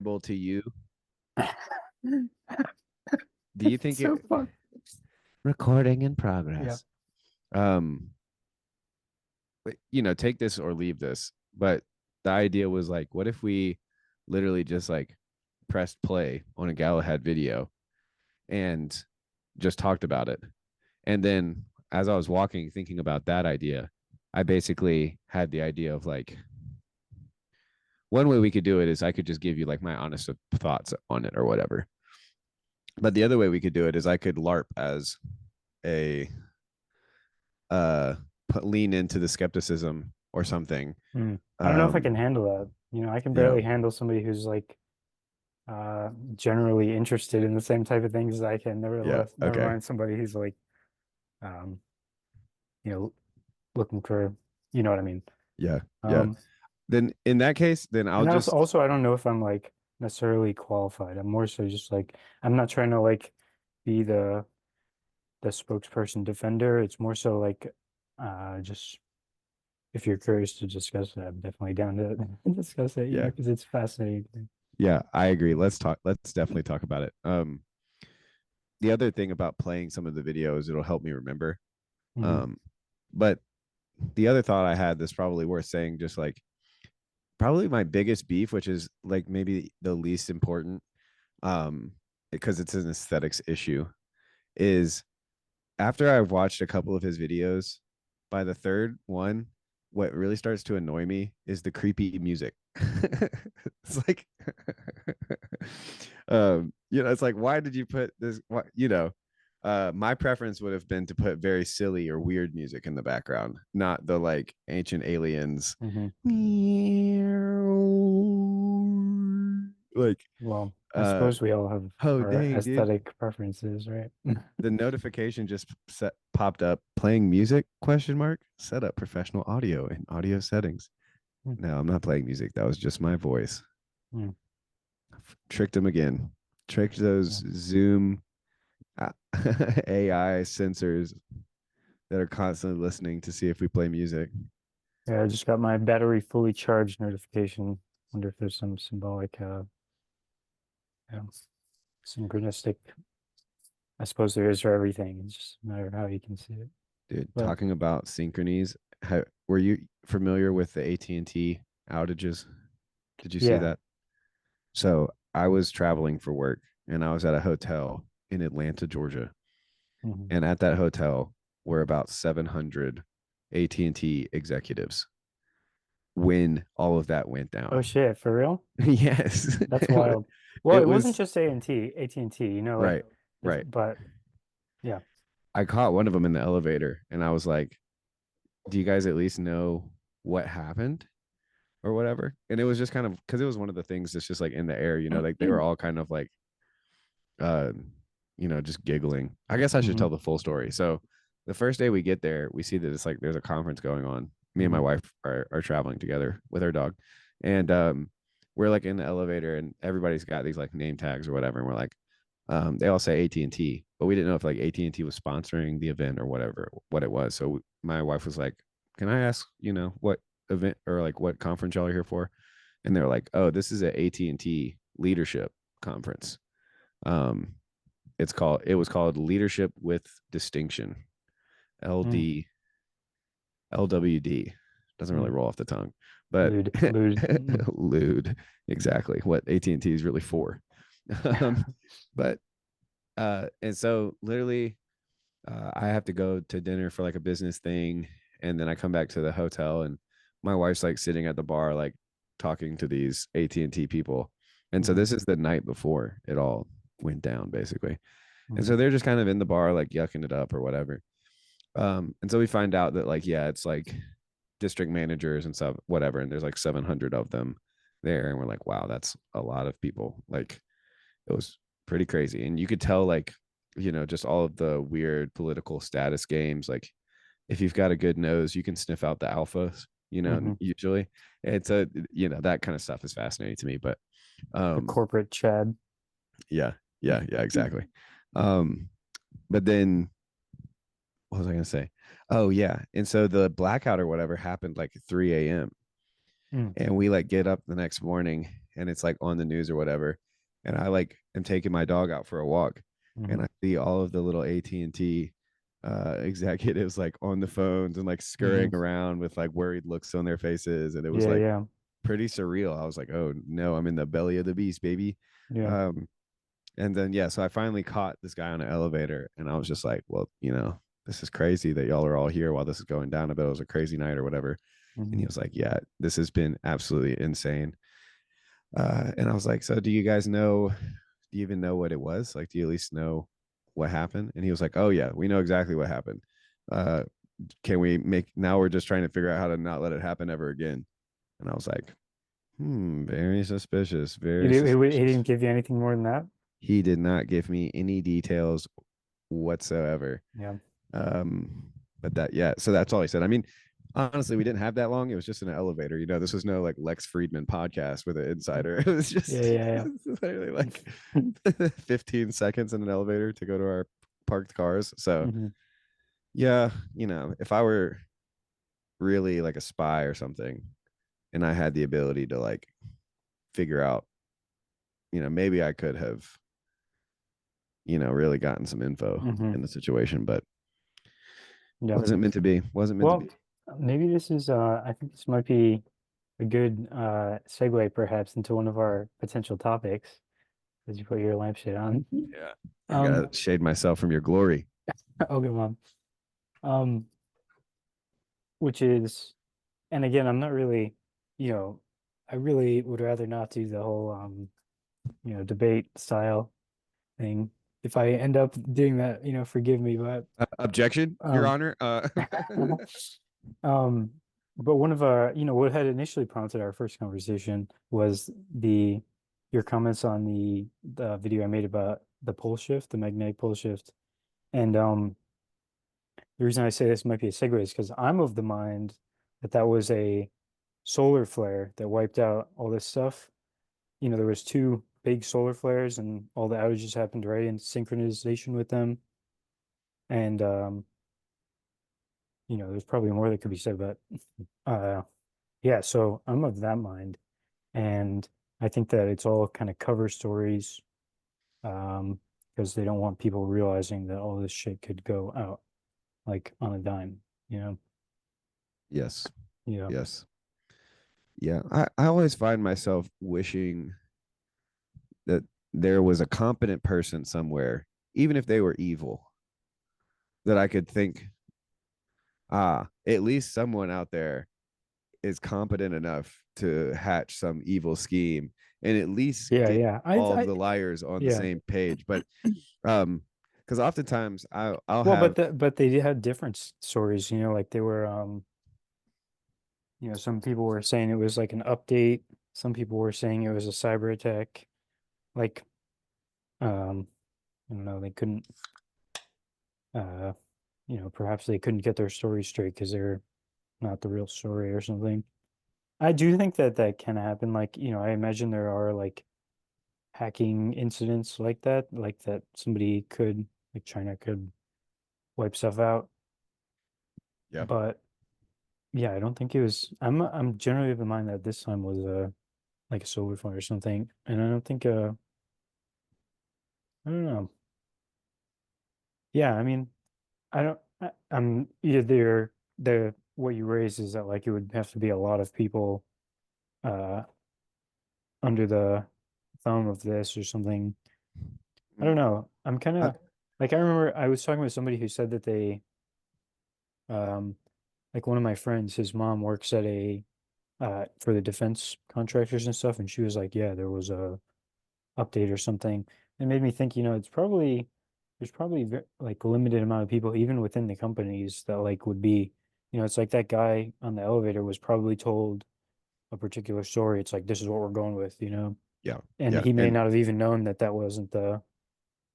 to you? Do you think So it fun. recording in Yeah. progress? Um, take this or leave this. But the idea was like, what if we literally just like pressed play on a Galahad video and just talked about it? And then as I was walking, thinking about that idea, I basically had the idea of like one way we could do it is I could just give you like my honest thoughts on it or whatever. But the other way we could do it is I could LARP as a uh lean into the skepticism or something. Mm. I don't know if I can Um handle that. I can yeah, barely handle somebody who's like generally interested in the same type of things as I can. yeah, Nevertheless, never okay. mind somebody who's like um, you know, looking for, you know what I mean. Yeah, yeah. Um, Then in that case, then I'll and also, just also I don't know if I'm like necessarily qualified. I'm more so just like I'm not trying to like be the spokesperson defender. It's more so like just if you're curious to discuss it, I'm definitely down to discuss it, yeah. because it's fascinating. Yeah, I agree. Let's talk. Let's definitely talk about it. The other thing about playing some of the videos, it'll help me remember. Mhm. Um, but the other thought I had that's probably worth saying, just like probably my biggest beef, which is like maybe the least important, because it's an aesthetics issue, is after I've watched a couple of his videos, by the third one, what really starts to annoy me is the creepy music. It's like, it's like, why did you put this? What, my preference would have been to put very silly or weird music in the background, not the like ancient aliens. Mhm. Like, Well, I uh, suppose we all have oh our dang, dude, aesthetic preferences, right? the notification just popped up playing music question mark set up professional audio in audio settings. No, I'm not playing music. That was just my voice. Mm. Tricked him again. Tricked those Yeah. Zoom AI sensors that are constantly listening to see if we play music. Yeah, I just got my battery fully charged notification. Wonder if there's some symbolic, you know, synchronistic. I suppose there is for everything. It's just a matter of how you can see it. Dude, But talking about synchronies, were you familiar with the AT&T outages? Did you see yeah. that? So I was traveling for work and I was at a hotel in Atlanta, Georgia. Mhm. And at that hotel were about 700 AT&T executives when all of that went Oh down. shit, for real? Yes. That's wild. Well, It it wasn't was just AT&T, like right, it's right. but yeah. I caught one of them in the elevator and I was like, do you guys at least know what happened or whatever? And it was just kind of because it was one of the things that's just like in the air, like they were all kind of like uh, just giggling. I guess I should Hmm. tell the full story. So the first day we get there, we see that it's like there's a conference going on. Me and my Hmm. wife are traveling together with our dog. And we're like in the elevator and everybody's got these like name tags or whatever. And we're like, they all say AT&T, but we didn't know if like AT&T was sponsoring the event or whatever, what it was. So my wife was like, can I ask, what event or like what conference y'all are here for? And they're like, oh, this is an AT&T leadership conference. Um, it was called Leadership with Distinction, Mm. LD LWD. Doesn't really Mm. roll off the tongue, but Lewd. Mm. lewd, exactly what AT&T is really for. um, but and so literally, I have to go to dinner for like a business thing, and then I come back to the hotel, and my wife's like sitting at the bar, like talking to these AT&T people, and so Mhm. this is the night before it all went down, basically. And Mhm. so they're just kind of in the bar, like yucking it up or whatever. And so we find out that like, yeah, it's like district managers and stuff, whatever. And there's like 700 of them there. And we're like, wow, that's a lot of people. Like it was pretty crazy. And you could tell like, just all of the weird political status games. Like if you've got a good nose, you can sniff out the alphas, Mhm. usually. And so, that kind of stuff is fascinating to me. But The um, corporate Chad. yeah, yeah, yeah, exactly. Um, but then what was I gonna say? Oh yeah. And so the blackout or whatever happened like 3 a.m. Mm. And we like get up the next morning and it's like on the news or whatever, and I like am taking my dog out for a walk, and Hmm. I see all of the little AT&T executives like on the phones and like Hmm. scurrying around with like worried looks on their faces, and it was Yeah, like yeah, pretty surreal. I was like, oh no, I'm in the belly of the beast, baby. yeah. um and then yeah, so I finally caught this guy on an elevator, and I was just like, well, this is crazy that y'all are all here while this is going down. I bet it was a crazy night or whatever. And Hmm. he was like, yeah, this has been absolutely insane. And I was like, so do you guys know, do you even know what it was? Like, do you at least know what happened? And he was like, oh yeah, we know exactly what happened. Uh, can we make, now we're just trying to figure out how to not let it happen ever again. And I was like, very suspicious, He, very he didn't suspicious. give you anything more than that? He did not give me any details whatsoever. Yeah. Um, but that, yeah, so that's all he said. I mean, honestly, we didn't have that long. It was just in an elevator. This was no like Lex Friedman podcast with an insider. It was Yeah, just yeah, literally like yeah. 15 seconds in an elevator to go to our parked cars. So Hmm. yeah, if I were really like a spy or something, and I had the ability to like figure out, maybe I could have, really gotten some info Hmm. in the situation, but Yeah. wasn't meant to be. Wasn't meant to Well, be. maybe this is I think this might be a good segue perhaps into one of our potential topics as you put your lampshade on. Yeah. I Um, gotta shade myself from your glory. okay, mom. Um, which is, and again, I'm not really, you know, I really would rather not do the whole debate style thing. If I end up doing that, forgive me, but Objection, Your um Honor. um but one of our, what had initially prompted our first conversation was your comments on the video I made about the pole shift, the magnetic pole shift. And the reason I say this might be a segue is because I'm of the mind that that was a solar flare that wiped out all this stuff. There was two big solar flares and all the outages happened right in synchronization with them. And there's probably more that could be said, but yeah, so I'm of that mind. And I think that it's all kind of cover stories, um, because they don't want people realizing that all this shit could go out like on a dime, you know? Yes. Yeah. Yes. Yeah. I always find myself wishing that there was a competent person somewhere, even if they were evil, that I could think, at least someone out there is competent enough to hatch some evil scheme and at least Yeah, get yeah. all of the liars on the Yeah. same page. But because oftentimes I'll Well, have, but they did have different stories, like they were some people were saying it was like an update, some people were saying it was a cyber attack. Like um I don't know, they couldn't uh perhaps they couldn't get their story straight because they're not the real story or something. I do think that that can happen. Like, I imagine there are like hacking incidents like that somebody could, like China could wipe stuff out. yeah. But yeah, I don't think it was. I'm generally of the mind that this time was like a solar flare or something, and I don't think I don't know. Yeah, I mean, I'm either the what you raised is that like it would have to be a lot of people uh under the thumb of this or something. I don't Mm. know. I'm kind I, of like I remember I was talking with somebody who said that they um like one of my friends, his mom works at a for the defense contractors and stuff, and she was like, yeah, there was a update or something. It made me think, it's probably there's probably like a limited amount of people even within the companies that like would be, it's like that guy on the elevator was probably told a particular story. It's like this is what we're going with. yeah. And Yeah. he may And not have even known that that wasn't you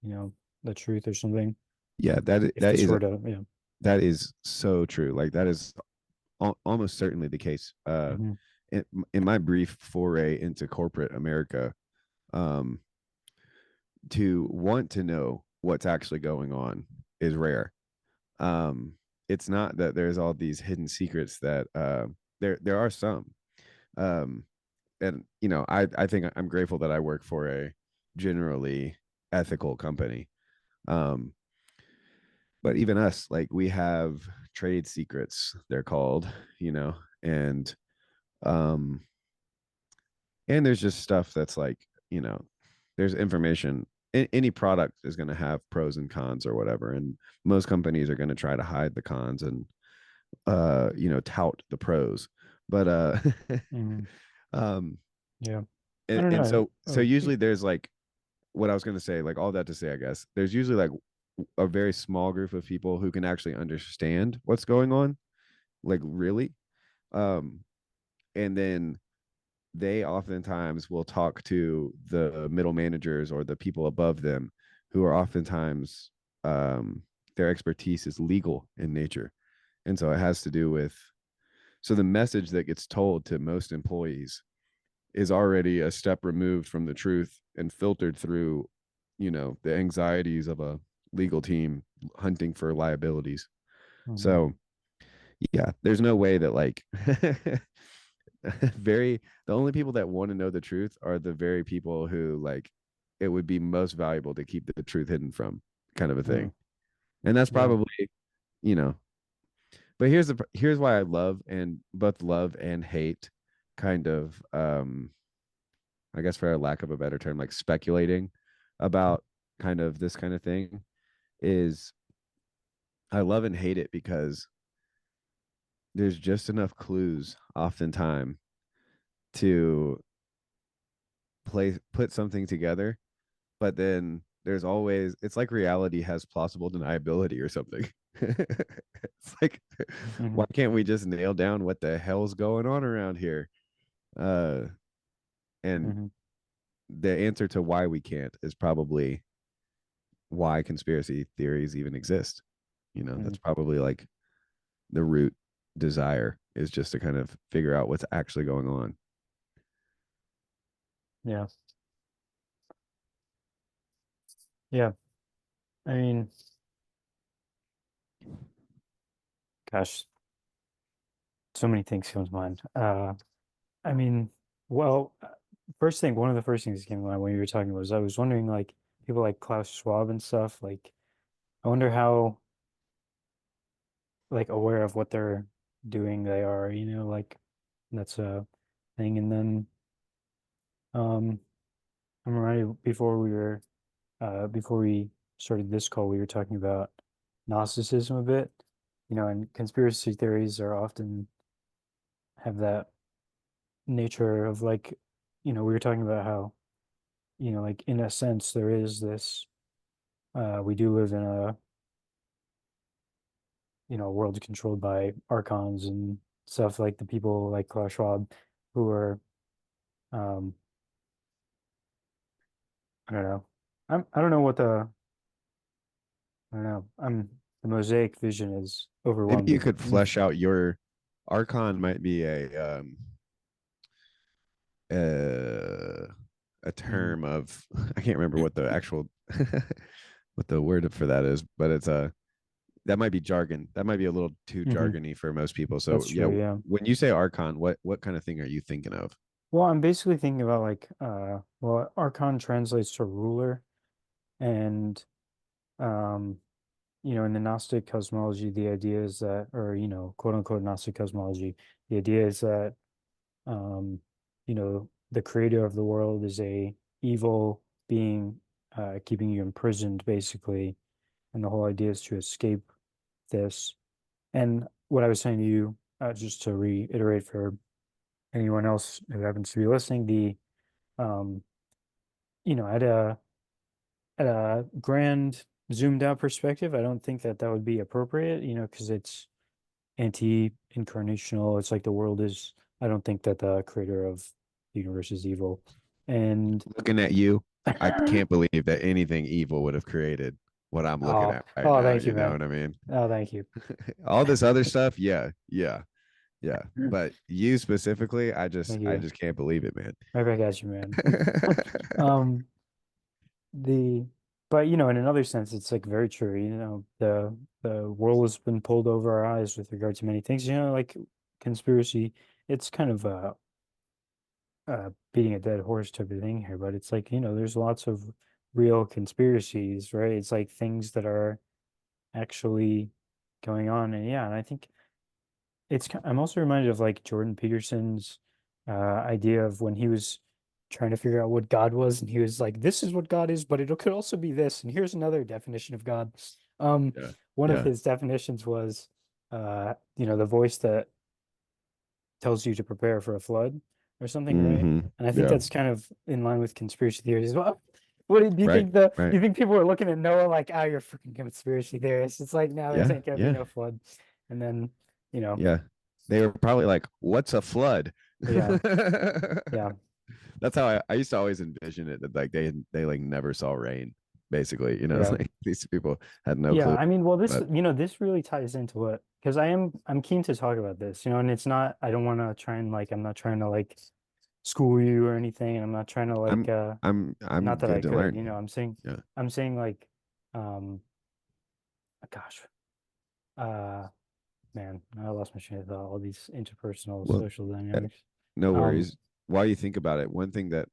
know, the truth or something. yeah, that If that this is were to, yeah. that is so true. Like that is almost certainly the case. Hmm. In, in my brief foray into corporate America, um, to want to know what's actually going on is rare. Um, it's not that there's all these hidden secrets that there are some. Um, and I think I'm grateful that I work for a generally ethical company. Um, but even us, like, we have trade secrets, they're called, and um and there's just stuff that's like, there's information. Any product is going to have pros and cons or whatever, and most companies are going to try to hide the cons and tout the pros. But Mm, um yeah. I and, don't and know. so usually there's like, what I was going to say, like, all that to say, I guess there's usually like a very small group of people who can actually understand what's going on, like, really. um and then they oftentimes will talk to the middle managers or the people above them, who are oftentimes, their expertise is legal in nature. And so it has to do with, so the message that gets told to most employees is already a step removed from the truth and filtered through, the anxieties of a legal team hunting for liabilities. Mhm. So yeah, there's no way that, like, very the only people that want to know the truth are the very people who, like, it would be most valuable to keep the truth hidden from, kind of a Mm, thing. And that's yeah. probably, you know but here's why I love, and both love and hate, kind of, I guess, for a lack of a better term, like, speculating about kind of this kind of thing, is I love and hate it because there's just enough clues oftentimes to put something together, but then there's always, it's like reality has plausible deniability or something. It's like, why Hmm. can't we just nail down what the hell's going on around here? uh and Hmm. the answer to why we can't is probably why conspiracy theories even exist. Hmm. That's probably like the root desire, is just to kind of figure out what's actually going on. Yeah. Yeah. I mean, gosh, so many things come to mind. I mean, well, first thing, one of the first things that came to mind when you were talking was I was wondering, like, people like Klaus Schwab and stuff, like, I wonder how, like, aware of what they're doing they are, like, that's a thing. And then, um, I'm reminded before we started this call, we were talking about Gnosticism a bit, and conspiracy theories are often have that nature of, like, we were talking about how, like, in a sense, there is this, we do live in a, world controlled by archons and stuff, like the people like Klaus Schwab who are, um, I don't know. I don't know what I don't know. The Mosaic vision is Maybe you overwhelming. could flesh out your archon. Might be uh, a Mhm. term of, I can't remember what the actual what the word for that is, but it's a that might be jargon. That might be a little too Hmm. jargony for most people. So That's yeah, true. Yeah. when you say archon, what kind of thing are you thinking of? Well, I'm basically thinking about, like, well, archon translates to ruler, and um, in the Gnostic cosmology, the idea is that, or, quote unquote Gnostic cosmology, the idea is that, the creator of the world is a evil being, keeping you imprisoned, basically, and the whole idea is to escape this. And what I was saying to you, just to reiterate for anyone else who happens to be listening, um, at a grand zoomed out perspective, I don't think that that would be appropriate, because it's anti-incarnational. It's like the world is, I don't think that the creator of the universe is evil. And Looking at you, I can't believe that anything evil would have created what I'm looking oh, at right oh, now. thank you, You know man. what I mean? Oh, thank you. All this other stuff, yeah, yeah, yeah. But you specifically, Thank I you. just can't believe it, man. Maybe I got you, man. Um, the but, in another sense, it's like very true. The world has been pulled over our eyes with regard to many things. Like conspiracy, it's kind of beating a dead horse type of thing here, but it's like, there's lots of real conspiracies, right? It's like things that are actually going on. And yeah, and I think I'm also reminded of like Jordan Peterson's idea of when he was trying to figure out what God was, and he was like, "This is what God is, but it could also be this." And here's another definition of God. Um, Yeah. one of Yeah. his definitions was, the voice that tells you to prepare for a flood or something, right? And I think Yeah. that's kind of in line with conspiracy theories as well. Do you Right. think Right. do you think people are looking at Noah like, "Ah, you're a freaking conspiracy theorist"? It's like, no, there Yeah. ain't gonna be Yeah. no flood. And then, you know, Yeah. They were probably like, what's a flood? yeah, yeah, That's how I used to always envision it, that like they like never saw rain, basically. It's yeah. like these people had no Yeah, clue. I mean, well, But this really ties into it because I'm keen to talk about this, and it's not, I don't want to try and like, I'm not trying to like school you or anything, and I'm not trying to like, I'm not that I good to could, learn. Yeah. I'm saying like, um, gosh, uh, man, I lost my train of thought, all these interpersonal Well, social uh, dynamics. no Um, worries. While you think about it, one thing that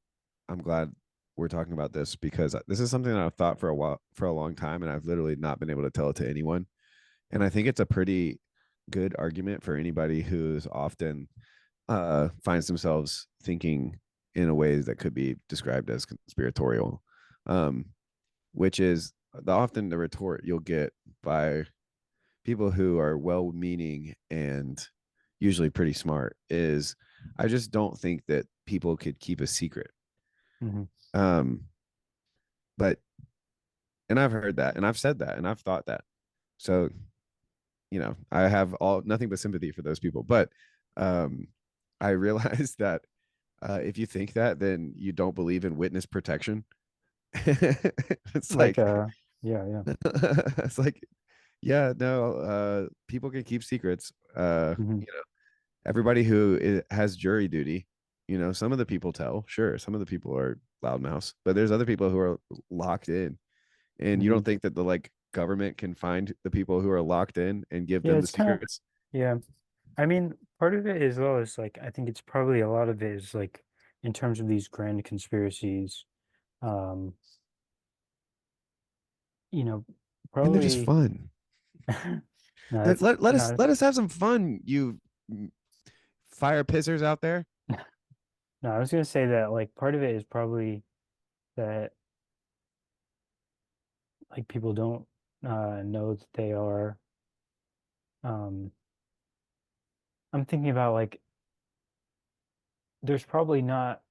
I'm glad we're talking about this, because this is something that I've thought for a long time, and I've literally not been able to tell it to anyone. And I think it's a pretty good argument for anybody who's often finds themselves thinking in a ways that could be described as conspiratorial, um, which is often the retort you'll get by people who are well-meaning and usually pretty smart is, I just don't think that people could keep a secret. mhm. Um, but and I've heard that, and I've said that, and I've thought that. So I have all nothing but sympathy for those people. But um, I realize that if you think that, then you don't believe in witness protection. It's Like, like yeah, yeah, it's like, yeah, no, people can keep secrets. hmm Everybody who has jury duty, some of the people tell, sure, some of the people are loudmouths, but there's other people who are locked in. And you hmm don't think that the like government can find the people who are locked in and give yeah, them the it's kind of, secrets? yeah. I mean, part of it as well is like, I think it's probably a lot of it is like in terms of these grand conspiracies, um, you know, And they're just probably fun. no, Let, it's let, let us no, let us have some fun, you fire pissers out there. no, I was gonna say that like part of it is probably that like people don't know that they are um I'm thinking about like there's probably not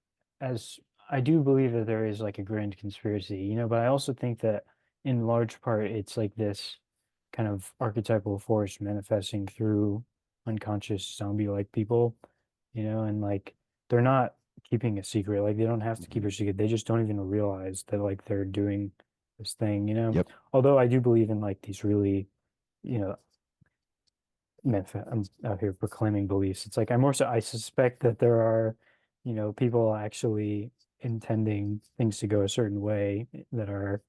as I do believe that there is like a grand conspiracy, but I also think that in large part it's like this kind of archetypal force manifesting through unconscious zombie-like people, and like they're not keeping a secret. Like they don't have to keep Mhm. a secret. They just don't even realize that like they're doing this thing. Yep. Although I do believe in like these really, you know, I'm out here proclaiming beliefs. It's like I suspect that there are, people actually intending things to go a certain way that are,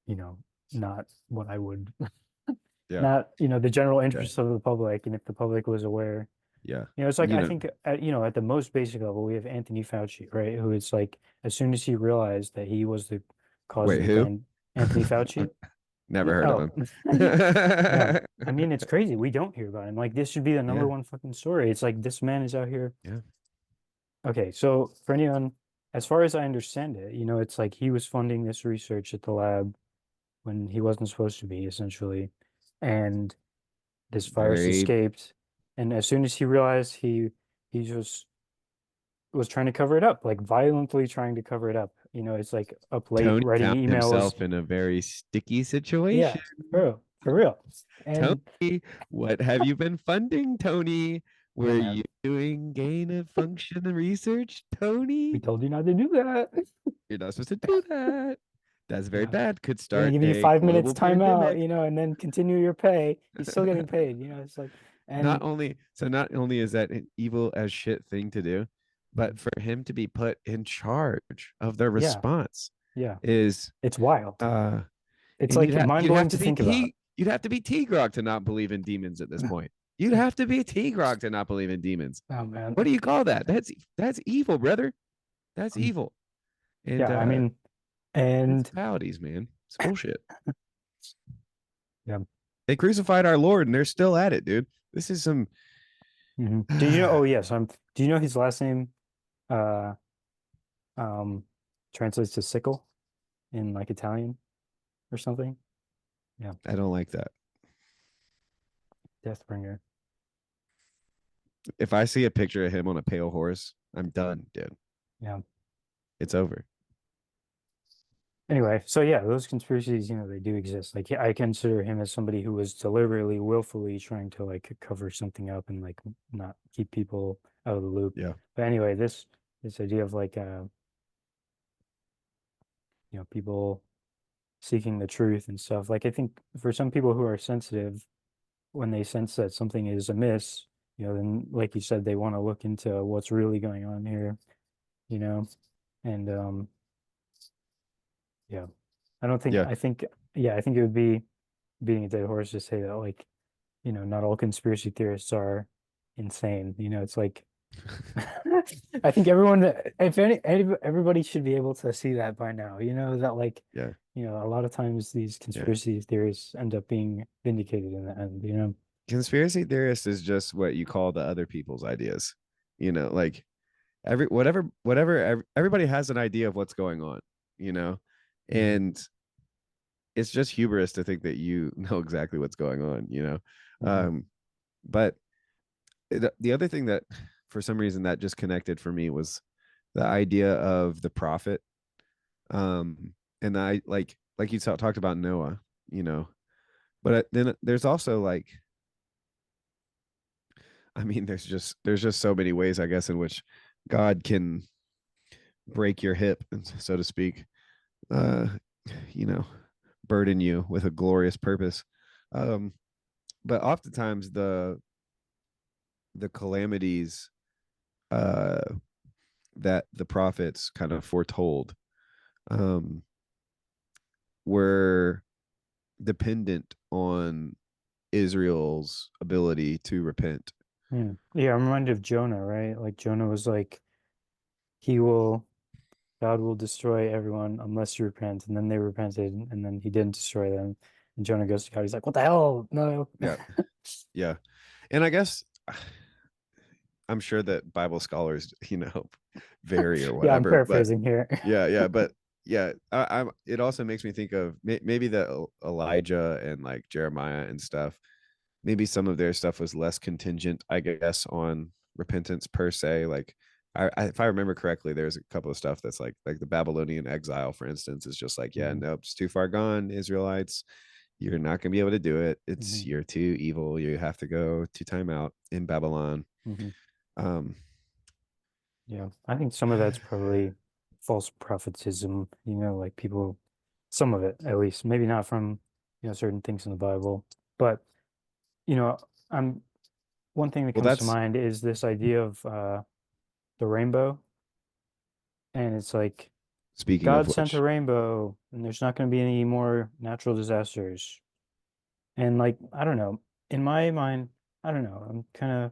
you know, not what I would, Yeah. not, the general Yeah. interest of the public. And if the public was aware, Yeah. it's like I think at the most basic level, we have Anthony Fauci, right? Who is like as soon as he realized that he was the cause of Wait, the who? Anthony Fauci. Never heard of Oh, him. yeah. I mean, it's crazy. We don't hear about him. Like, this should be the number Yeah. one fucking story. It's like this man is out here. Yeah. Okay, so for anyone, as far as I understand it, it's like he was funding this research at the lab when he wasn't supposed to be, essentially. And this virus Very escaped. And as soon as he realized he just was trying to cover it up, like violently trying to cover it up. It's like up late Tony writing found emails. himself in a very sticky situation. Yeah, for real. And Tony, what have you been funding, Tony? yeah, Were man, you doing gain of function research, we Tony? told you not to do that. You're not supposed to do that. That's very Yeah. bad. Could We're gonna start give you a 5 minutes global timeout, pandemic. and then continue your pay. He's still getting paid, it's like, not and only so not only is that an evil as shit thing to do, Mhm. but for him to be put in charge of the Yeah, response yeah, is it's wild. It's and like mind you'd blowing have to to be think about. T you'd have to be T Grok to not believe in demons at this point. You'd have to be a T-Grog to not believe in demons. Oh man. What do you call that? That's evil, brother. That's evil. And Yeah, I mean, and principalities, man. It's bullshit. yeah. They crucified our Lord and they're still at it, dude. This is some Do you know? Oh yes. Do you know his last name? Uh, um, translates to sickle in like Italian or something. Yeah, I don't like that. Deathbringer. If I see a picture of him on a pale horse, I'm done, dude. Yeah. It's over. Anyway, so yeah, those conspiracies, they do exist. Like, I consider him as somebody who was deliberately, willfully trying to like cover something up and like not keep people out of the loop. Yeah. But anyway, this idea of like people seeking the truth and stuff. Like, I think for some people who are sensitive, when they sense that something is amiss, then like you said, they want to look into what's really going on here, you know, and yeah, I don't think Yeah. I think yeah, I think it would be beating a dead horse to say that like, not all conspiracy theorists are insane. It's like I think everybody should be able to see that by now, that like, Yeah. a lot of times these Yeah. conspiracy theories end up being vindicated in the end. Conspiracy theorist is just what you call the other people's ideas. Like everybody has an idea of what's going on, you know, Mhm. and it's just hubris to think that you know exactly what's going on. Mhm. Um, but the other thing that for some reason that just connected for me was the idea of the prophet. And I like you talked about Noah, you know, but then there's also like, I mean, there's just so many ways, I guess, in which God can break your hip, so to speak, uh, you know, burden you with a glorious purpose. Um, but oftentimes the calamities uh that the prophets kind of foretold um were dependent on Israel's ability to repent. Yeah, I'm reminded of Jonah, right? Like Jonah was like, he will, God will destroy everyone unless you repent. And then they repented, and then he didn't destroy them. And Jonah goes to God. He's like, what the hell? No. Yeah, yeah. And I guess I'm sure that Bible scholars, vary or Yeah, I'm whatever, but paraphrasing here. yeah, but yeah, it also makes me think of maybe that Elijah and like Jeremiah and stuff. Maybe some of their stuff was less contingent, I guess, on repentance per se. Like, if I remember correctly, there's a couple of stuff that's like the Babylonian exile, for instance, is just like, yeah, Mhm. nope, it's too far gone, Israelites. You're not gonna be able to do it. It's Mhm. You're too evil. You have to go to timeout in Babylon. Mhm. Um, Yeah, I think some of that's probably false prophetism, like people, some of it at least, maybe not from, certain things in the Bible, but, you know, I'm one thing that well, comes to that's mind is this idea of the rainbow, and it's like speaking of God sent a which. rainbow, and there's not going to be any more natural disasters, and like I don't know, in my mind, I don't know, I'm kind of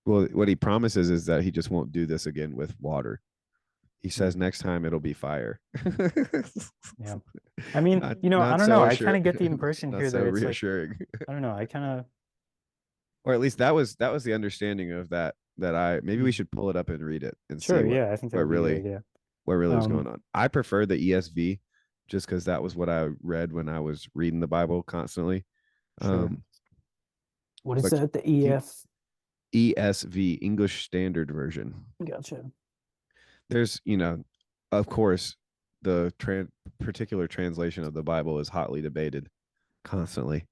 Well, what he promises is that he just won't do this again with water. He says next time it'll be fire. yeah. I mean, not I not don't know. so I kind sure. of get the impression Not here so that it's like, reassuring. I don't know. I kind of, Or at least that was the understanding of that I maybe we mm, should pull it up and read it and see sure. what Yeah, I think that what would be a good really idea. what really was Um, going on. I prefer the ESV just because that was what I read when I was reading the Bible constantly. sure. Um, What is but that? The can, EF? ESV, English Standard Version. Gotcha. There's, of course, the particular translation of the Bible is hotly debated constantly.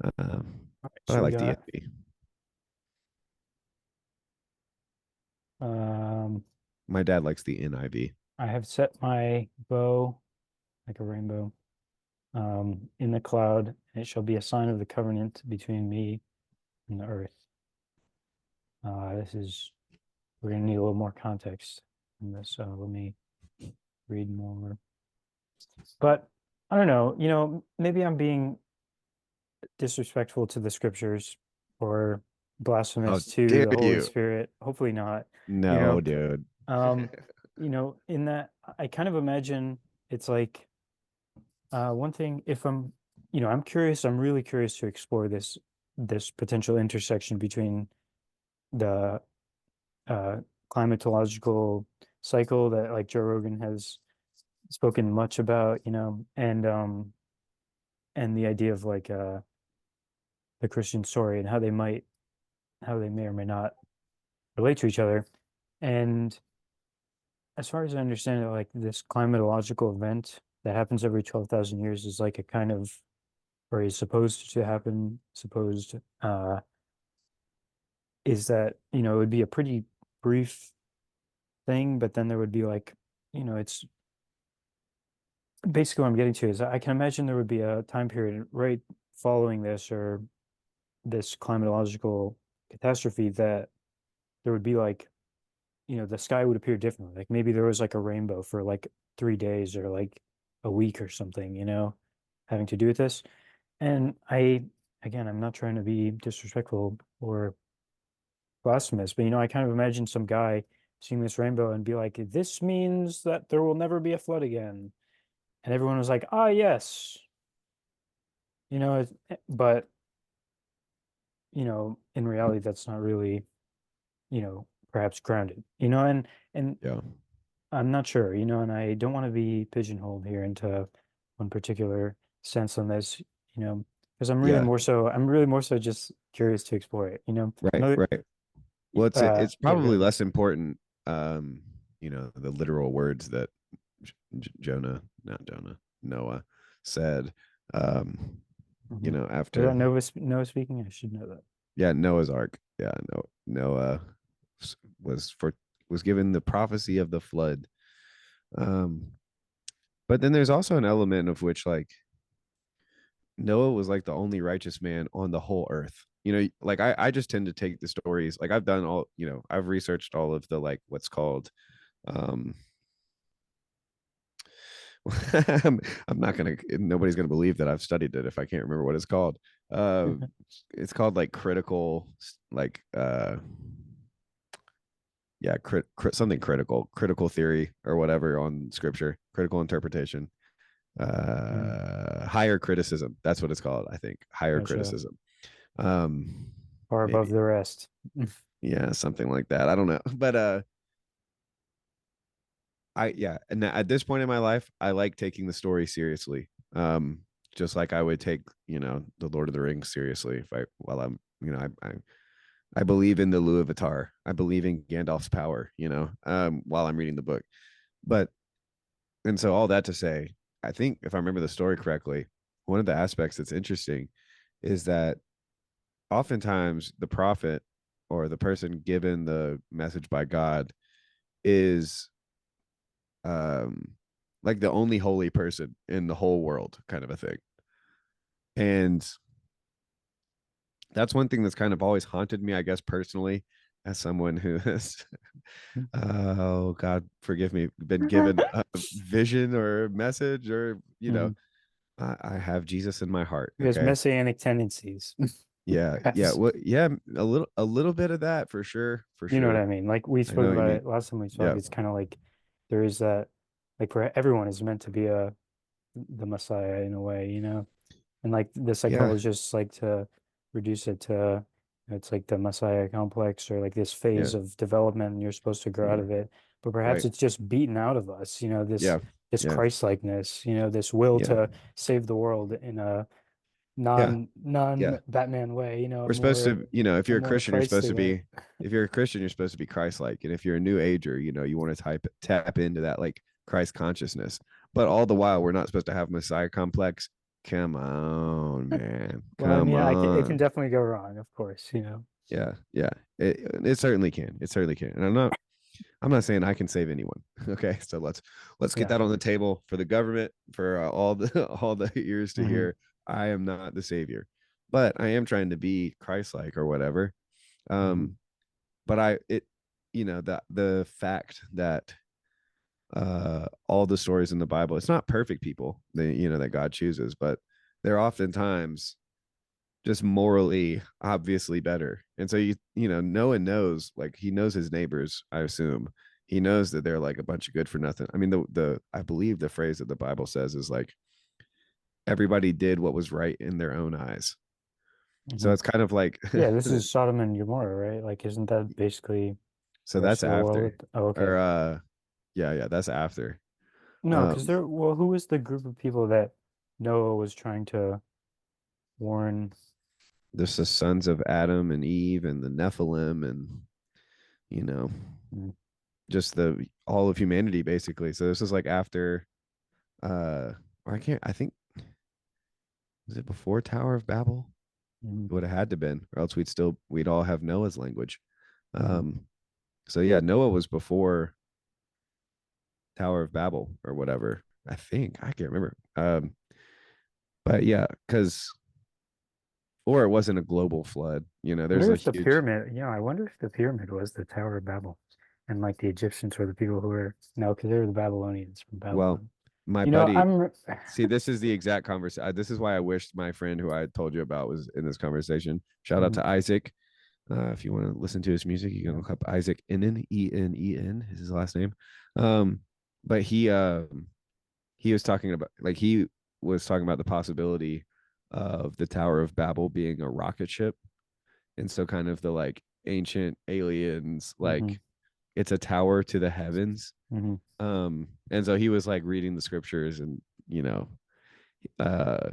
All right. But I So we like the got, ESV. um, My dad likes the NIV. I have set my bow like a rainbow, in the cloud, and it shall be a sign of the covenant between me and the earth. We're gonna need a little more context in this. Let me read more. But I don't know, maybe I'm being disrespectful to the scriptures or How blasphemous to dare the Holy you? Spirit. Hopefully not. You No, know, dude. um, in that I kind of imagine it's like one thing if I'm, I'm curious, I'm really curious to explore this potential intersection between the uh climatological cycle that like Joe Rogan has spoken much about, and the idea of like the Christian story and how they may or may not relate to each other. And as far as I understand it, like this climatological event that happens every 12,000 years is like a kind of, or is supposed to happen, is that, it would be a pretty brief thing, but then there would be like, it's basically what I'm getting to is I can imagine there would be a time period right following this or this climatological catastrophe that there would be like, the sky would appear differently. Like maybe there was like a rainbow for like 3 days or like a week or something, having to do with this. And again, I'm not trying to be disrespectful or blasphemous, but I kind of imagine some guy seeing this rainbow and be like, this means that there will never be a flood again. And everyone was like, ah, yes, but, in reality, that's not really, perhaps grounded, and Yeah. I'm not sure, and I don't want to be pigeonholed here into one particular sense on this, because Yeah. I'm really more so just curious to explore it, Right. Another, Right. Well, it's yeah, go probably ahead. less important, the literal words that Noah said, um, Hmm. Was after, that Noah speaking? I should know that. yeah, Noah's Ark. Yeah, no, Noah was for was given the prophecy of the flood. Um, but then there's also an element of which like Noah was like the only righteous man on the whole earth. Like I just tend to take the stories, like I've done all, I've researched all of the like what's called um I'm not gonna nobody's gonna believe that I've studied it if I can't remember what it's called. Uh it's called like critical like yeah, something critical theory or whatever on scripture, critical interpretation, Mm, higher criticism. That's what it's called, I think. Higher gotcha. criticism. Um Far above maybe. the rest. Yeah, something like that. I don't know. But yeah, and at this point in my life, I like taking the story seriously. Just like I would take, the Lord of the Rings seriously if I while I'm, I believe in the Luvatar. I believe in Gandalf's power, while I'm reading the book. But and so all that to say, I think if I remember the story correctly, one of the aspects that's interesting is that oftentimes the prophet or the person given the message by God is um like the only holy person in the whole world kind of a thing. And that's one thing that's kind of always haunted me, I guess, personally, as someone who has oh God forgive me, been given a vision or a message or Mhm. I have Jesus in my heart. He has Okay. messianic tendencies. Yeah, Perhaps. well, yeah, a little bit of that for sure, for You know what sure. I mean? Like we I spoke know what you about mean. it last time we spoke. Yeah, It's kind of like there is that, like for everyone is meant to be the Messiah in a way, and like the yeah, psychologists like to reduce it to it's like the Messiah complex or like this yeah, phase of development and you're supposed to grow out yeah, of it. But perhaps right, it's just beaten out of us, yeah, this yeah, Christ-likeness, this will yeah, to save the world in a yeah, non yeah. Batman way, We're supposed to, if a you're a more Christian, you're supposed Christly to way. be, if you're a Christian, you're supposed to be Christ-like, and if you're a New Ager, you want to tap into that like Christ consciousness. But all the while, we're not supposed to have Messiah complex. Come on, man. Well, I Come mean, it can on. definitely go wrong, of course, Yeah, yeah. It certainly can. It certainly can. And I'm not saying I can save anyone. Okay, so let's get Yeah. that on the table for the government, for all the all the ears to Hmm. hear. I am not the savior, but I am trying to be Christ-like or whatever. Hmm. Um, but the fact that all the stories in the Bible, it's not perfect people that that God chooses, but they're oftentimes just morally obviously better. And so Noah knows, like he knows his neighbors, I assume. He knows that they're like a bunch of good for nothing. I mean, the I believe the phrase that the Bible says is like everybody did what was right in their own eyes. So Mhm. it's kind of like Yeah, this is Sodom and Gomorrah, right? Like, isn't that basically so the rest that's of the world? after. Oh, Or okay. yeah, that's after. No, because Um there, well, who was the group of people that Noah was trying to warn? there's the sons of Adam and Eve and the Nephilim and you know, Mm, just the all of humanity basically. So this is like after or I think was it before Tower of Babel? mhm, It would have had to been, or else we'd all have Noah's language. mhm. Um, so yeah, Noah was before Tower of Babel or whatever. I think I can't remember. But yeah, because or it wasn't a global flood. I There's wonder a if the huge. pyramid, I wonder if the pyramid was the Tower of Babel, and like the Egyptians were the people who were, no, because they were the Babylonians from Well, Babylon. my You know, buddy. I'm, See, this is the exact conversation. This is why I wished my friend who I told you about was in this conversation. Shout out Mhm, to Isaac. If you want to listen to his music, you can yeah. look up Isaac Enen is his last name. Um, but he was talking about like he was talking about the possibility of the Tower of Babel being a rocket ship, and so kind of the like ancient aliens Hmm. like it's a tower to the heavens. Hmm. And so he was like reading the scriptures and uh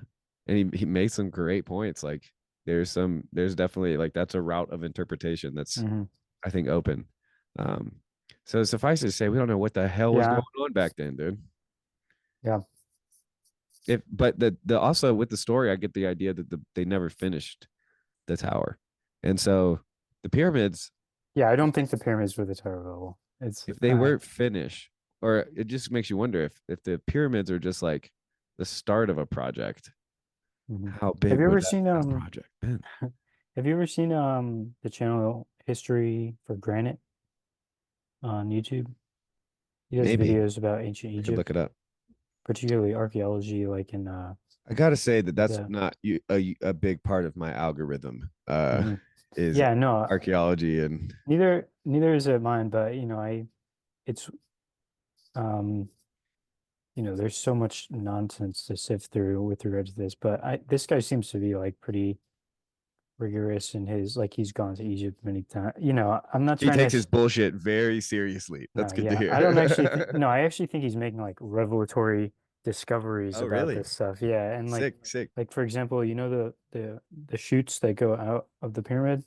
and he made some great points like there's definitely like that's a route of interpretation that's Hmm. I think open. um so suffice it to say we don't know what the hell was going Yeah, on back then, dude. yeah, If but the also with the story I get the idea that they never finished the tower. And so the pyramids, yeah. I don't think the pyramids were the Tower of Babel. It's, if they weren't finished, or it just makes you wonder if the pyramids are just like the start of a project, mhm. how Have big you would ever that seen project been? have you ever seen the channel History for Granite on YouTube? He does Maybe videos about ancient I could look Egypt, it up. particularly archaeology, like in I gotta say that that's the not a big part of my algorithm. mhm. Is Yeah, no, archaeology and neither is it mine, but it's um there's so much nonsense to sift through with regard to this, but I this guy seems to be like pretty rigorous in his, like, he's gone to Egypt many times. I'm not he trying to takes his bullshit very seriously. That's no, good to yeah. I don't actually think hear. no, I actually think he's making like revelatory discoveries Oh, about really? this stuff. Yeah, and Sick, sick. like for example, the chutes that go out of the pyramid.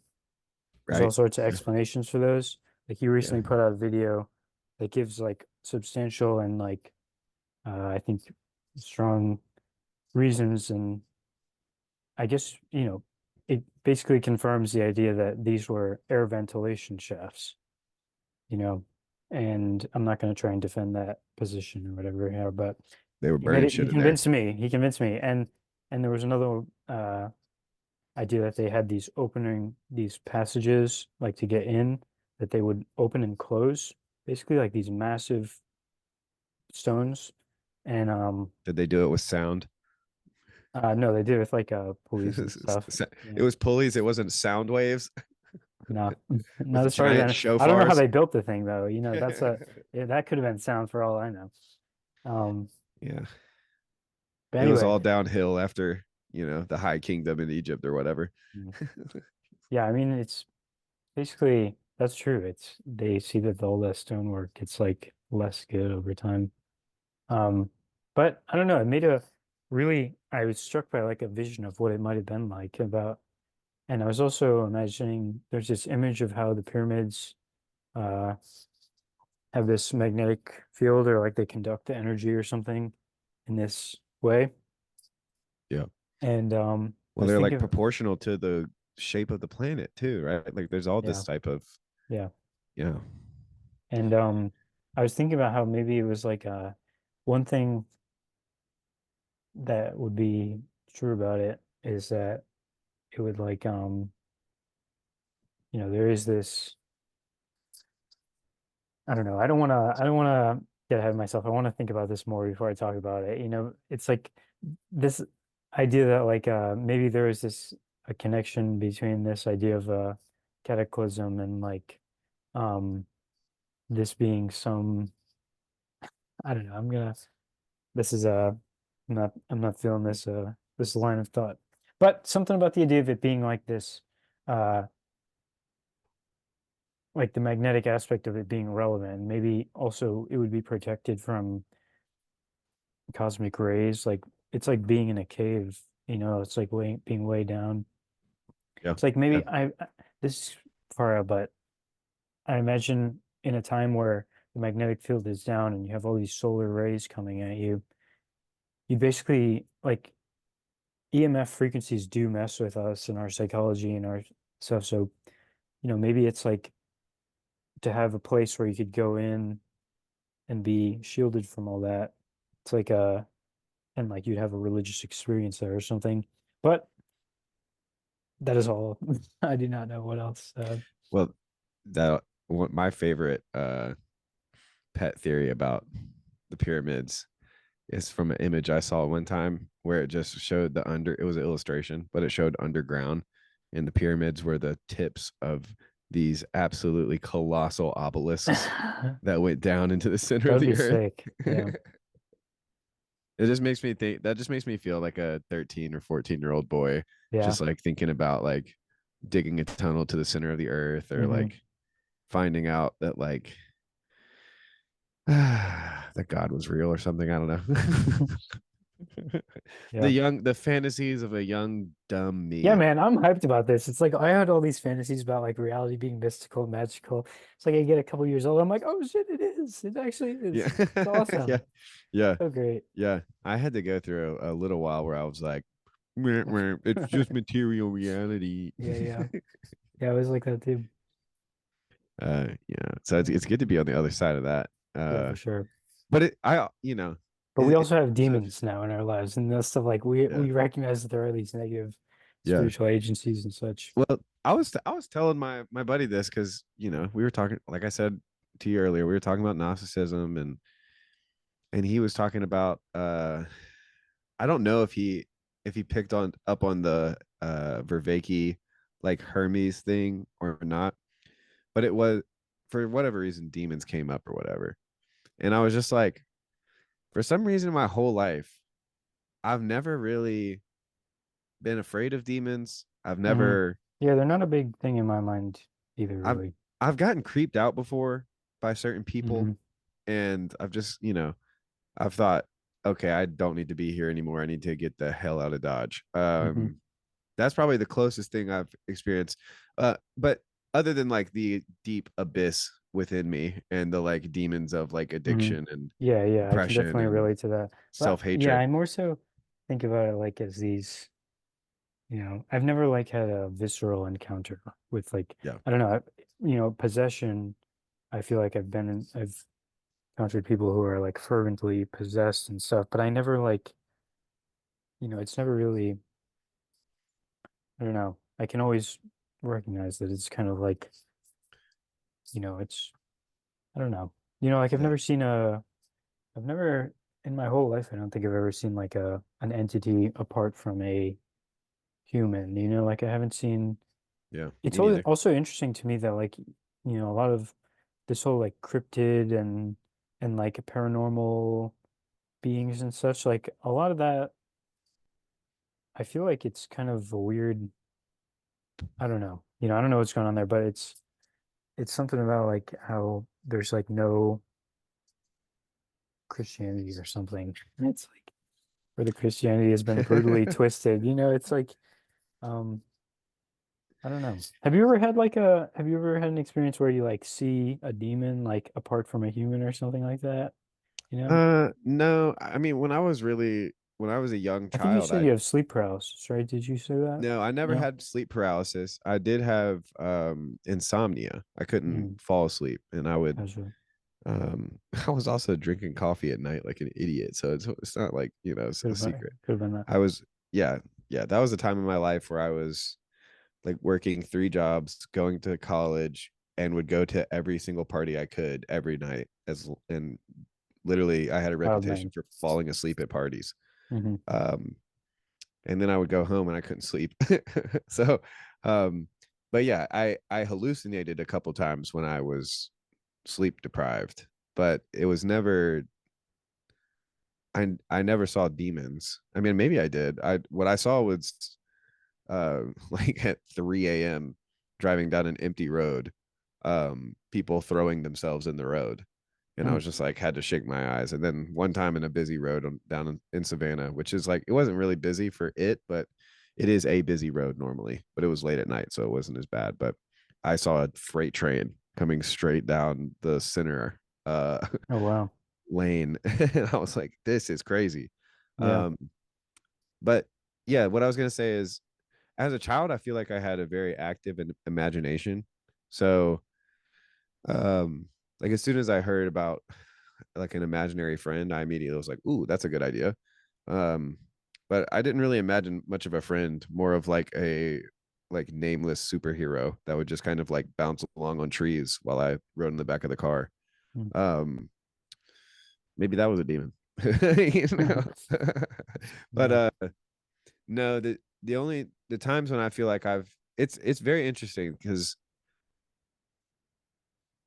There's all Right? sorts of Yeah, explanations for those. Like he yeah. recently put out a video that gives like substantial and like I think strong reasons, and I guess, it basically confirms the idea that these were air ventilation shafts, you know, and I'm not going to try and defend that position or whatever here, but They were burning he shit in there. convinced me. He convinced me. And there was another idea that they had these passages like to get in that they would open and close, basically like these massive stones. And Did they do it with sound? no, they did with like pulleys and stuff. It Yeah. was pulleys. It wasn't sound waves No, not with as far as I giant know. I don't know how shofars. they built the thing though. That's a Yeah. yeah, that could have been sound for all I know. Um, but It was anyway, all downhill after, the High Kingdom in Egypt or whatever. mm, yeah, I mean it's basically that's true. It's they see that all the stonework gets like less good over time. Um, but I don't know. It made a really I was struck by like a vision of what it might have been like about, and I was also imagining there's this image of how the pyramids uh have this magnetic field, or like they conduct the energy or something in this way. Yeah. And I Well, was they're like thinking, proportional to the shape of the planet too, right? Like there's all this yeah, type of, yeah. yeah. And I was thinking about how maybe it was like one thing that would be true about it is that it would like there is this I don't know. I don't wanna get ahead of myself. I want to think about this more before I talk about it. It's like this idea that like maybe there is this a connection between this idea of a cataclysm and like um this being some, I don't know, this is I'm not feeling this this line of thought. But something about the idea of it being like this, uh like the magnetic aspect of it being relevant. Maybe also it would be protected from cosmic rays. Like it's like being in a cave, it's like being way down. Yeah. It's like Yeah. maybe this is far out, but I imagine in a time where the magnetic field is down and you have all these solar rays coming at you, you basically like EMF frequencies do mess with us and our psychology and our stuff. So, maybe it's like to have a place where you could go in and be shielded from all that. It's like and like you'd have a religious experience there or something. But that is all. I do not know what else. Well, that what my favorite pet theory about the pyramids is from an image I saw one time where it just showed it was an illustration, but it showed underground, and the pyramids were the tips of these absolutely colossal obelisks That that went down into the center of would the be earth. sick. Yeah. It just makes me think, that just makes me feel like a 13 or 14-year-old boy, Yeah. just like thinking about like digging a tunnel to the center of the earth, or Hmm. like finding out that like that God was real or something. I don't know. Yeah. The fantasies of a young dumb Yeah, me. man, I'm hyped about this. It's like I had all these fantasies about like reality being mystical, magical. It's like I get a couple years old, I'm like, oh shit, it is. It actually Yeah. is. It's awesome. Yeah. Yeah. So great. Yeah. I had to go through a little while where I was like, "Meh, meh, it's just material reality." Yeah, yeah. Yeah, I was like that too. Yeah. So it's good to be on the other side of that. Yeah, for sure. But But we it also have so demons now in our lives, and that's stuff like we yeah. we recognize that there are these negative Yeah. spiritual agencies and such. Well, I was telling my buddy this because we were talking, like I said to you earlier, we were talking about Gnosticism, and he was talking about I don't know if he picked on up on the Vervaeke like Hermes thing or not, but it was, for whatever reason, demons came up or whatever. And I was just like, for some reason my whole life I've never really been afraid of demons. Hmm. Yeah, they're not a big thing in my mind either, I've really. I've gotten creeped out before by certain people, Hmm. and I've just, I've thought, okay, I don't need to be here anymore. I need to get the hell out of Dodge. Hmm. That's probably the closest thing I've experienced. But other than like the deep abyss within me and the like demons of like Hmm. addiction and Yeah, yeah, I can depression definitely and relate to that. But yeah, self-hatred. I more so think about it like as these, I've never like had a visceral encounter with like, Yeah. I don't know, possession. I feel like I've encountered people who are like fervently possessed and stuff, but I never like, it's never really, I don't know. I can always recognize that it's kind of like, it's, I don't know. Like Yeah. I've never in my whole life, I don't think I've ever seen like an entity apart from a human, like I haven't seen, Yeah. it's Me always neither. also interesting to me that like, a lot of this whole like cryptid and like paranormal beings and such, like a lot of that, I feel like it's kind of a weird, I don't know. I don't know what's going on there, but it's something about like how there's like no Christianity or something. It's like where the Christianity has been brutally twisted. It's like um I don't know. Have you ever had an experience where you like see a demon like apart from a human or something like that? You know? No, I mean, when I was a young I think you child, said I you have sleep paralysis, right? Did you say that? no, I never No? had sleep paralysis. I did have insomnia. I Mm, couldn't fall asleep, and I would gotcha. I was also drinking coffee at night like an idiot. So it's not like, it's Could a have secret. been could have been that. I was yeah, yeah, that was a time in my life where I was like working 3 jobs, going to college, and would go to every single party I could every night, and literally I had a Wild reputation man. for falling asleep at parties. Hmm. Um and then I would go home and I couldn't sleep. So, um, but yeah, I hallucinated a couple times when I was sleep deprived, but it was never. I never saw demons. I mean, maybe I did. I what I saw was like at 3 a.m. driving down an empty road, people throwing themselves in the road. And I Hmm. was just like, had to shake my eyes. And then one time in a busy road down in Savannah, which is like, it wasn't really busy for it, but it is a busy road normally, but it was late at night. So it wasn't as bad. But I saw a freight train coming straight down the center Oh wow. lane. And I was like, this is crazy. Yeah. Um, but yeah, what I was going to say is, as a child, I feel like I had a very active imagination. So, like as soon as I heard about like an imaginary friend, I immediately was like, "Ooh, that's a good idea." Um, but I didn't really imagine much of a friend, more of like a like nameless superhero that would just kind of like bounce along on trees while I rode in the back of the car. Mm. Um, maybe that was a demon, you know. But Yeah. no, the only the times when I feel like it's very interesting because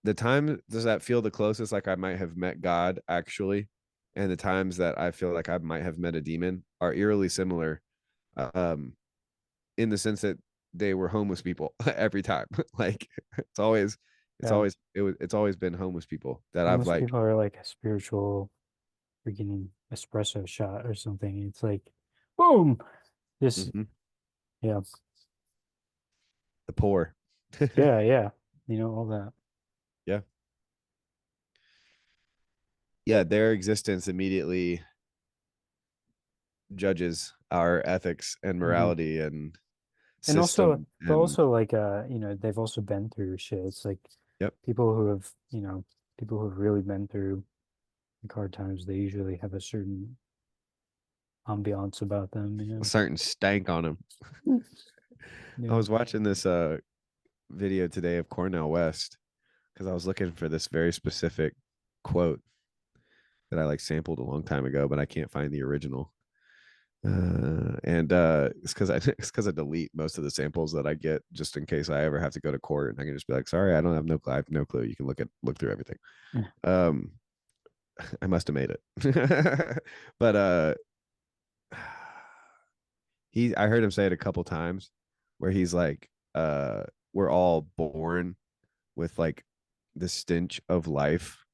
the time does that feel the closest like I might have met God actually, and the times that I feel like I might have met a demon are eerily similar, um, in the sense that they were homeless people every time. Like it's always Yeah. it's always been homeless people that I've Homeless like. people are like a spiritual freaking espresso shot or something. It's like, boom. This, Mhm, yeah, the poor. yeah, yeah. All that. Yeah, yeah, their existence immediately judges our ethics and Hmm. morality and And also, system but and also like, they've also been through shit. It's like yep, people who have, people who have really been through like hard times, they usually have a certain ambiance about them. a certain stank on them. I Yeah. was watching this video today of Cornell West because I was looking for this very specific quote that I like sampled a long time ago, but I can't find the original. And it's because I delete most of the samples that I get just in case I ever have to go to court, and I can just be like, sorry, I don't have no clue. I have no clue. You can look through everything. Yeah. Um, I must have made it, but I heard him say it a couple times where he's like, we're all born with like the stench of life,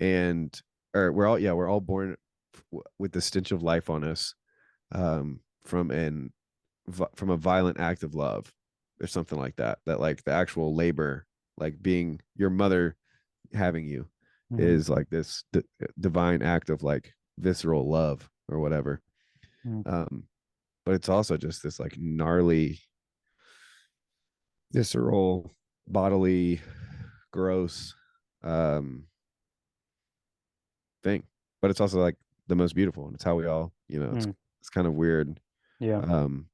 and or we're all born with the stench of life on us, from from a violent act of love or something like that, that like the actual labor, like being your mother having you, Hmm. is like this divine act of like visceral love or whatever. Hmm. um but it's also just this like gnarly, visceral, bodily, gross, um thing, but it's also like the most beautiful, and it's how we all, Hmm. it's kind of weird. Yeah. um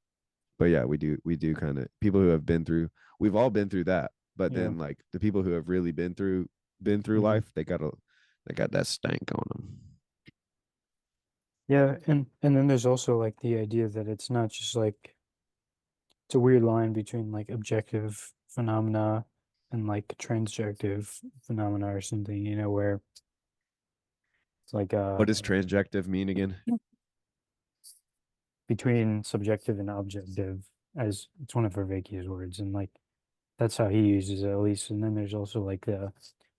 but yeah, we do kind of, people who have been through, we've all been through that, but Yeah. then like the people who have really been through Hmm. life, they got that stank on them. Yeah. And then there's also like the idea that it's not just like it's a weird line between like objective phenomena and like transjective phenomena or something, where it's like What does transjective mean again? between subjective and objective, as it's one of Vervaeke's words, and like that's how he uses it at least. And then there's also like the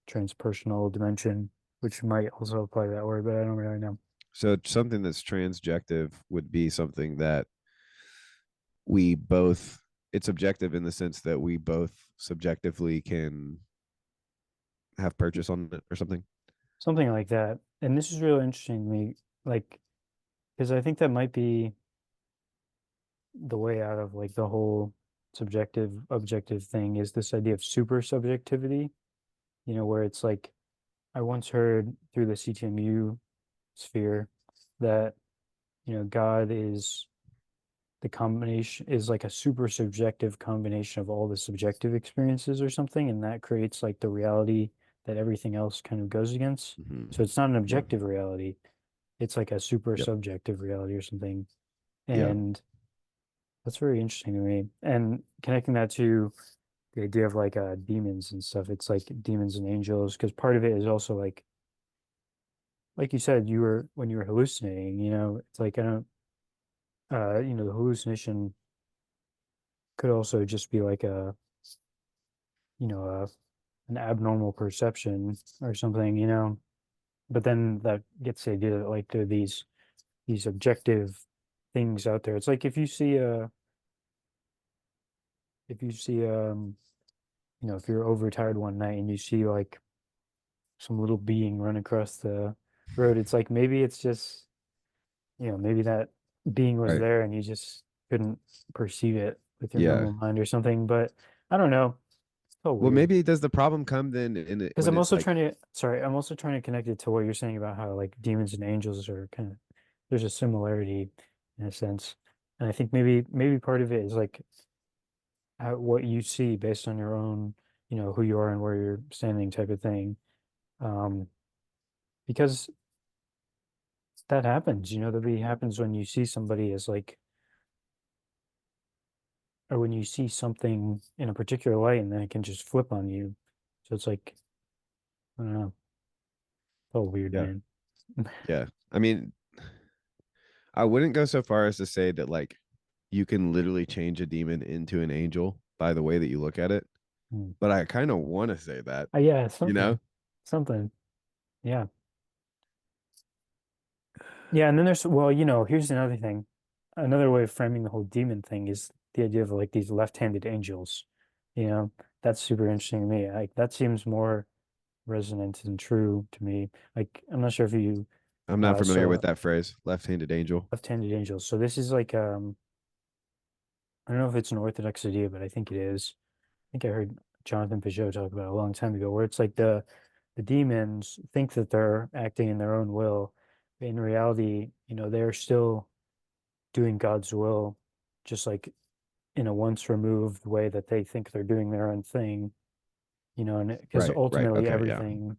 transpersonal dimension, which might also apply that word, but I don't really know. So something that's transjective would be something that we both, it's objective in the sense that we both subjectively can have purchase on it or something. Something like that. And this is really interesting to me, like, because I think that might be the way out of like the whole subjective objective thing is this idea of super subjectivity, where it's like I once heard through the CTMU sphere that, God is the combination is like a super subjective combination of all the subjective experiences or something, and that creates like the reality that everything else kind of goes against. So Mm-hmm. it's not an Yeah. objective reality, it's like a super Yep. subjective reality or something. Yeah. And That's very interesting to me. And connecting that to the idea of like demons and stuff, it's like demons and angels, because part of it is also like you said, you were when you were hallucinating, it's like I don't the hallucination could also just be like you know, a an abnormal perception or something, but then that gets the idea that like there are these objective things out there. It's like if you see if you're overtired one night and you see like some little being run across the road, it's like maybe it's just maybe that being was Right. there and you just couldn't perceive it with your Yeah. normal mind or something. But I don't know. It's so Well, weird. maybe does the problem come then in it Because when I'm it's also like, trying to, sorry, I'm also trying to connect it to what you're saying about how like demons and angels are kind of, there's a similarity in a sense. And I think maybe part of it is like what you see based on your own, who you are and where you're standing type of thing. Um, because that happens, that be happens when you see somebody as like, or when you see something in a particular light and then it can just flip on you. So it's like, I don't know, oh weird, yeah, man. yeah. I mean, I wouldn't go so far as to say that like you can literally change a demon into an angel by the way that you look at it, Hmm. but I kind of want to say that, Yeah, you know? something. Yeah. Yeah, and then there's well, here's another thing. Another way of framing the whole demon thing is the idea of like these left-handed angels. You know, that's super interesting to me. Like that seems more resonant and true to me. Like I'm not sure if you I'm not familiar saw with that phrase, left-handed angel. left-handed angels. So this is like I don't know if it's an Orthodox idea, but I think it is. I think I heard Jonathan Peugeot talk about it a long time ago, where it's like the demons think that they're acting in their own will, but in reality, they're still doing God's will, just like in a once removed way that they think they're doing their own thing, and because Right, right. ultimately Okay, yeah. everything,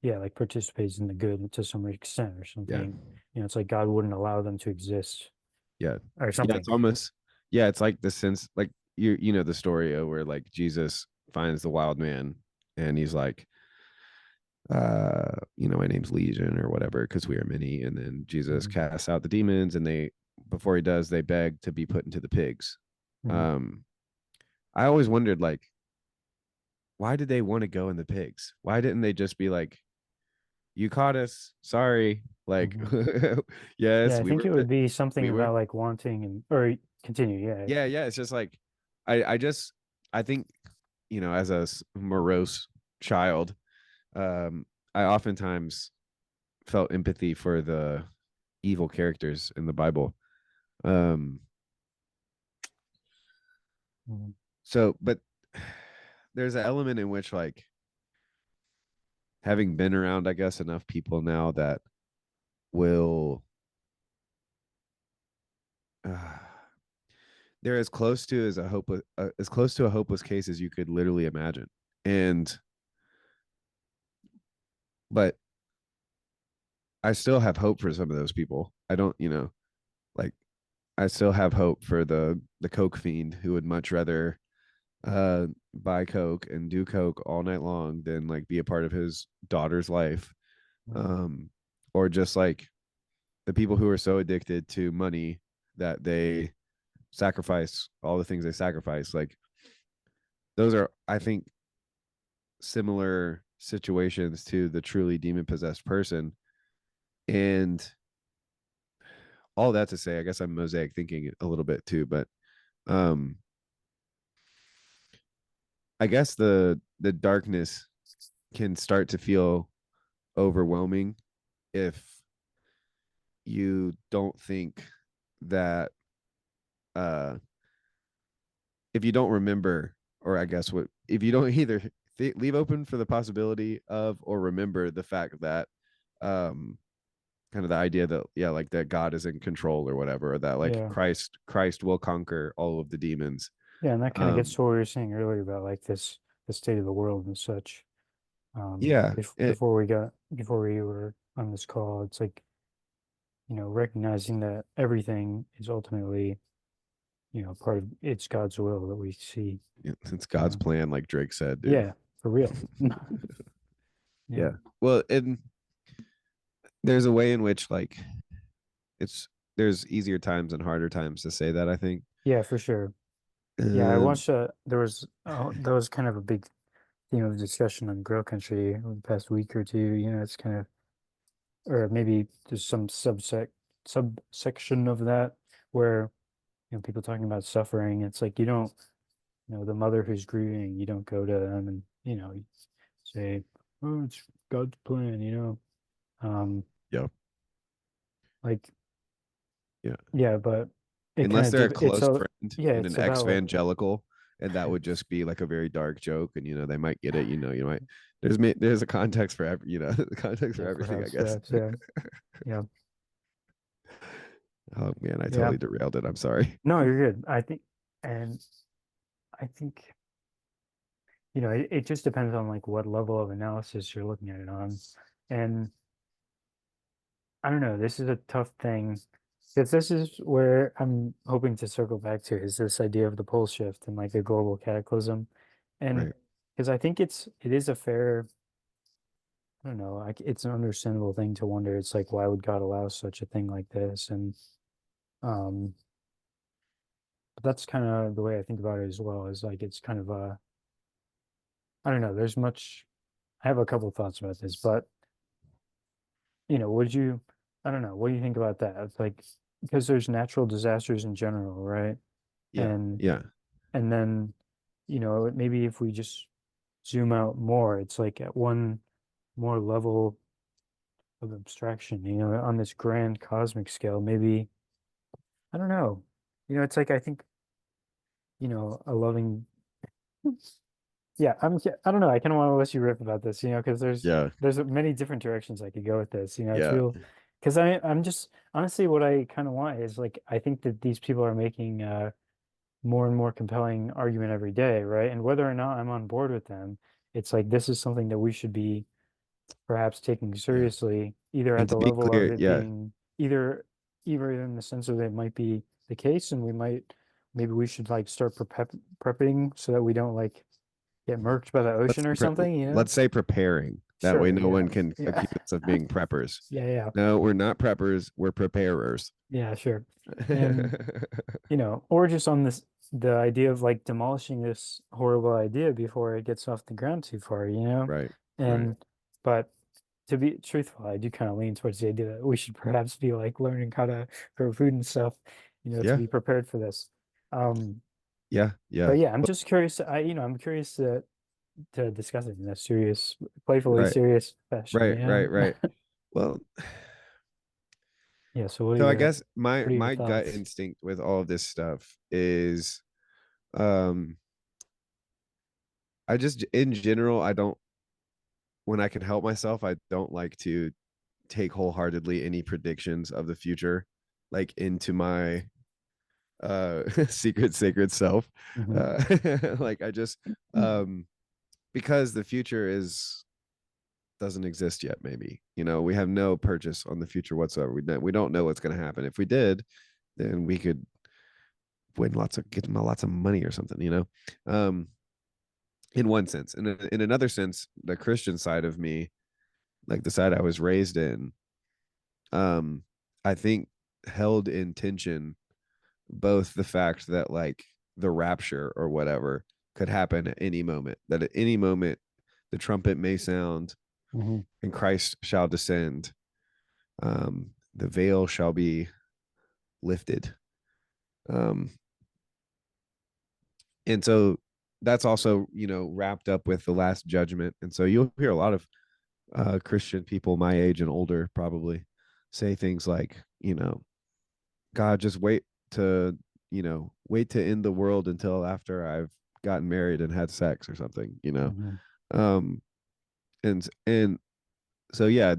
yeah, like participates in the good to some extent or Yeah. something. It's like God wouldn't allow them to exist Yeah. or Yeah, something. it's almost yeah, it's like the sense like you know the story of where like Jesus finds the wild man and he's like my name's Legion or whatever because we are many and then Jesus Mhm. casts out the demons and they before he does they beg to be put into the pigs. Mhm. Um I always wondered like why did they want to go in the pigs? Why didn't they just be like you caught us, sorry, like Mhm. Yeah, yes, I think it would be something we were about like wanting and or continue. Yeah. yeah, yeah. It's just like I just I think as a morose child, I oftentimes felt empathy for the evil characters in the Bible. Um, Mhm. but there's an element in which like having been around, I guess, enough people now that will uh, they're as close to as close to a hopeless case as you could literally imagine. And but I still have hope for some of those people. I don't, like I still have hope for the coke fiend who would much rather buy coke and do coke all night long than like be a part of his daughter's life. Mhm. Um or just like the people who are so addicted to money that they sacrifice all the things they sacrifice. Like those are I think similar situations to the truly demon possessed person. And all that to say, I guess I'm mosaic thinking a little bit too, but um I guess the darkness can start to feel overwhelming if you don't think that uh if you don't remember or I guess what if you don't either leave open for the possibility of or remember the fact that um kind of the idea that yeah like that God is in control or whatever or that like Yeah. Christ will conquer all of the demons. Yeah, and that kind of gets um to what we were saying earlier about like the state of the world and such. yeah Before we were on this call, it's like, recognizing that everything is ultimately part of it's God's will that we see. It's You God's know? plan, like Drake said, dude. Yeah, for real. Yeah. Yeah. Well, and there's a way in which like it's there's easier times and harder times to say that, I think. Yeah, for sure. Yeah, I Um, watched there was kind of a big theme of discussion on Grill Country over the past week or two. It's kind of, or maybe there's some subsection of that where, people talking about suffering. It's like you don't, the mother who's grieving, you don't go to them and, you say, "Oh, it's God's plan." Um, yeah. like, Yeah. yeah, but it kind Unless of they're a div it's close a friend yeah, and an it's about like ex-evangelical, and that would just be like a very dark joke, and they might get it, you might there's a context for every the context for yeah, everything, I perhaps, guess. perhaps, yeah, yeah, Oh man, I yeah. totally derailed it. I'm sorry. No, you're good. And I think, it just depends on like what level of analysis you're looking at it on. And I don't know, this is a tough thing because this is where I'm hoping to circle back to is this idea of the pole shift and like a global cataclysm. And Right. because I think it is a fair, I don't know, like it's an understandable thing to wonder. It's like, why would God allow such a thing like this? And um, but that's kind of the way I think about it as well, is like it's kind of a, I don't know, I have a couple thoughts about this, but would you, I don't know, what do you think about that? It's like, because there's natural disasters in general, right? Yeah. And Yeah. and then, maybe if we just zoom out more, it's like at one more level of abstraction, on this grand cosmic scale, maybe, I don't know. It's like I think, a loving, yeah, I don't know. I kind of want to let you rip about this, because Yeah. there's many different directions I could go with this. It's Yeah. real, because I'm just honestly what I kind of want is like I think that these people are making more and more compelling argument every day, right? And whether or not I'm on board with them, it's like this is something that we should be perhaps taking Yeah. seriously, either at And to the be level of clear, it yeah. being either in the sense of it might be the case, and maybe we should like start prepping so that we don't like get murked by the Let's ocean or something, let's say preparing. That way Sure, no yeah. one can Yeah. accuse us of being preppers. Yeah, yeah. No, we're not preppers, we're preparers. Yeah, sure. And, or just on the idea of like demolishing this horrible idea before it gets off the ground too far. Right. Right. And, but to be truthful, I do kind of lean towards the idea that we should perhaps be like learning how to grow food and stuff, to Yeah. be prepared for this. Um, Yeah. Yeah. but yeah, I'm just curious. I'm curious to discuss it in a serious, playfully Right. serious fashion, Right. Right. Right. Well, Yeah, so so I guess my what are your my gut thoughts? instinct with all of this stuff is um I just in general I don't when I can help myself, I don't like to take wholeheartedly any predictions of the future like into my secret sacred self. Hmm. Like I just um because the future is doesn't exist yet, maybe. We have no purchase on the future whatsoever. We don't know what's going to happen. If we did, then we could get lots of money or something. In one sense. In another sense, the Christian side of me, like the side I was raised in, I think held in tension both the fact that like the rapture or whatever could happen at any moment, that at any moment the trumpet may sound Hmm. and Christ shall descend. The veil shall be lifted. Um, and so that's also, wrapped up with the last judgment. And so you'll hear a lot of Christian people my age and older probably say things like, God, just wait to end the world until after I've gotten married and had sex or something. Hmm. Um, and so yeah,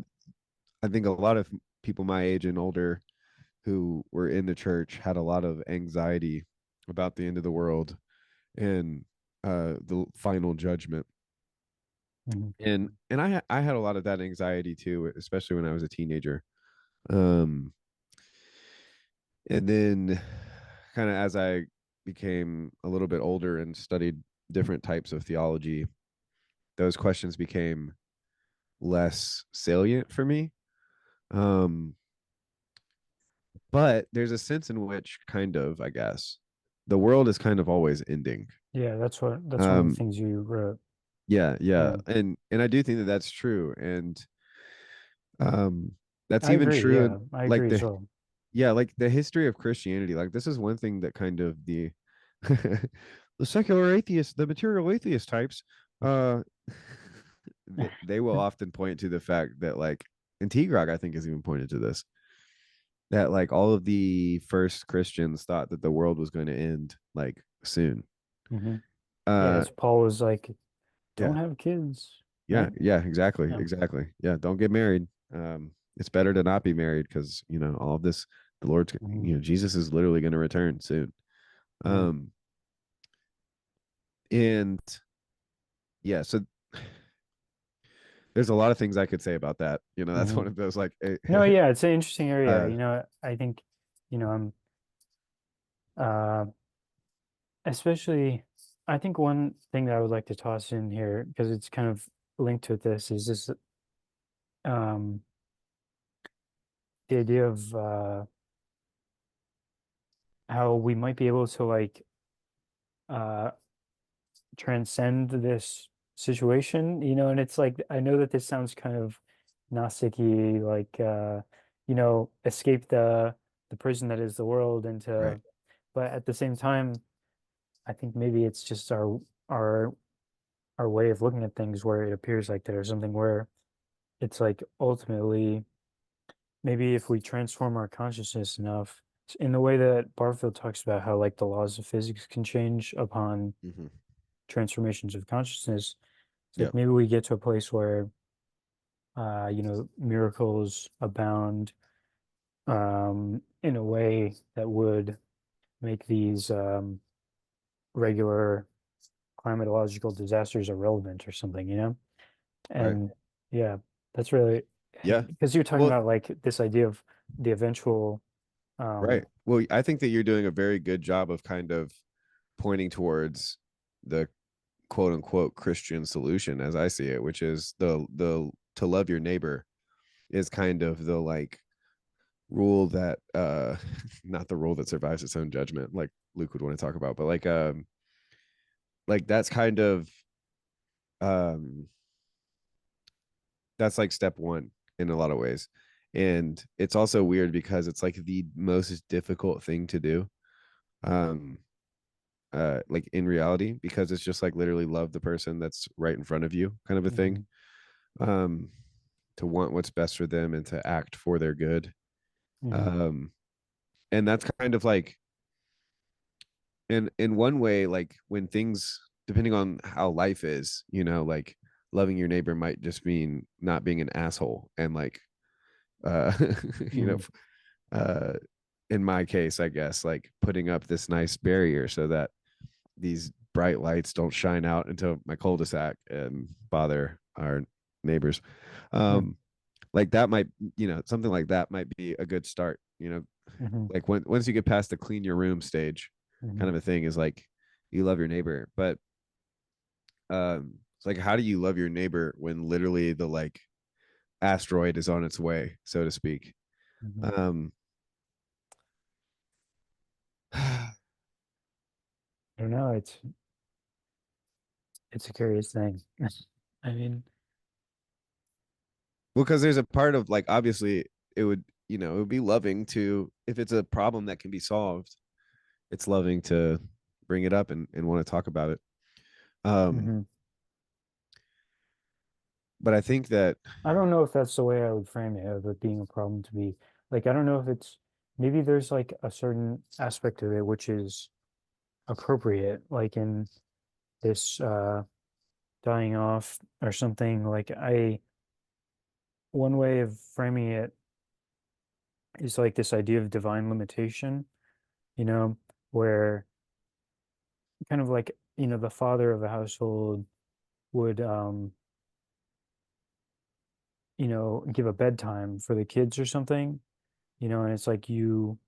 I think a lot of people my age and older who were in the church had a lot of anxiety about the end of the world and the final judgment. Hmm. And I had a lot of that anxiety too, especially when I was a teenager. Um, and then kind of as I became a little bit older and studied different types of theology, those questions became less salient for me. Um, but there's a sense in which kind of, I guess, the world is kind of always ending. Yeah, that's one of the Um, things you wrote. yeah, yeah, Yeah, and I do think that that's true, and um, that's I even agree. true in Yeah, I like agree as the well. yeah, like the history of Christianity. Like this is one thing that kind of the the secular atheists, the material atheist types, uh, they will often point to the fact that like, and Tigrog, I think, has even pointed to this, that like all of the first Christians thought that the world was going to end like soon. Hmm. Yeah, Uh, as Paul was like, yeah, don't have kids, yeah, right? yeah, exactly, Yeah. exactly. Yeah, don't get married. It's better to not be married because all of this, the Lord's, Hmm. Jesus is literally going to return soon. Yeah. Um, and yeah, so there's a lot of things I could say about that. That's Hmm. one of those like, No, yeah, it's an interesting area. uh, I think, I'm uh especially I think one thing that I would like to toss in here because it's kind of linked with this is this um the idea of how we might be able to like uh transcend this situation, and it's like I know that this sounds kind of Gnostic-y, like escape the prison that is the world right, into, but at the same time, I think maybe it's just our our way of looking at things where it appears like there's something where it's like ultimately maybe if we transform our consciousness enough in the way that Barfield talks about how like the laws of physics can change upon hmm, transformations of consciousness. It's yeah, like maybe we get to a place where miracles abound in a way that would make these regular climatological disasters irrelevant or something, right, And yeah, that's really yeah. because you're talking Well, about like this idea of the eventual right. um Well, I think that you're doing a very good job of kind of pointing towards the quote unquote Christian solution as I see it, which is the to love your neighbor is kind of the like rule that not the rule that survives its own judgment, like Luke would want to talk about, but like that's kind of um that's like step one in a lot of ways. And it's also weird because it's like the most difficult thing to do. Um like in reality, because it's just like literally love the person that's right in front of you, kind of a thing. mhm, Um to want what's best for them and to act for their good. mhm, Um and that's kind of like in one way, like when things, depending on how life is, like loving your neighbor might just mean not being an asshole and like uh you know mhm, uh in my case, I guess, like putting up this nice barrier so that these bright lights don't shine out into my cul-de-sac and bother our neighbors. yeah, um like that might, something like that might be a good start, mhm, like once you get past the clean your room stage kind mhm. of a thing, is like you love your neighbor. But it's like, how do you love your neighbor when literally the like asteroid is on its way, so to speak? Mhm. um I don't know, it's a curious thing. I mean, well, because there's a part of like, obviously it would, it would be loving to, if it's a problem that can be solved, it's loving to bring it up and want to talk about it. um mhm. but I think that I don't know if that's the way I would frame it, of it being a problem to be like, I don't know if it's maybe there's like a certain aspect of it which is appropriate, like in this dying off or something. Like one way of framing it is like this idea of divine limitation, you know, where kind of like, the father of a household would give a bedtime for the kids or something, and it's like you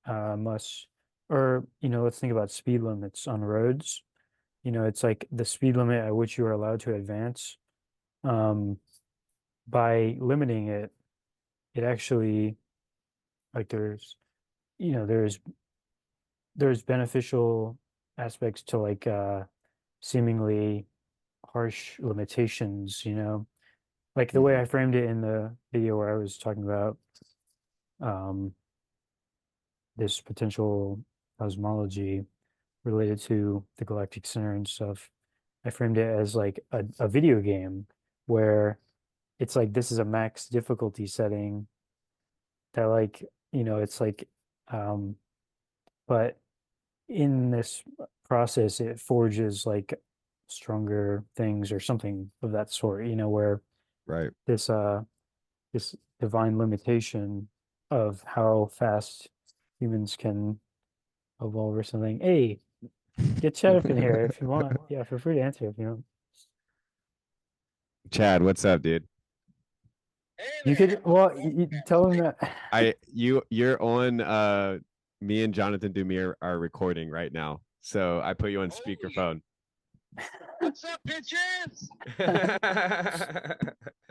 must or let's think about speed limits on roads. It's like the speed limit at which you are allowed to advance. Um, by limiting it, it actually like there's beneficial aspects to like seemingly harsh limitations, like the way Mhm. I framed it in the video where I was talking about um this potential cosmology related to the galactic center and stuff. I framed it as like a video game where it's like this is a max difficulty setting that like, it's like um but in this process it forges like stronger things or something of that sort, where Right. this this divine limitation of how fast humans can evolve or something. Hey, get Chad up in here if you want. Yeah, feel free to answer if you want. Chad, what's up, dude? You could, well, tell him that. You're on me and Jonathan Dumir are recording right now. So I put you on speakerphone. What's up, bitches?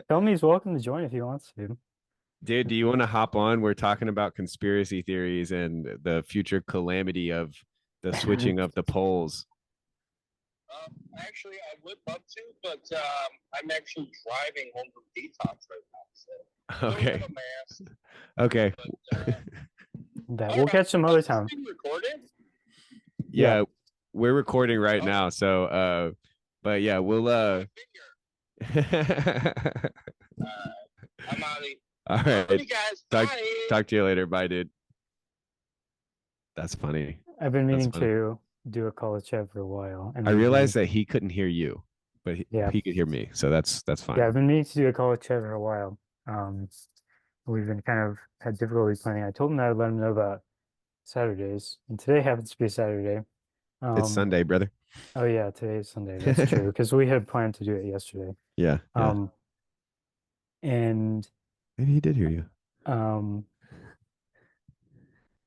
Tell him he's welcome to join if he wants to. Dude, do you want to hop on? We're talking about conspiracy theories and the future calamity of the switching of the poles. Actually, I would love to, but I'm actually driving home from detox right now. So Okay. a mask, Okay. but, That we'll catch some other time. being recorded? Yeah, we're recording right now. So but yeah, we'll I'm out of all right. you guys. Talk, Bye. talk to you later. Bye, dude. That's funny. I've been That's meaning funny. to do a college chat for a while, and I maybe realized that he couldn't hear you, but yeah, he could hear me. So that's yeah. fine. I've been meaning to do a college chat for a while. Um, we've been kind of had difficulty planning. I told him that I'd let him know about Saturdays, and today happens to be a Saturday. It's Um, Sunday, brother. oh yeah, today is Sunday. That's true because we had planned to do it yesterday. Yeah, yeah. Um, and Maybe he did hear you. um,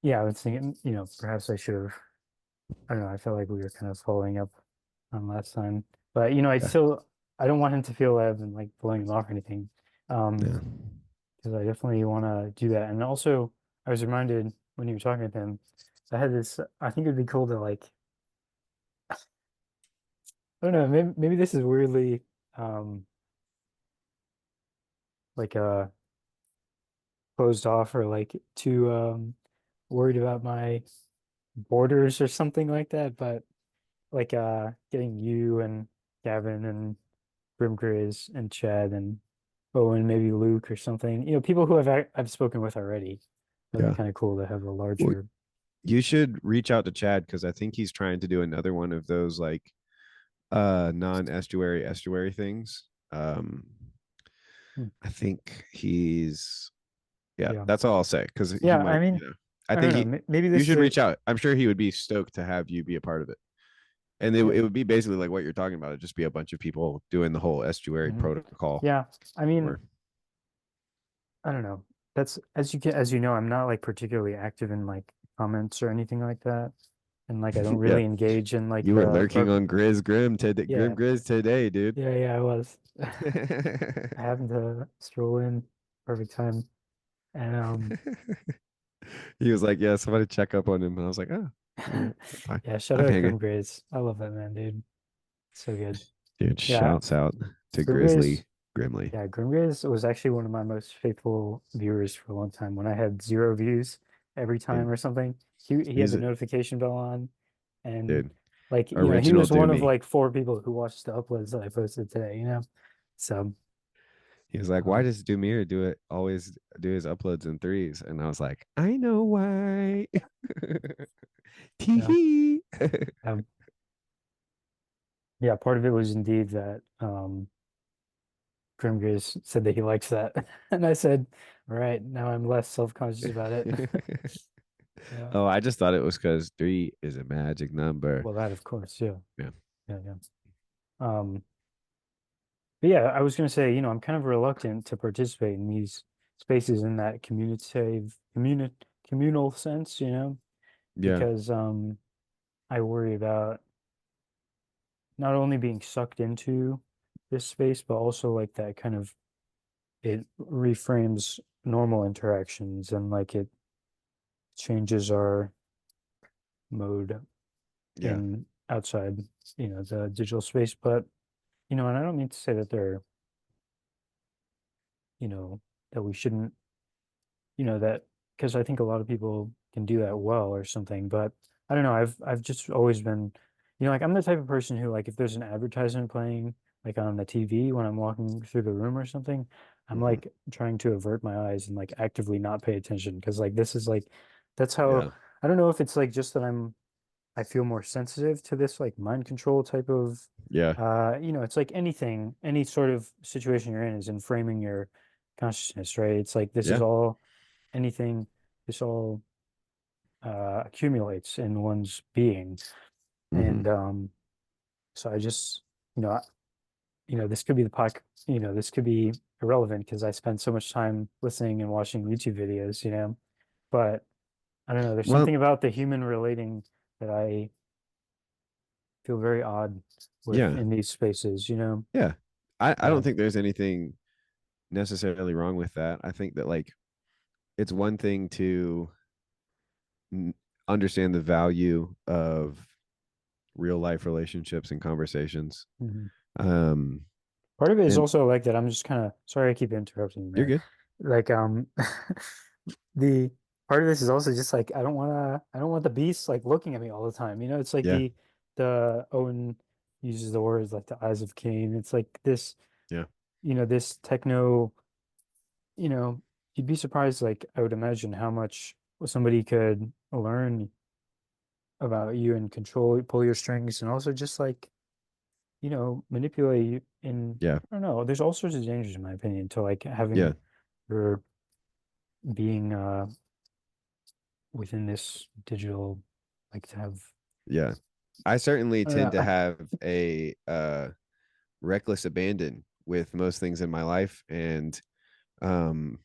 yeah, I was thinking, perhaps I should have. I don't know. I felt like we were kind of following up on last time, but Yeah. I don't want him to feel that I've been like blowing him off or anything. Um, Yeah. because I definitely want to do that. And also, I was reminded when you were talking with him, I had this. I think it'd be cool to like. I don't know. Maybe this is weirdly like closed off or like too worried about my borders or something like that. But like getting you and Gavin and Grimgriz and Chad and Owen, maybe Luke or something. People who I've spoken with already. That'd be Yeah. kind of cool to have a Well, larger. you should reach out to Chad because I think he's trying to do another one of those like non-estuary things. Hmm, I think he's yeah, yeah, that's all I'll say because he yeah. might, I mean, I I don't think know. he Maybe you this is should a reach out. I'm sure he would be stoked to have you be a part of it. And yeah. it would be basically like what you're talking about. It'd just be a bunch of people doing the whole estuary Mhm. protocol. Yeah. I mean, Or I don't know. That's as you know, I'm not like particularly active in like comments or anything like that, and like I don't yeah, really engage in like you were the lurking on yeah, Grim Grizz today, dude. yeah, I was. I happened to stroll in perfect time, and He was like, "Yeah, somebody check up on him," and I was like, "Oh, fine. yeah, shout I'm out hanging." Grim Grays. I love that man, dude. So good. Dude, Yeah, shouts out to Grim Grays. Grizzly Grimly. Yeah, Grim Grays was actually one of my most faithful viewers for a long time. When I had 0 views every time Dude, or something, he had he's the a notification bell on, and dude, like he original was one of Doomy. like 4 people who watched the uploads that I posted today. So He was like, "Why um, does Dumir do it? Always do his uploads in threes?" And I was like, "I know why." Tee yeah, hee. um, yeah. Part of it was indeed that Grim Grays said that he likes that, and I said, "All right, now I'm less self-conscious about it." Yeah. Oh, I just thought it was because three is a magic number. Well, that of course, yeah, Yeah. yeah. Um, But yeah, I was going to say, I'm kind of reluctant to participate in these spaces in that communal sense, Yeah. because I worry about not only being sucked into this space, but also like that kind of it reframes normal interactions and like it changes our mode Yeah. in outside, the digital space. But, and I don't mean to say that they're, that we shouldn't, that because I think a lot of people can do that well or something, but I don't know. I've just always been, like I'm the type of person who like if there's an advertisement playing like on the TV when I'm walking through the room or something, I'm Mhm. like trying to avert my eyes and like actively not pay attention because like this is like that's how Yeah. I don't know if it's like just that I feel more sensitive to this like mind control type of Yeah. it's like anything, any sort of situation you're in is in framing your consciousness, right? It's like this is Yeah. all anything, this all accumulates in one's being. Mhm. And so I just, you know, I- this could be the podcast, this could be irrelevant because I spend so much time listening and watching YouTube videos, but I don't know, there's Well, something about the human relating that I feel very odd with yeah. in these spaces. Yeah. I Yeah. don't think there's anything necessarily wrong with that. I think that like it's one thing to n- understand the value of real life relationships and conversations. Mhm. Um, Part of it is and also like that. I'm just kind of sorry I keep interrupting you, you're man. good. Like the part of this is also just like I don't want the beast like looking at me all the time. It's like Yeah. the Owen uses the words like the eyes of Cain. It's like this, Yeah. this techno, you know, you'd be surprised, like I would imagine how much somebody could learn about you and control, pull your strings, and also just like, manipulate you in, Yeah. I don't know, there's all sorts of dangers in my opinion to like Yeah. having your being within this digital, like to have, Yeah. I certainly I don't know, tend to have a reckless abandon with most things in my life. And um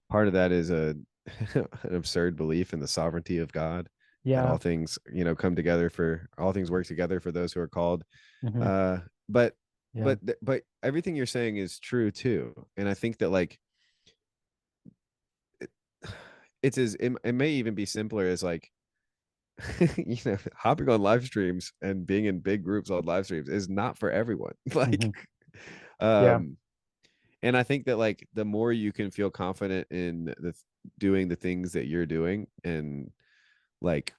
part of that is a an absurd belief in the sovereignty of God, that yeah. all things, come together for all things work together for those who are called. Hmm. Uh but Yeah. but everything you're saying is true too. And I think that like it, it may even be simpler as like hopping on live streams and being in big groups on live streams is not for everyone. Like Hmm. Yeah. um and I think that like the more you can feel confident in doing the things that you're doing, and like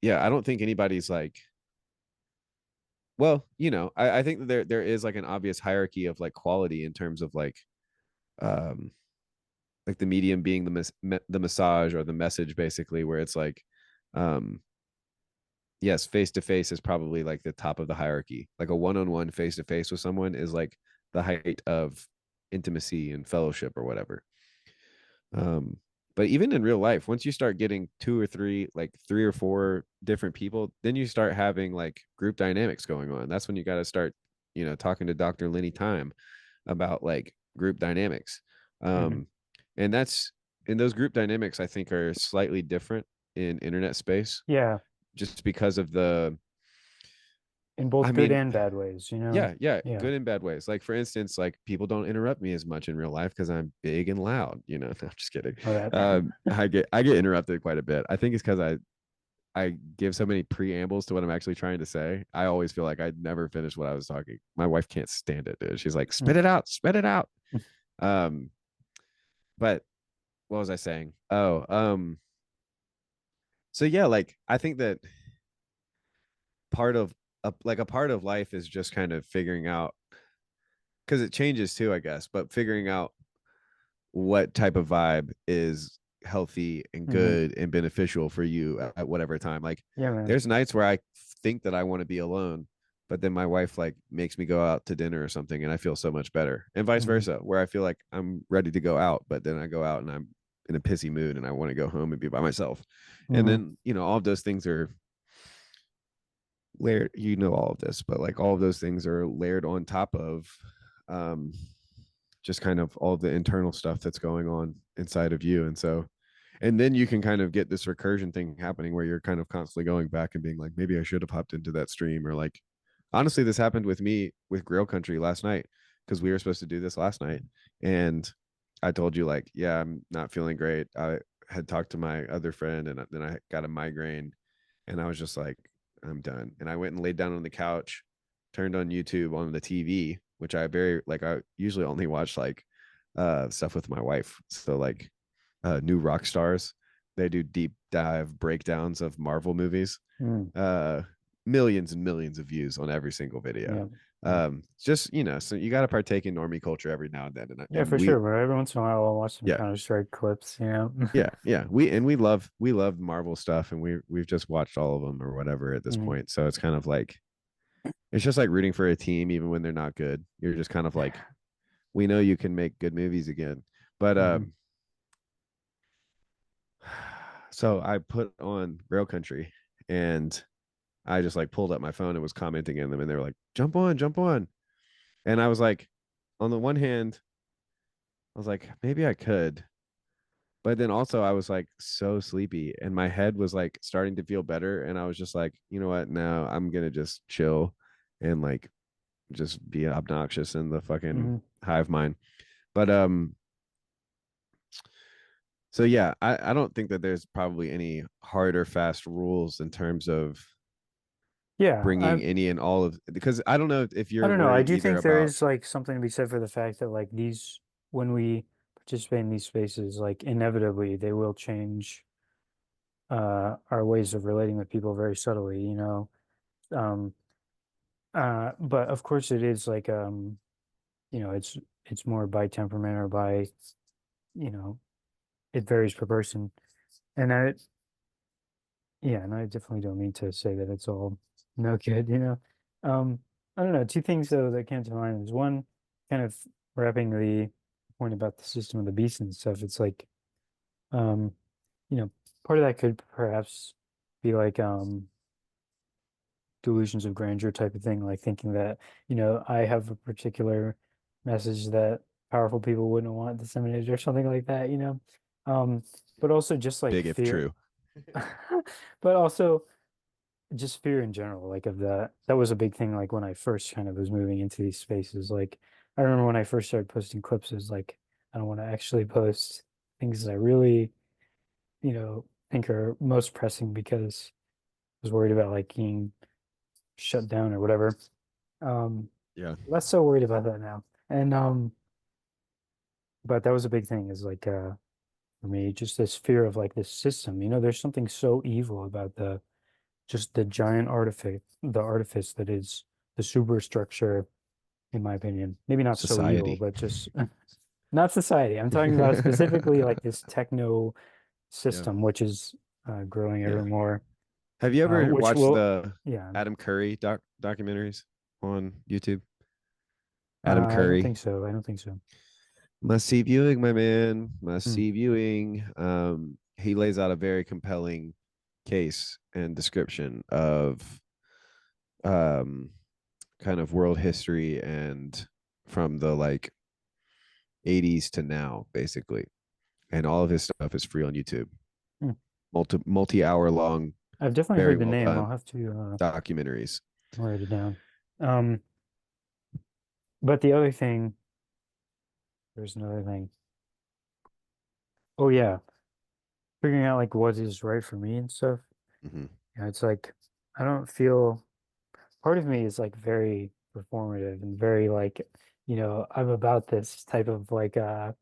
yeah, I don't think anybody's like, well, I think that there is like an obvious hierarchy of like quality in terms of um like the medium being the massage or the message, basically, where it's like um yes, face to face is probably like the top of the hierarchy. Like a one-on-one face to face with someone is like the height of intimacy and fellowship or whatever. Um, but even in real life, once you start getting two or three, like three or four different people, then you start having like group dynamics going on. That's when you got to start, talking to Dr. Lenny Time about like group dynamics. Hmm. Um, and that's and those group dynamics I think are slightly different in internet space, Yeah. just because of the In I both good mean, and bad ways. yeah, yeah, Yeah. good and bad ways. Like for instance, like people don't interrupt me as much in real life because I'm big and loud. No, I'm just kidding. Oh, that. I get interrupted quite a bit. I think it's because I give so many preambles to what I'm actually trying to say. I always feel like I never finish what I was talking. My wife can't stand it, dude. She's like, spit it out, spit it out. Um, but what was I saying? Oh, so yeah, like I think that part of a part of life is just kind of figuring out, because it changes too, I guess, but figuring out what type of vibe is healthy and Hmm. good and beneficial for you at whatever time. Like Yeah, man. there's nights where I think that I want to be alone, but then my wife like makes me go out to dinner or something and I feel so much better. And vice Hmm. versa, where I feel like I'm ready to go out, but then I go out and I'm in a pissy mood and I want to go home and be by myself. And Hmm. then, all of those things are layered, all of this, but like all of those things are layered on top of um just kind of all the internal stuff that's going on inside of you. And so And then you can kind of get this recursion thing happening where you're kind of constantly going back and being like, maybe I should have hopped into that stream, or like, honestly, this happened with me with Grail Country last night because we were supposed to do this last night, and I told you like, yeah, I'm not feeling great. I had talked to my other friend, and then I got a migraine, and I was just like, I'm done. And I went and laid down on the couch, turned on YouTube on the TV, which I usually only watch like stuff with my wife. So like new rock stars, they do deep dive breakdowns of Marvel movies. Millions and millions of views on every single video. Just so you got to partake in normie culture every now and then. Yeah, for sure. But every once in a while, I'll watch some Yeah. Counter-Strike clips. yeah. We love Marvel stuff, and we've just watched all of them or whatever at this point. So it's kind of like, it's just like rooting for a team even when they're not good. You're just kind of like, we know you can make good movies again. But so I put on Rail Country, and I just like pulled up my phone and was commenting in them, and they were like, jump on. And I was like, on the one hand, I was like, maybe I could. But then also I was like so sleepy, and my head was like starting to feel better. And I was just like, you know what? No, I'm going to just chill and like just be obnoxious in the fucking hive mind. But so yeah, I don't think that there's probably any hard or fast rules in terms of bringing any and all of, because I don't know if you're I don't know. I worried do either think there about, is like something to be said for the fact that like when we participate in these spaces, like inevitably they will change our ways of relating with people very subtly, Um but of course it is like it's more by temperament or by, you know, it varies per person. And and I definitely don't mean to say that it's all no good. I don't know. Two things though that came to mind is one, kind of wrapping the point about the system of the beast and stuff. It's like, um, part of that could perhaps be like delusions of grandeur type of thing, like thinking that, I have a particular message that powerful people wouldn't want disseminated or something like that. But also just like big if fear, true. but also just fear in general, like of that was a big thing, like when I first kind of was moving into these spaces. Like I remember when I first started posting clips, it was like, I don't want to actually post things that I really, think are most pressing because I was worried about like being shut down or whatever. Yeah. Less so worried about that now. And but that was a big thing, is like for me, just this fear of like this system. There's something so evil about just the giant artifice that is the superstructure, in my opinion. Maybe not so evil, Society. but just not society. I'm talking about specifically like this techno system, which is growing ever more. Have you ever Which watched will, the yeah. Adam Curry documentaries on YouTube? Adam I don't think Curry. so. I don't think so. Must see viewing, my man. Must Hmm. see viewing. He lays out a very compelling case and description of um kind of world history, and from the like 80s to now, basically. And all of his stuff is free on YouTube. Hmm. Multi-hour long, I've definitely very heard the well name. I'll done have to documentaries. write it down. Um, but the other thing, there's another thing. Oh yeah, figuring out like what is right for me and stuff. Mm-hmm. It's like I don't feel, part of me is like very performative and very like, I'm about this type of like I'm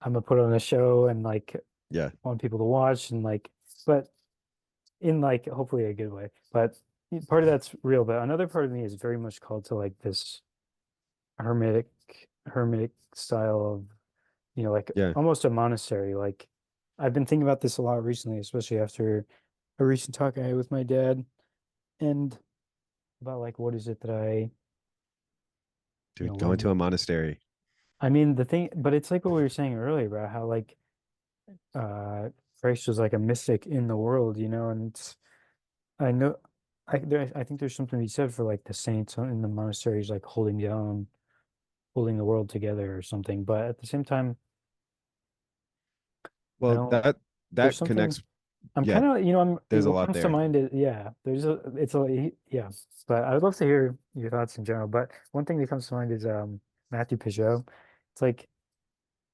gonna put on a show and like Yeah. want people to watch and like, but in like hopefully a good way. But part of that's real, but another part of me is very much called to like this hermetic hermetic style of, like Yeah. almost a monastery. Like I've been thinking about this a lot recently, especially after a recent talk I had with my dad, and about like what is it that I, Dude, going want. to a monastery. I mean, the thing, but it's like what we were saying earlier about how like uh Christ was like a mystic in the world, and I know I think there's something to be said for like the saints in the monasteries like holding the world together or something. But at the same time, I Well, don't. that that something connects. I'm Yeah, kind of, there's a what lot comes to there. mind is, yeah, yeah, but I would love to hear your thoughts in general. But one thing that comes to mind is Matthew Peugeot. It's like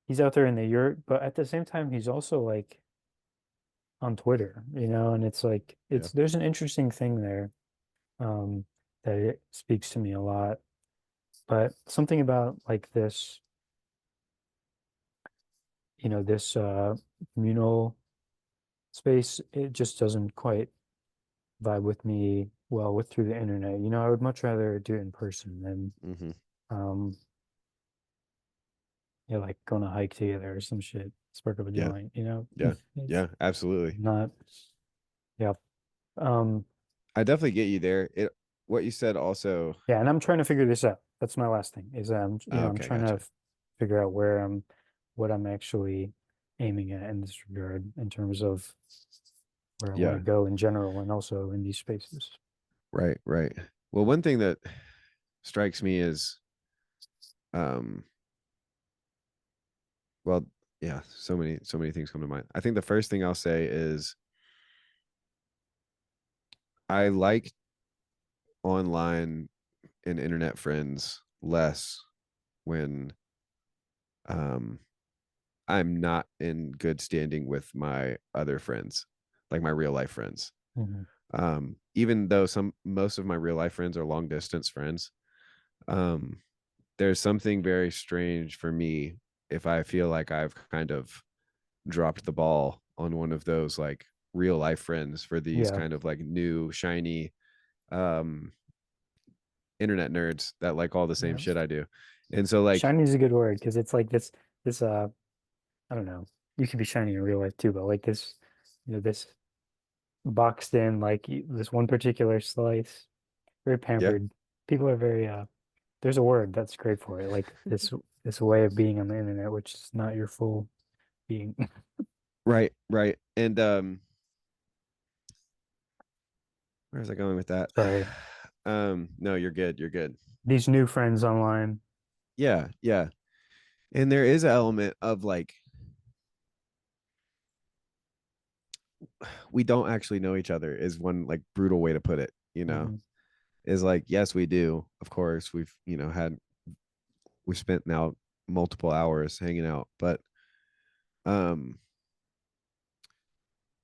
he's out there in the yurt, but at the same time, he's also like on Twitter, and it's like Yeah. there's an interesting thing there, um, that it speaks to me a lot. But something about like this, this communal space, it just doesn't quite vibe with me well with through the internet. I would much rather do it in person than Hmm. um like going to hike together or some shit, spark up a Yeah. joint. Yeah. It's Yeah. Absolutely. not, yeah. Um I definitely get you there. What you said also. yeah, and I'm trying to figure this out. That's my last thing is Oh, I'm okay, trying to gotcha. figure out what I'm actually aiming at in this regard in terms of where I want to Yeah. go in general and also in these spaces. Right. Right. Well, one thing that strikes me is, um, well, yeah, so many things come to mind. I think the first thing I'll say is I like online and internet friends less when um I'm not in good standing with my other friends, like my real life friends. Mhm. Even though most of my real life friends are long distance friends, um, there's something very strange for me if I feel like I've kind of dropped the ball on one of those like real life friends for these Yeah, kind of like new shiny um internet nerds that like all the same yeah. shit I do. And so like, Shiny is a good word because it's like this I don't know. You could be shiny in real life too, but like this, this boxed in like this one particular slice, very yeah, pampered. People are very there's a word that's great for it, like this way of being on the internet, which is not your full being. right, right. And where was I going with that? Sorry. No, you're good. You're good. These new friends online. Yeah, yeah. And there is an element of like we don't actually know each other is one like brutal way to put it, Mhm. is like, yes, we do. Of course, we spent now multiple hours hanging out, but um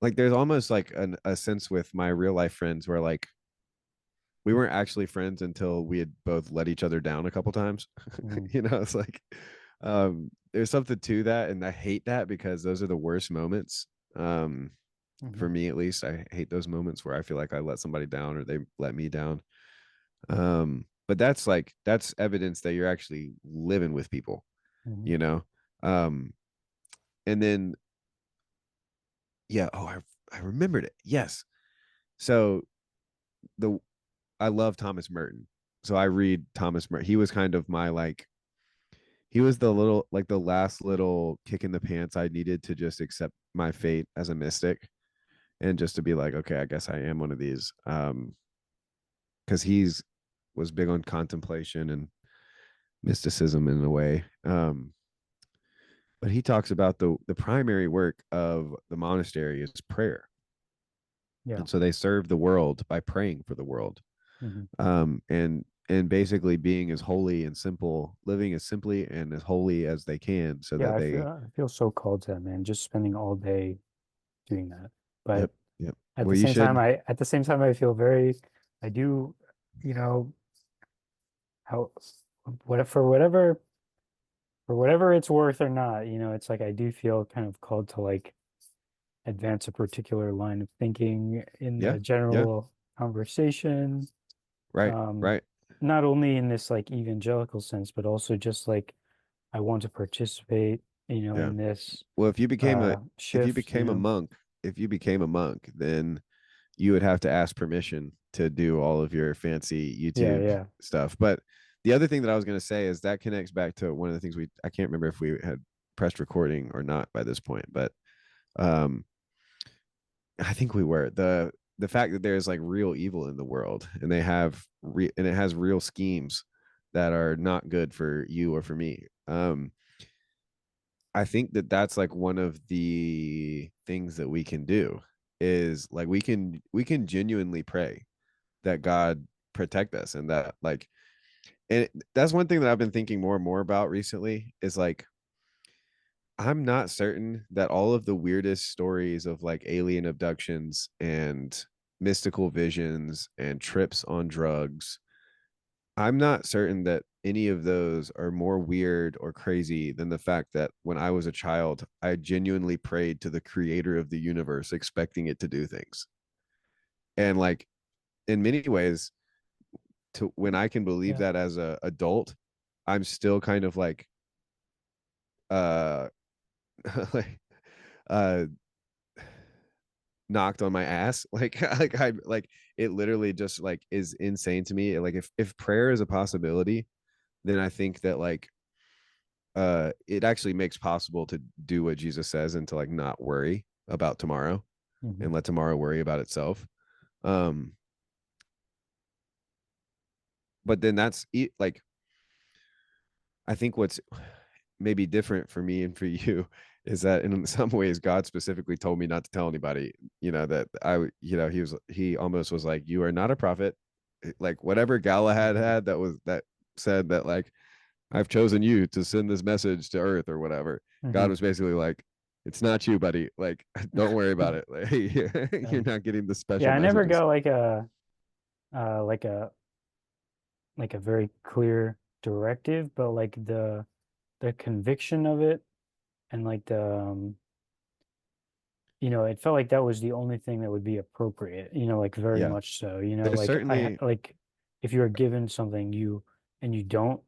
like there's almost like a sense with my real life friends where like we weren't actually friends until we had both let each other down a couple times. Mhm. It's like there's something to that, and I hate that because those are the worst moments. For Mhm. me at least, I hate those moments where I feel like I let somebody down or they let me down. But that's evidence that you're actually living with people, Mhm. you know. Um, and then yeah, oh, I remembered it. Yes. So the I love Thomas Merton. So I read Thomas Merton. He was kind of my like he was the little like the last little kick in the pants I needed to just accept my fate as a mystic and just to be like, okay, I guess I am one of these. Because he's was big on contemplation and mysticism in a way. But he talks about the primary work of the monastery is prayer. Yeah. And so they serve the world by praying for the world. Mhm. And basically being as holy and simple, living as simply and as holy as they can so Yeah, that I feel so called to that, man. Just spending all day doing that. But yep, yep. at the Well, you same time, should. I feel very, I do, you know, how, for whatever it's worth or not, it's like I do feel kind of called to like advance a particular line of thinking in Yeah, the yeah. general conversation. Right, Um, right. Not only in this like evangelical sense, but also just like I want to participate, Yeah. in this Well, if you shift, became a monk, if you became a monk, then you would have to ask permission to do all of your fancy Yeah, YouTube yeah. stuff. But the other thing that I was going to say is that connects back to one of the things I can't remember if we had pressed recording or not by this point, but um I think we were the fact that there's like real evil in the world and and it has real schemes that are not good for you or for me. I think that that's like one of the things that we can do is like we can genuinely pray that God protect us, and that like, and that's one thing that I've been thinking more and more about recently is like I'm not certain that all of the weirdest stories of like alien abductions and mystical visions and trips on drugs, I'm not certain that any of those are more weird or crazy than the fact that when I was a child, I genuinely prayed to the creator of the universe, expecting it to do things. And like in many ways, to when I can believe Yeah. that as a adult, I'm still kind of like uh like uh knocked on my ass. Like I like it literally just like is insane to me. Like if prayer is a possibility, then I think that like it actually makes possible to do what Jesus says and to like not worry about tomorrow Hmm. and let tomorrow worry about itself. Um but then like I think what's maybe different for me and for you is that in some ways God specifically told me not to tell anybody, that he almost was like, you are not a prophet. Like whatever Galahad had that said that like I've chosen you to send this message to earth or whatever. God Hmm. was basically like, it's not you, buddy. Like, don't worry about it. Like, you're Um, not getting the yeah, special I never messages. got uh like a like a very clear directive, but like the conviction of it and like it felt like that was the only thing that would be appropriate, like very Yeah. much so, There's like certainly, like if you are given something and you don't,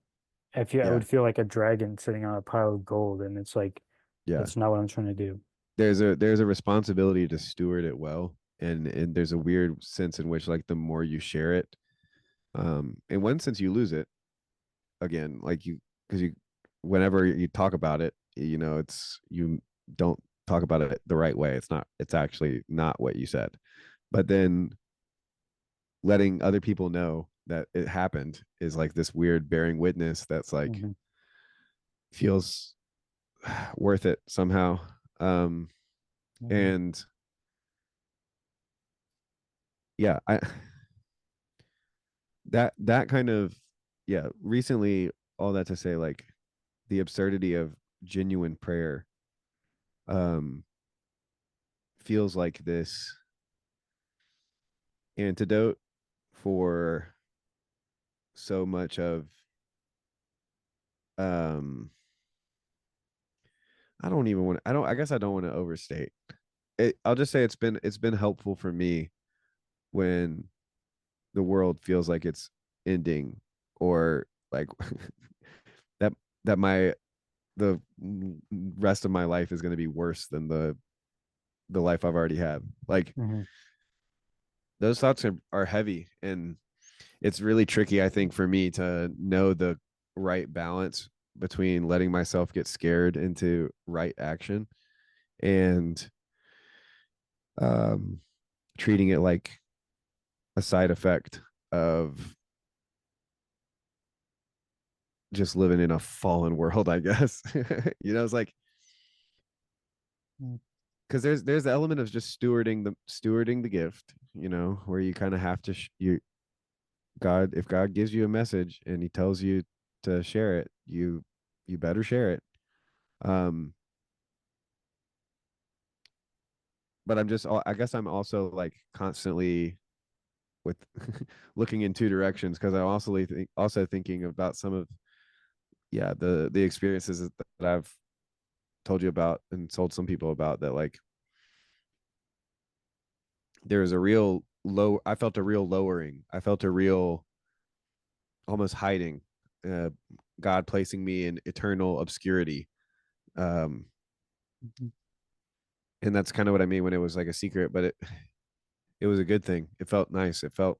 I yeah, would feel like a dragon sitting on a pile of gold, and it's like yeah. that's not what I'm trying to do. There's a responsibility to steward it well. And there's a weird sense in which like the more you share it, in one sense you lose it again, like because you whenever you talk about it, it's you don't talk about it the right way. It's actually not what you said. But then letting other people know that it happened is like this weird bearing witness that's like Hmm. feels worth it somehow. um Hmm. and yeah, I that kind of, yeah, recently, all that to say, like the absurdity of genuine prayer um feels like this antidote for so much of, um I guess I don't want to overstate it. I'll just say it's been helpful for me when the world feels like it's ending, or like that that my the rest of my life is going to be worse than the life I've already had. Like Hmm. those thoughts are heavy, and it's really tricky, I think, for me to know the right balance between letting myself get scared into right action and um treating it like a side effect of just living in a fallen world, I guess. It's like, because there's the element of just stewarding the gift, where you kind of have to you God if God gives you a message and he tells you to share it, you better share it. um but I guess I'm also like constantly with looking in two directions, because I'm also thinking about some of, yeah, the experiences that I've told you about and told some people about, that like there's a real low I felt a real lowering, I felt a real almost hiding, uh God placing me in eternal obscurity. um Hmm. and that's kind of what I mean when it was like a secret, but it was a good thing. It felt nice, it felt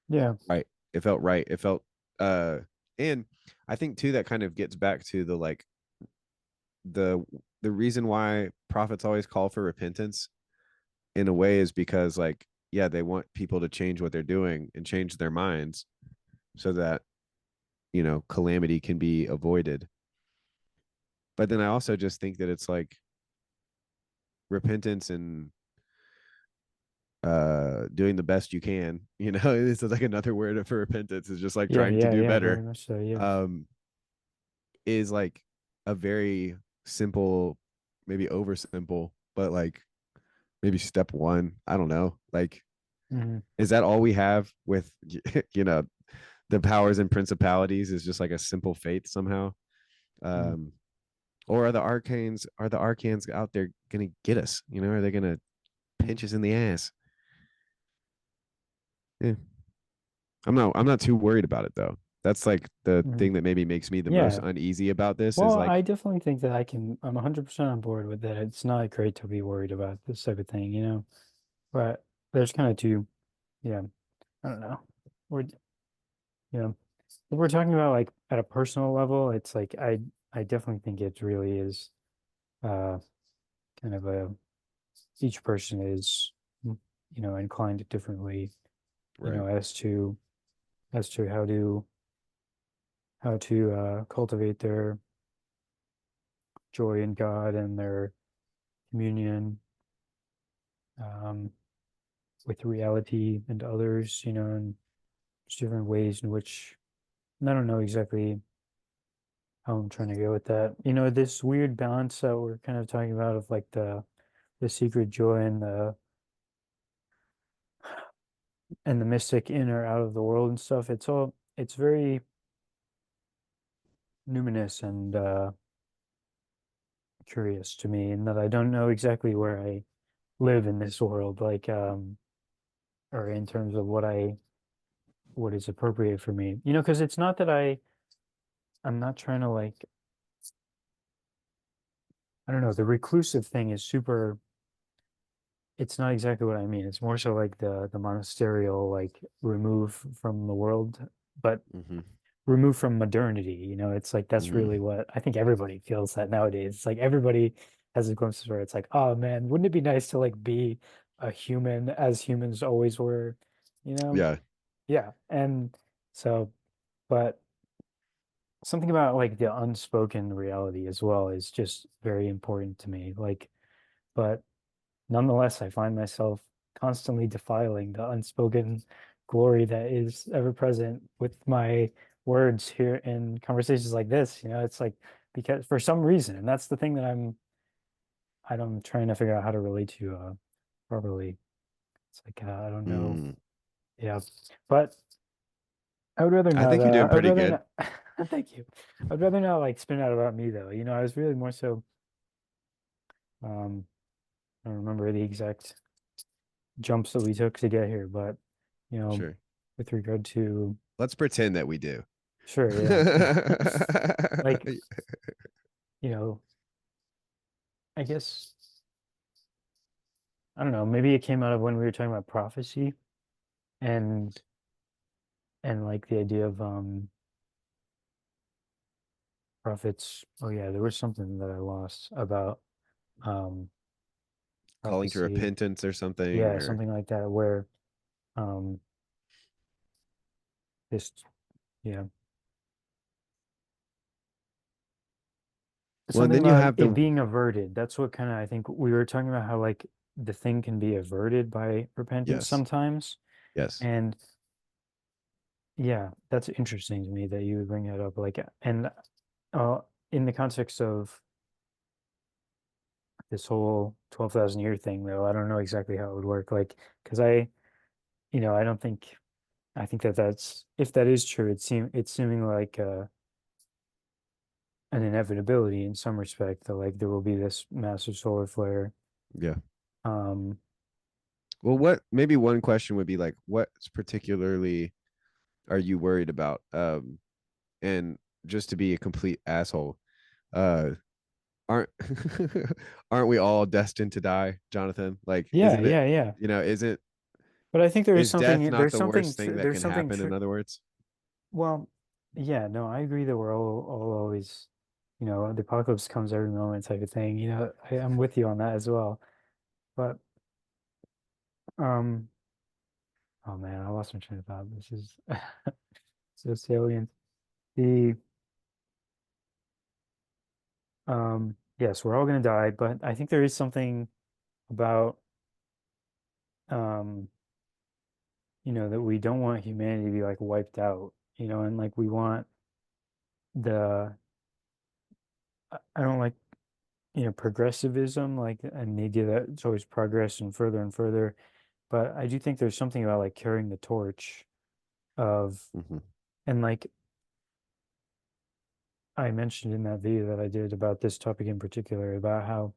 Yeah. right, it felt uh and I think too that kind of gets back to the like the the reason why prophets always call for repentance in a way is because, like, yeah, they want people to change what they're doing and change their minds so that calamity can be avoided. but then I also just think that it's like repentance and doing the best you can, this is like another word for repentance, is just like Yeah, trying to yeah, do yeah, very better. much so. Yeah. um is like a very simple, maybe oversimple, but like maybe step one. I don't know. Like, Hmm. is that all we have with you know the powers and principalities, is just like a simple faith somehow? um or are the arcans out there gonna get us? Are they gonna pinch us in the ass? Yeah. I'm not too worried about it though. That's like the Hmm. thing that maybe makes me the most Yeah. uneasy about this, is Well, like, I definitely think that I'm 100% on board with that. It's not great to be worried about this type of thing, but there's kind of two, yeah, I don't know. We're, if we're talking about like at a personal level, it's like I definitely think it really is uh kind of a each person is inclined differently, right, as to how to cultivate their joy in God and their communion um with reality and others, and there's different ways in which, and I don't know exactly how I'm trying to go with that. This weird balance that we're kind of talking about of like the secret joy and the mystic in or out of the world and stuff. It's very numinous and curious to me, in that I don't know exactly where I live in this world, like or in terms of what is appropriate for me. Because it's not that I'm not trying to like, I don't know, the reclusive thing is super, it's not exactly what I mean. It's more so like the monasterial, like remove from the world, but mm-hmm, remove from modernity. It's like that's really mm-hmm. what I think everybody feels that nowadays. It's like everybody has a glimpse where it's like, oh man, wouldn't it be nice to like be a human as humans always were, you know? Yeah. Yeah. And so, but something about like the unspoken reality as well is just very important to me. Like, but nonetheless, I find myself constantly defiling the unspoken glory that is ever present with my words here in conversations like this. It's like, because for some reason, and that's the thing that I'm trying to figure out how to relate to properly. It's like I don't know. Mm. Yeah, but I would rather I not. think you're doing I would pretty rather good. not. Thank you. I'd rather not like spin out about me though. I was really more so. Um, I don't remember the exact jumps that we took to get here, but you know, Sure. with regard to Let's pretend that we do. sure, yeah. Like, you know, I guess I don't know, maybe it came out of when we were talking about prophecy and like the idea of prophets. Oh yeah, there was something that I lost about um Calling to prophecy. repentance or something, Yeah, or something like that where um this yeah, well, and something then you about have it the being averted. That's what kind of I think we were talking about, how like the thing can be averted by repentance yes, sometimes. yes, And yeah, that's interesting to me that you would bring that up. Like, and uh, in the context of this whole 12,000 year thing, though, I don't know exactly how it would work. Like, because I don't think, I think that that's, if that is true, it's seeming like an inevitability in some respect that like there will be this massive solar flare. yeah. Um, Well, what maybe one question would be like, what's particularly are you worried about? And just to be a complete asshole, uh, aren't aren't we all destined to die, Jonathan? Like, yeah, isn't it? yeah, yeah. Isn't But I think is death not the worst thing that there's can something happen? In true. other words, Well, yeah, no, I agree that we're all always, the apocalypse comes every moment type of thing. I'm with you on that as well. But um, oh man, I lost my train of thought. This is so salient. The Yes, we're all gonna die, but I think there is something about um, that we don't want humanity to be like wiped out, and like we want the I don't like, progressivism, like an idea that it's always progress and further. But I do think there's something about like carrying the torch of, Mhm. and like I mentioned in that video that I did about this topic in particular, about how,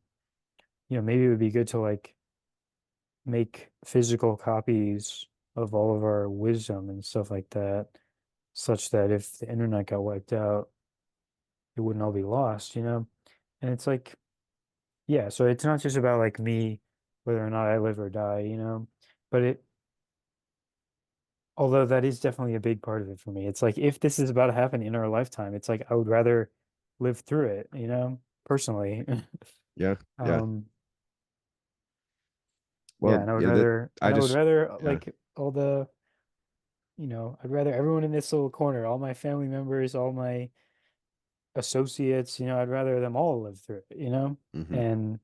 maybe it would be good to like make physical copies of all of our wisdom and stuff like that, such that if the internet got wiped out, it wouldn't all be lost, And it's like, yeah, so it's not just about like me, whether or not I live or die, but although that is definitely a big part of it for me. It's like if this is about to happen in our lifetime, it's like I would rather live through it, personally. Yeah. Yeah. Um, yeah, Well, yeah, that I and I would just rather yeah. like all the, I'd rather everyone in this little corner, all my family members, all my associates, I'd rather them all live through it, Hmm. And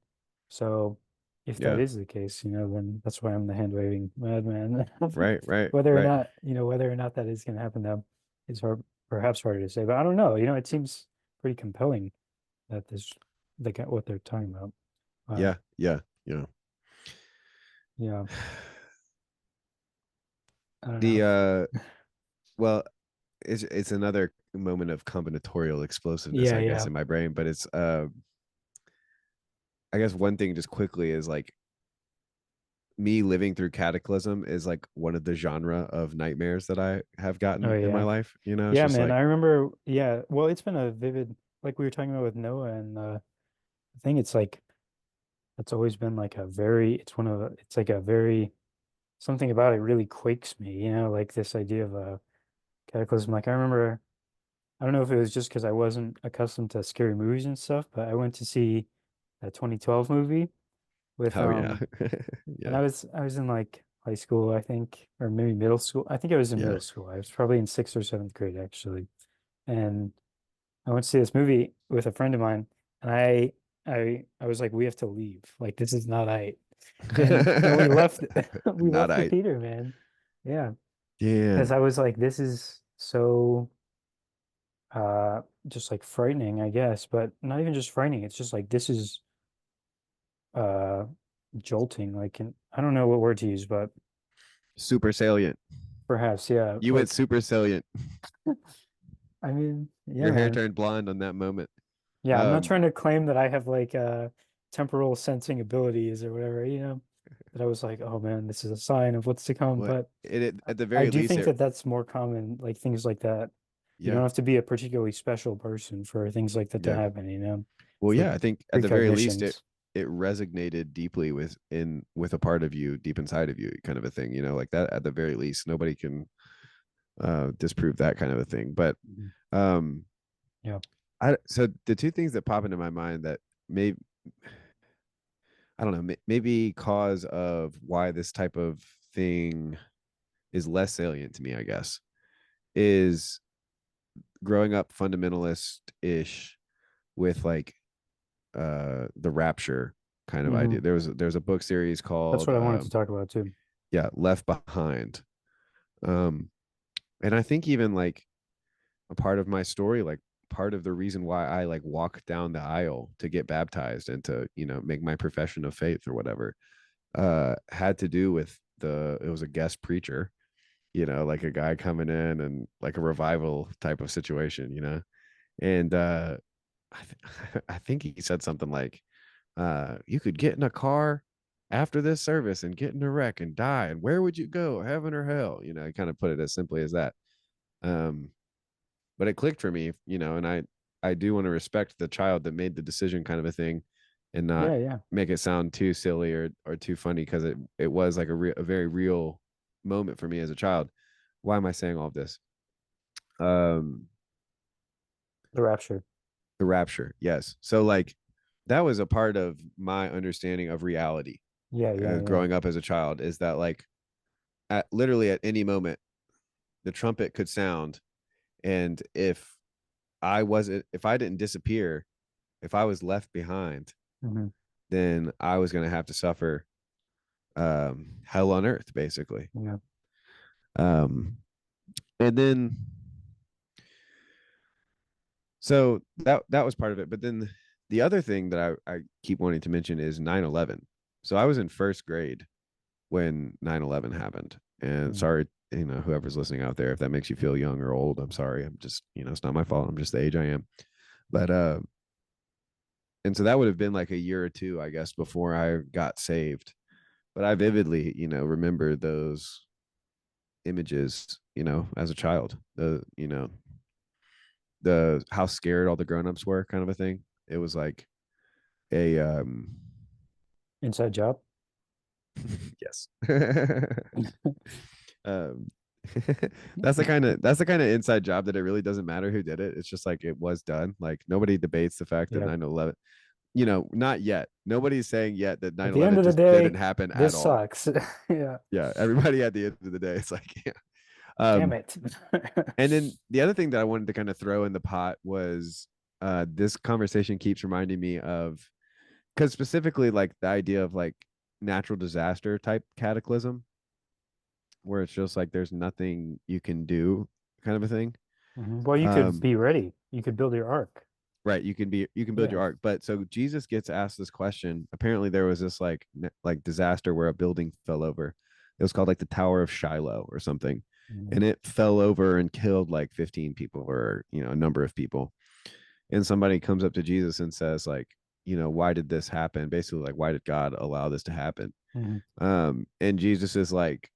so if that Yeah. is the case, then that's why I'm the hand waving madman. Right, right, Whether or right. not, whether or not that is going to happen though is perhaps harder to say, but I don't know, it seems pretty compelling that this, they got what they're talking about. Yeah, yeah, yeah. Yeah, I don't know. The well, it's another moment of combinatorial explosiveness, Yeah, I guess, yeah. in my brain. But it's I guess one thing just quickly is like me living through Cataclysm is like one of the genre of nightmares that I have Oh gotten in my yeah. life. You know, it's Yeah, just man. like I remember, yeah. Well, it's been a vivid, like we were talking about with Noah and I think it's like it's always been like a very, it's like a very, something about it really quakes me, like this idea of a cataclysm. Like I remember, I don't know if it was just because I wasn't accustomed to scary movies and stuff, but I went to see that 2012 movie with, oh yeah. and Yeah. I was in like high school, I think, or maybe middle school. I think I was in Yeah. middle school. I was probably in sixth or seventh grade actually. And I went to see this movie with a friend of mine, and I was like, we have to leave. Like this is not I. And we left we Not left the I. theater, man. Yeah. Because Damn. I was like, this is so just like frightening, I guess, but not even just frightening. It's just like this is uh jolting. Like I don't know what word to use, but Super salient. perhaps, yeah. You went Like super salient. I mean, yeah, Your hair man. turned blonde on that moment. Yeah, I'm not Um, trying to claim that I have like temporal sensing abilities or whatever, That I was like, oh man, this is a sign of what's to come. what But it at the I very do least think it that that's more common, like things like that. You don't yeah, have to be a particularly special person for things like that to yeah. happen, Well, for yeah, I think at the very least precognitions. it resonated deeply with a part of you deep inside of you, kind of a thing, like that at the very least. Nobody can disprove that kind of a thing. But Mhm. um Yeah. I so the two things that pop into my mind that may I don't know, maybe cause of why this type of thing is less salient to me, I guess, is growing up fundamentalist ish with like the rapture kind of idea. Hmm. There's a book series That's called what I wanted to talk about too. yeah, Left Behind. Um and I think even like a part of my story, like part of the reason why I like walk down the aisle to get baptized and to, make my profession of faith or whatever, had to do with it was a guest preacher, like a guy coming in and like a revival type of situation, and I think he said something like, you could get in a car after this service and get in a wreck and die, and where would you go, heaven or hell? He kind of put it as simply as that. um but it clicked for me, and I do want to respect the child that made the decision, kind of a thing, and not Yeah, yeah. make it sound too silly or too funny, because it was like a very real moment for me as a child. Why am I saying all of this? um The rapture. the rapture, yes. So like that was a part of my understanding of reality, Yeah, yeah, yeah. growing up as a child, is that like literally at any moment the trumpet could sound, and if I didn't disappear, if I was left behind, Hmm. then I was going to have to suffer hell on earth, basically. Yeah. Um, and then so that was part of it. But then the other thing that I keep wanting to mention is 9/11. So I was in first grade when 9/11 happened. And Mm. sorry, whoever's listening out there, if that makes you feel young or old, I'm sorry. I'm just, it's not my fault. I'm just the age I am. But and so that would have been like a year or two, I guess, before I got saved. But I vividly, remember those images, as a child. The how scared all the grown-ups were, kind of a thing. It was like a Inside job. yes. um that's the kind of inside job that it really doesn't matter who did it. It's just like it was done. Like nobody debates the fact that Yeah. 9/11, not yet. Nobody's saying yet that At the end 9/11 of the just didn't day, happen at this all. sucks. Yeah. Yeah, everybody at the end of the day, it's like, yeah. Damn it. And then the other thing that I wanted to kind of throw in the pot was this conversation keeps reminding me of, because specifically like the idea of like natural disaster type cataclysm, where it's just like there's nothing you can do, kind of a thing. Well, you could be ready. You could build your ark. Right, you can build your ark. But so Jesus gets asked this question. Apparently there was this like disaster where a building fell over. It was called like the Tower of Shiloh or something. And it fell over and killed like 15 people, or a number of people. And somebody comes up to Jesus and says like, why did this happen? Basically, like, why did God allow this to happen? And Jesus is like,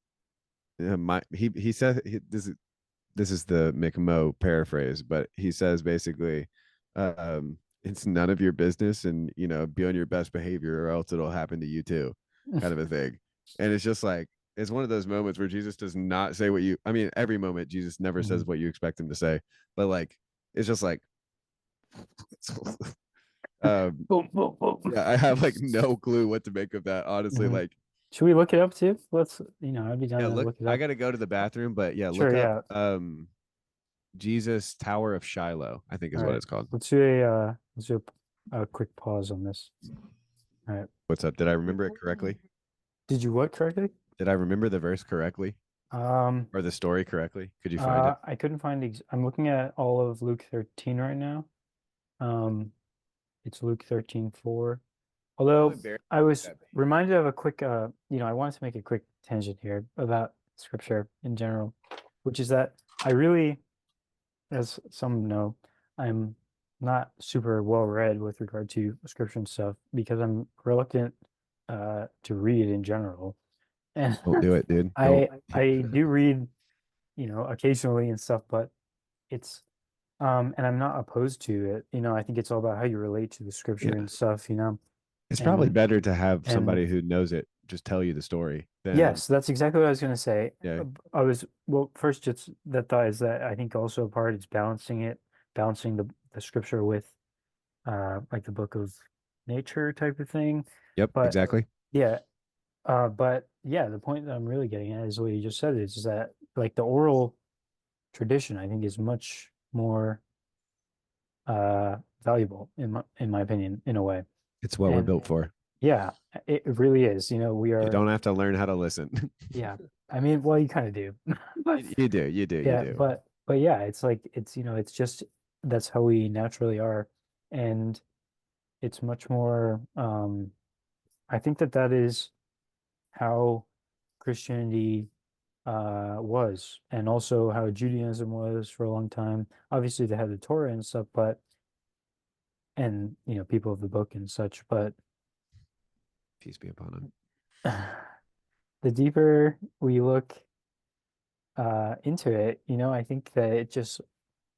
he says, this is the McMo paraphrase, but he says basically, it's none of your business, and be on your best behavior or else it'll happen to you too, kind of a thing. And it's just like, it's one of those moments where Jesus does not say every moment Jesus never says what you expect him to say, but like, it's just like, Boom, boom, boom. yeah, I have like no clue what to make of that, honestly. Like, should we look it up too? Let's, I'd be down yeah, to look, look it I up. gotta go to the bathroom, but yeah, Sure, look yeah. up Jesus Tower of Shiloh, I think is All what right. it's called. Let's do a quick pause on this. All right. What's up? Did I remember it correctly? Did you what correctly? Did I remember the verse correctly or the story correctly? Could you find it? I couldn't find I'm looking at all of Luke 13 right now. It's Luke 13:4. Although I was reminded of a quick, I wanted to make a quick tangent here about scripture in general, which is that I really, as some know, I'm not super well read with regard to scripture and stuff because I'm reluctant to read in general. And Don't do it, dude. I Don't. do read, occasionally and stuff, but it's and I'm not opposed to it. I think it's all about how you relate to the scripture Yeah. and stuff, It's probably and better to have and somebody who knows it just tell you the story than yes, that's exactly what I was going to say. Yeah. Well, first, just that thought is that I think also a part is balancing the scripture with like the book of nature type of thing. Yep, But exactly. yeah, but yeah, the point that I'm really getting at is what you just said, is that like the oral tradition, I think, is much more valuable in my opinion, in a way. It's what we're built for. Yeah, it really is. We You are. don't have to learn how to listen. Yeah, I mean, well, you kind of do. But You do. yeah, but yeah, it's like it's just that's how we naturally are, and it's much more. I think that is how Christianity was, and also how Judaism was for a long time. Obviously, they had the Torah and stuff, but and people of the book and such, but Peace be upon him. the deeper we look into it, I think that it just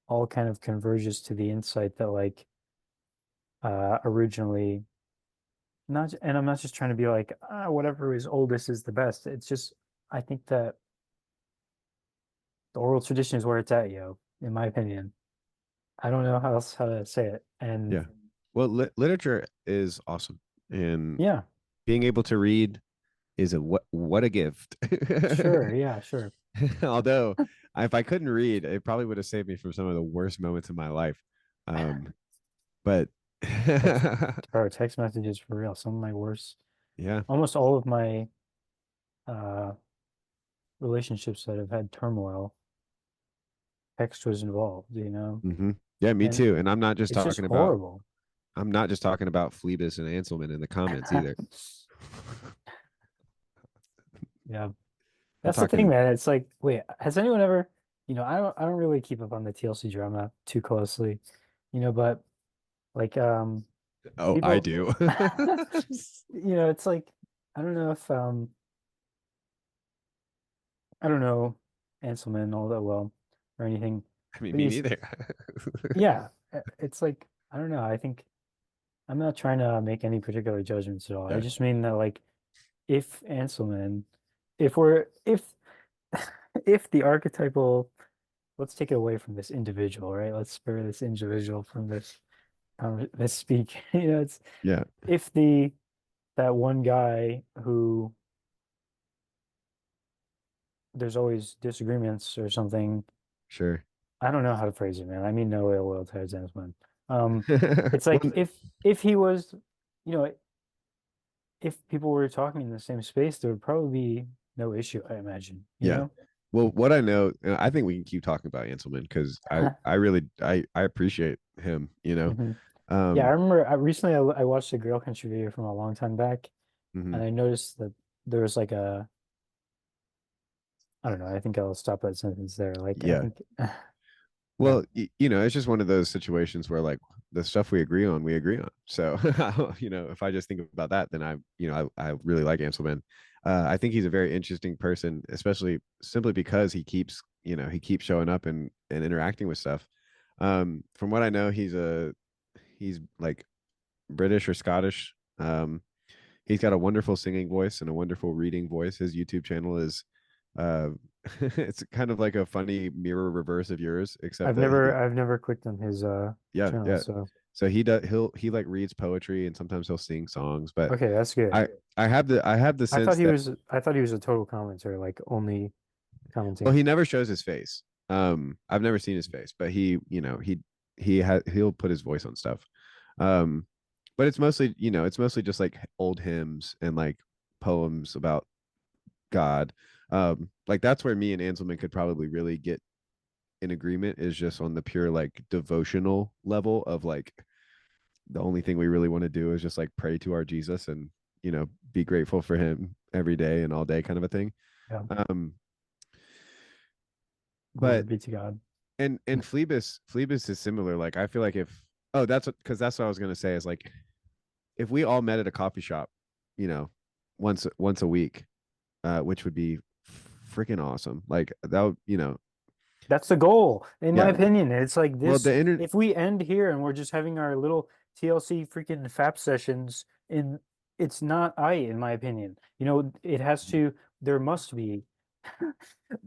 all kind of converges to the insight that like originally not, and I'm not just trying to be like whatever is oldest is the best. It's just I think that the oral tradition is where it's at, in my opinion. I don't know how to say it. And yeah, well, literature is awesome, and yeah, being able to read is what a gift. sure, yeah, sure. Although if I couldn't read, it probably would have saved me from some of the worst moments in my life. But Or text messages for real. Some of my worst, Yeah. almost all of my uh relationships that have had turmoil, text was involved, you know? Hmm. Yeah, me And too. And I'm not just it's just talking about horrible. Phlebas and Anselman in the comments either. Yeah. I'm That's the thing, talking, man. It's like, wait, has anyone ever, I don't really keep up on the TLC drama too closely, but like oh, I people do. it's like I don't know if I don't know Anselman all that well or anything. I mean, But me he's neither. yeah, it's like I don't know. I think I'm not trying to make any particular judgments at all. I Yeah, just mean that like if Anselman, if if the archetypal, let's take it away from this individual, right? Let's spare this individual from this speak. It's yeah, if that one guy who there's always disagreements or something. sure. I don't know how to phrase it, man. I mean no ill will towards Anselman. It's like Well, if he was, you know, if people were talking in the same space, there would probably be no issue, I imagine, yeah. Well, what I know, and I think we can keep talking about Anselman because I really I appreciate him, you know. hmm Yeah, I Um, remember recently I watched a Grail Country video from a long time back, mhm. and I noticed that there was like I don't know, I think I'll stop that sentence there. Like I Yeah. think yeah. Well, you know, it's just one of those situations where like the stuff we agree on, we agree on. So, you know, if I just think about that, then I really like Anselman. I think he's a very interesting person, especially simply because he keeps showing up and interacting with stuff. From what I know, he's like British or Scottish. He's got a wonderful singing voice and a wonderful reading voice. His YouTube channel is uh it's kind of like a funny mirror reverse of yours, except I've that never he I've never clicked on his yeah, channel, yeah. so So he like reads poetry and sometimes he'll sing songs, but okay, that's good. I I have the sense that I thought he was a total commenter, like only well, commenting. he never shows his face. I've never seen his face, but he'll put his voice on stuff. Um but it's mostly, it's mostly just like old hymns and like poems about God. Like that's where me and Anselman could probably really get in agreement, is just on the pure like devotional level of like the only thing we really want to do is just like pray to our Jesus and be grateful for him every day and all day kind of a thing. Yeah, Um glory but be to God. and Phlebas is similar. Like I feel like if oh that's what I was gonna say is like if we all met at a coffee shop, you know, once a week, which would be freaking awesome. Like that would, That's the goal, in my yeah. opinion. It's like Well, this, if we end here and we're just having our little TLC freaking FAP sessions in it's not in my opinion. It has to there must be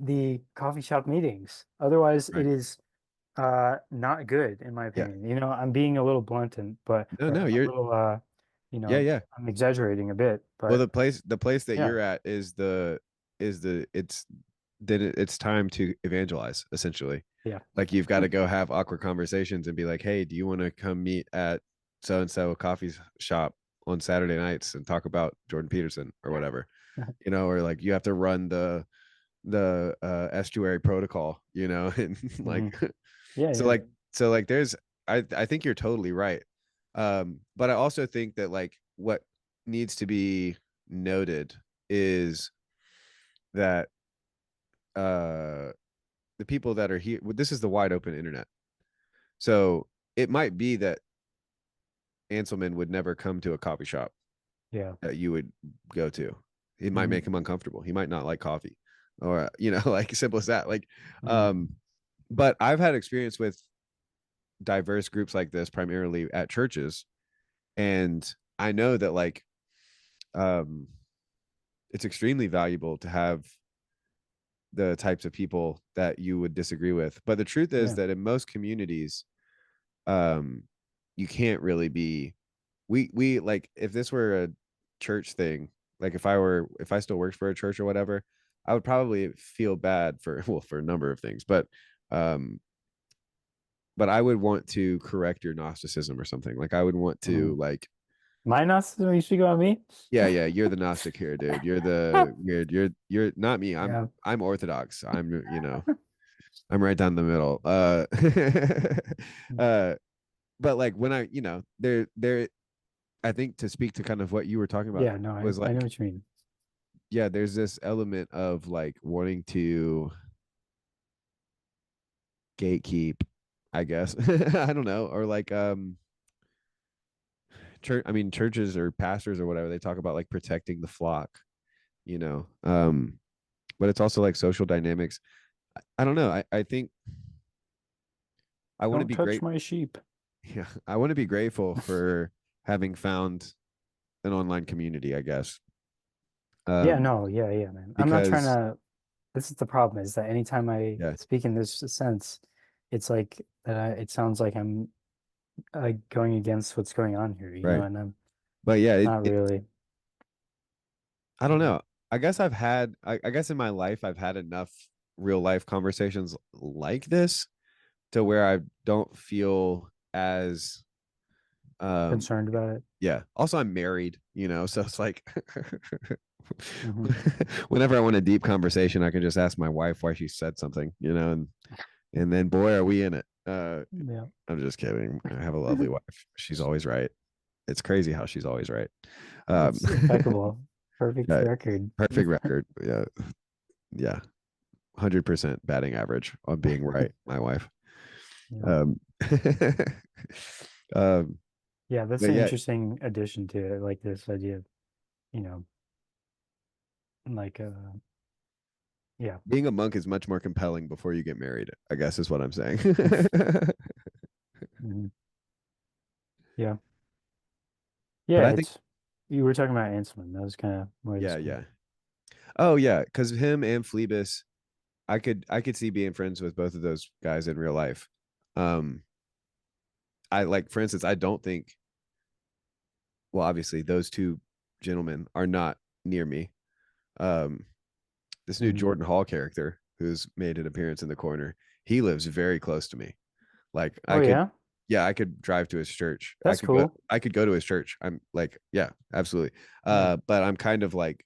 the coffee shop meetings. Otherwise it right. is not good in my Yeah. opinion. I'm being a little blunt No, or no, a you're little yeah, yeah. I'm exaggerating a bit, Well, but the place that yeah. you're at is it's then it's time to evangelize essentially. Yeah. Like you've got to go have awkward conversations and be like, "Hey, do you want to come meet at so and so coffee shop on Saturday nights and talk about Jordan Peterson or whatever?" Or like you have to run the estuary protocol, and hmm like Yeah, so yeah. like there's I think you're totally right. But I also think that like what needs to be noted is that uh the people that are here, this is the wide open internet. So it might be that Anselman would never come to a coffee shop Yeah. that you would go to. It might hmm make him uncomfortable. He might not like coffee, or like simple as that. Like, hmm um, but I've had experience with diverse groups like this, primarily at churches, and I know that like, um, it's extremely valuable to have the types of people that you would disagree with. But the truth is Yeah. that in most communities, um, you can't really be. We like if this were a church thing, like if I still worked for a church or whatever, I would probably feel bad for for a number of things, but um but I would want to correct your Gnosticism or something. Like I would want to like, My Gnosticism, you speak about me? yeah, you're the Gnostic here, dude. You're the weird. You're not me. Yeah. I'm Orthodox. I'm I'm right down the middle. But like when I there I think to speak to kind of what you were talking about Yeah, no, was I know like, what you mean. yeah, there's this element of like wanting to gatekeep, I guess. I don't know, or like church. I mean, churches or pastors or whatever, they talk about like protecting the flock, you know. But it's also like social dynamics. I don't know. I think I want to Don't be touch great. my sheep. Yeah, I want to be grateful for having found an online community, I guess. Yeah, Um, no, yeah, man. I'm not trying because to. This is the problem, is that anytime I yeah, speak in this sense, it's like that. It sounds like I'm going against what's going on here, right. and I'm But yeah, not really. I don't Yeah. know. I guess I guess in my life I've had enough real life conversations like this to where I don't feel as um Concerned about it. yeah. Also I'm married, so it's like Hmm. whenever I want a deep conversation, I can just ask my wife why she said something, and then boy are we in it. Yeah. I'm just kidding. I have a lovely wife. She's always right. It's crazy how she's always right. It's impeccable. Perfect Yeah, record. perfect record. Yeah. Yeah. 100% batting average on being right, my wife. Yeah. Um, um, Yeah, that's but an yeah, interesting addition to it, like this idea of, you know, like yeah. being a monk is much more compelling before you get married, I guess is what I'm saying. Mhm. Yeah. But Yeah, I think, it's you were talking about Anselm. That was kind of where I was yeah, going. yeah. Oh yeah, because him and Phlebas, I could see being friends with both of those guys in real life. Um, I like, for instance, I don't think, well, obviously those two gentlemen are not near me. Um, this new Mhm. Jordan Hall character who's made an appearance in the corner, he lives very close to me. Like Oh yeah, I could drive to his church. that's cool. I could go to his church. I'm like, yeah, absolutely. Yeah. But I'm kind of like,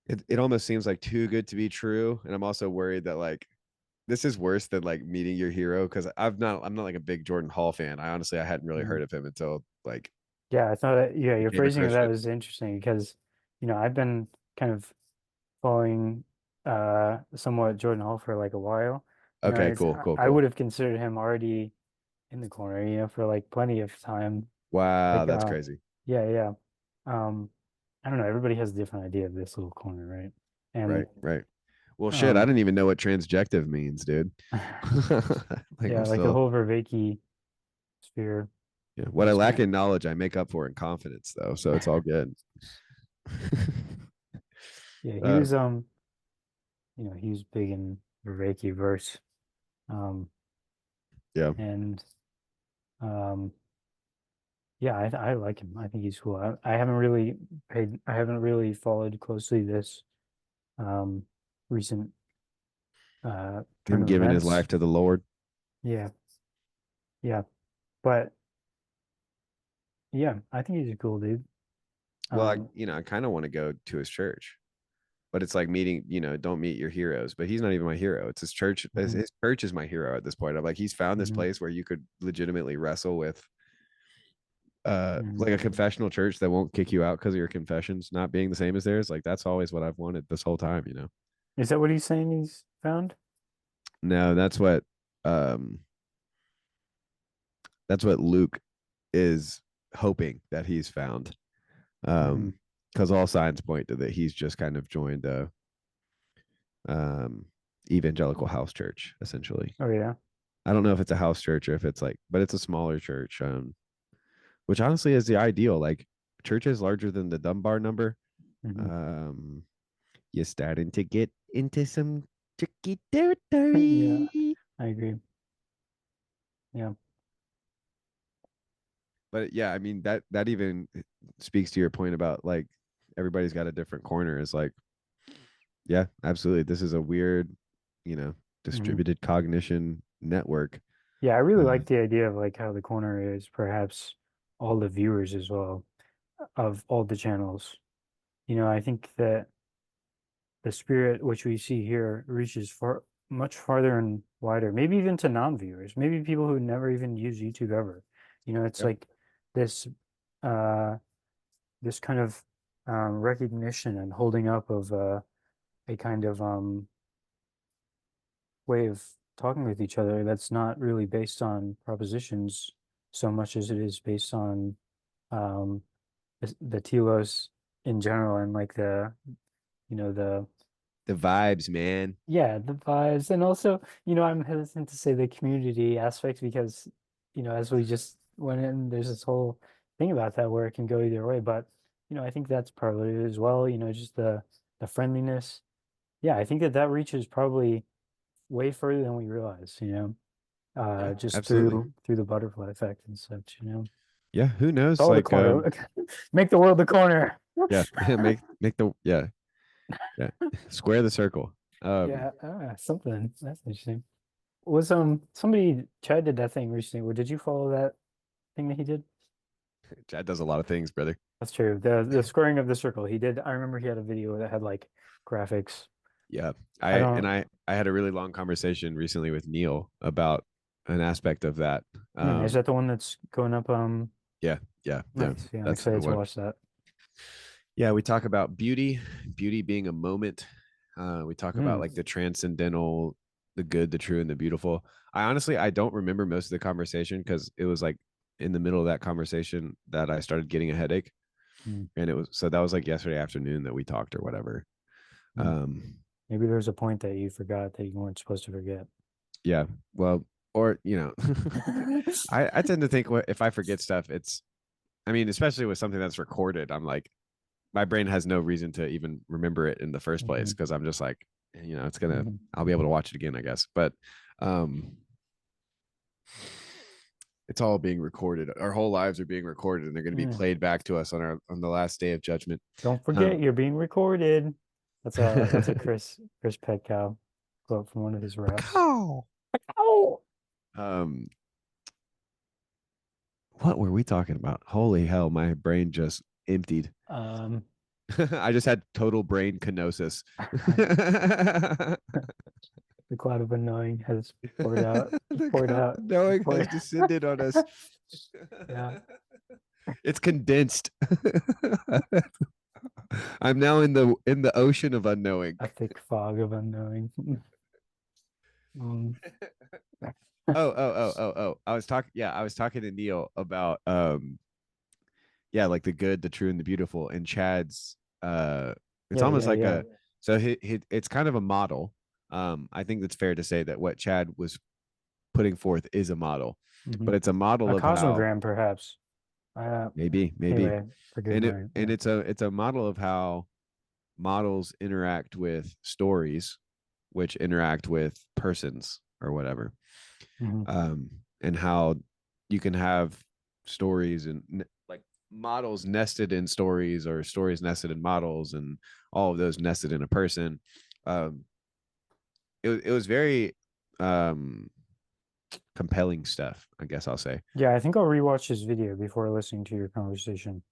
it almost seems like too good to be true. And I'm also worried that like this is worse than like meeting your hero, because I'm not like a big Jordan Hall fan. I hadn't really Mhm. heard of him until like Yeah, I thought that, yeah, your became a phrasing of that Christian. was interesting because, I've been kind of following somewhat Jordan Hall for like a while. Okay, It's cool, cool, I cool. would have considered him already in the corner, for like plenty of time. Wow, Like that's crazy. yeah, yeah. Um I don't know, everybody has a different idea of this little corner, right? And Right, right. Well, shit, I um didn't even know what transjective means, dude. Like yeah, I'm like the still, whole Vervaeke sphere. yeah. What I That's lack kind in knowledge, I make up for in confidence, though. So it's all good. yeah, he uh, was he was big in Vervaeke verse. Um yeah, and um yeah, I like him. I think he's cool. I haven't really followed closely this um recent turn him of giving his events. life to the Lord. Yeah, yeah. But yeah, I think he's a cool dude. Well, Um I kind of want to go to his church, but it's like meeting, don't meet your heroes. But he's not even my hero. It's his church. mhm, His church is my hero at this point. I'm like, he's found this mhm, place where you could legitimately wrestle with, mhm. like a confessional church that won't kick you out because of your confessions not being the same as theirs. Like that's always what I've wanted this whole time. Is that what he's saying he's found? No, um that's what Luke is hoping that he's found. Hmm. Because all signs point to that he's just kind of joined a um evangelical house church, essentially. Oh yeah. I don't know if it's a house church or if it's like, but it's a smaller church, which honestly is the ideal. Like churches larger than the Dunbar number, Hmm. um, you're starting to get into some tricky Yeah, territory. I agree. Yeah. But yeah, I mean that even speaks to your point about like everybody's got a different corner. Is like, yeah, absolutely. This is a weird, Hmm. distributed cognition network. Yeah, I really Uh, like the idea of like how the corner is perhaps all the viewers as well of all the channels. I think that the spirit which we see here reaches far much farther and wider, maybe even to non-viewers, maybe people who never even use YouTube ever. It's Yep. like this uh this kind of recognition and holding up of a kind of way of talking with each other that's not really based on propositions so much as it is based on um the telos in general, and like the The vibes, man. yeah, the vibes. And also, I'm hesitant to say the community aspect because, as we just went in, there's this whole thing about that where it can go either way. But, I think that's part of it as well, just the friendliness. Yeah, I think that that reaches probably way further than we realize, Yeah, just absolutely. through the butterfly effect and such. Yeah, who knows? All the Like, corner. Make the world the corner. yeah, make the yeah, square the circle. Yeah, something. That's interesting. Was somebody Chad did that thing recently? Did you follow that thing that he did? Chad does a lot of things, brother. That's true. The squaring of the circle. He did. I remember he had a video that had like graphics. Yeah, I don't. I had a really long conversation recently with Neil about an aspect of that. Is that the one that's going up? Yeah, yeah, yeah. Nice. Yeah, I'm That's the excited to one. watch that. Yeah, we talk about beauty, beauty being a moment. We talk about Mm. like the transcendental, the good, the true, and the beautiful. I don't remember most of the conversation because it was like in the middle of that conversation that I started getting a headache, Mm. and that was like yesterday afternoon that we talked or whatever. Mm. Maybe there's a point that you forgot that you weren't supposed to forget. Yeah, well, or I tend to think if I forget stuff, I mean, especially with something that's recorded, I'm like, my brain has no reason to even remember it in the first place Mhm. because I'm just like, Mhm. I'll be able to watch it again, I guess. But um, it's all being recorded. Our whole lives are being recorded, and they're going to be Yeah. played back to us on the last day of judgment. Don't Um, forget you're being recorded. That's a Chris Petkow quote from one of his raps. Oh. um, what were we talking about? Holy hell, my brain just emptied. Um, I just had total brain kenosis. the cloud of unknowing has poured out, The poured cloud out, of knowing has poured. descended on us. Yeah, It's condensed. I'm now in the ocean of unknowing. a thick fog of unknowing. Um, Oh. I was talking to Neil about yeah, like the good, the true, and the beautiful. And Chad's it's yeah, almost yeah, like yeah. it's kind of a model. I think that's fair to say that what Chad was putting forth is a model, Mhm. but it's a model A of how cosmogram, perhaps. maybe Anyway, forgive and my. Yeah. it's a model of how models interact with stories which interact with persons or whatever, Mhm. and how you can have stories and like models nested in stories or stories nested in models and all of those nested in a person. um it was very um compelling stuff, I guess I'll say. Yeah, I think I'll rewatch this video before listening to your conversation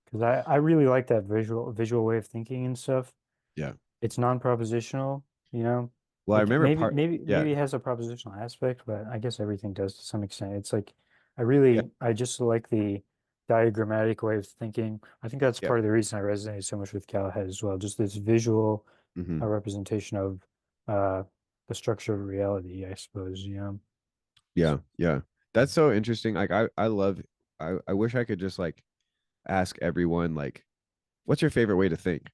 because I really like that visual way of thinking and stuff. Yeah, It's non-propositional, you know. well, I It remember maybe part maybe yeah, maybe it has a propositional aspect, but I guess everything does to some extent. It's like yeah, I just like the diagrammatic way of thinking. I think that's yeah. part of the reason I resonated so much with Galahad as well. Just this visual Hmm. representation of uh the structure of reality, I suppose, Yeah, that's so interesting. Like I love I wish I could just like ask everyone like, what's your favorite way to think?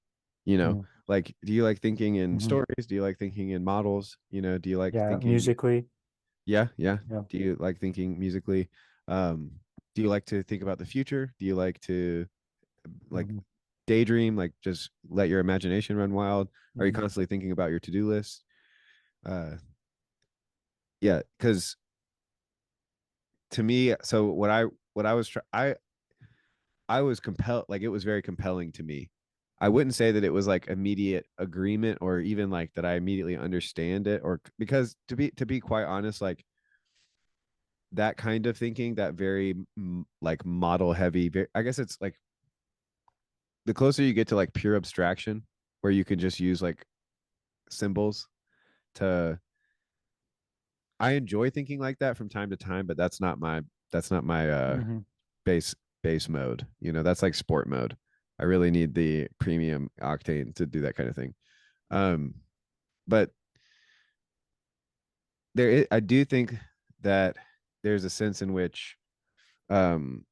Mm, Like, do you like thinking in mhm. stories? Do you like thinking in models? Do you like Yeah, thinking? musically. Yeah. Yeah. Do you like thinking musically? um do you like to think about the future? Do you like to like Mhm, daydream, like just let your imagination run wild? Are you mhm, constantly thinking about your to-do list? uh yeah, because to me, so what I was I was compelled, like it was very compelling to me. I wouldn't say that it was like immediate agreement or even like that I immediately understand it, or because to be quite honest, like that kind of thinking, that very like model heavy, I guess it's like the closer you get to like pure abstraction, where you can just use like symbols to, I enjoy thinking like that from time to time, but that's not my Hmm. base base mode. That's like sport mode. I really need the premium octane to do that kind of thing. Um, but I do think that there's a sense in which um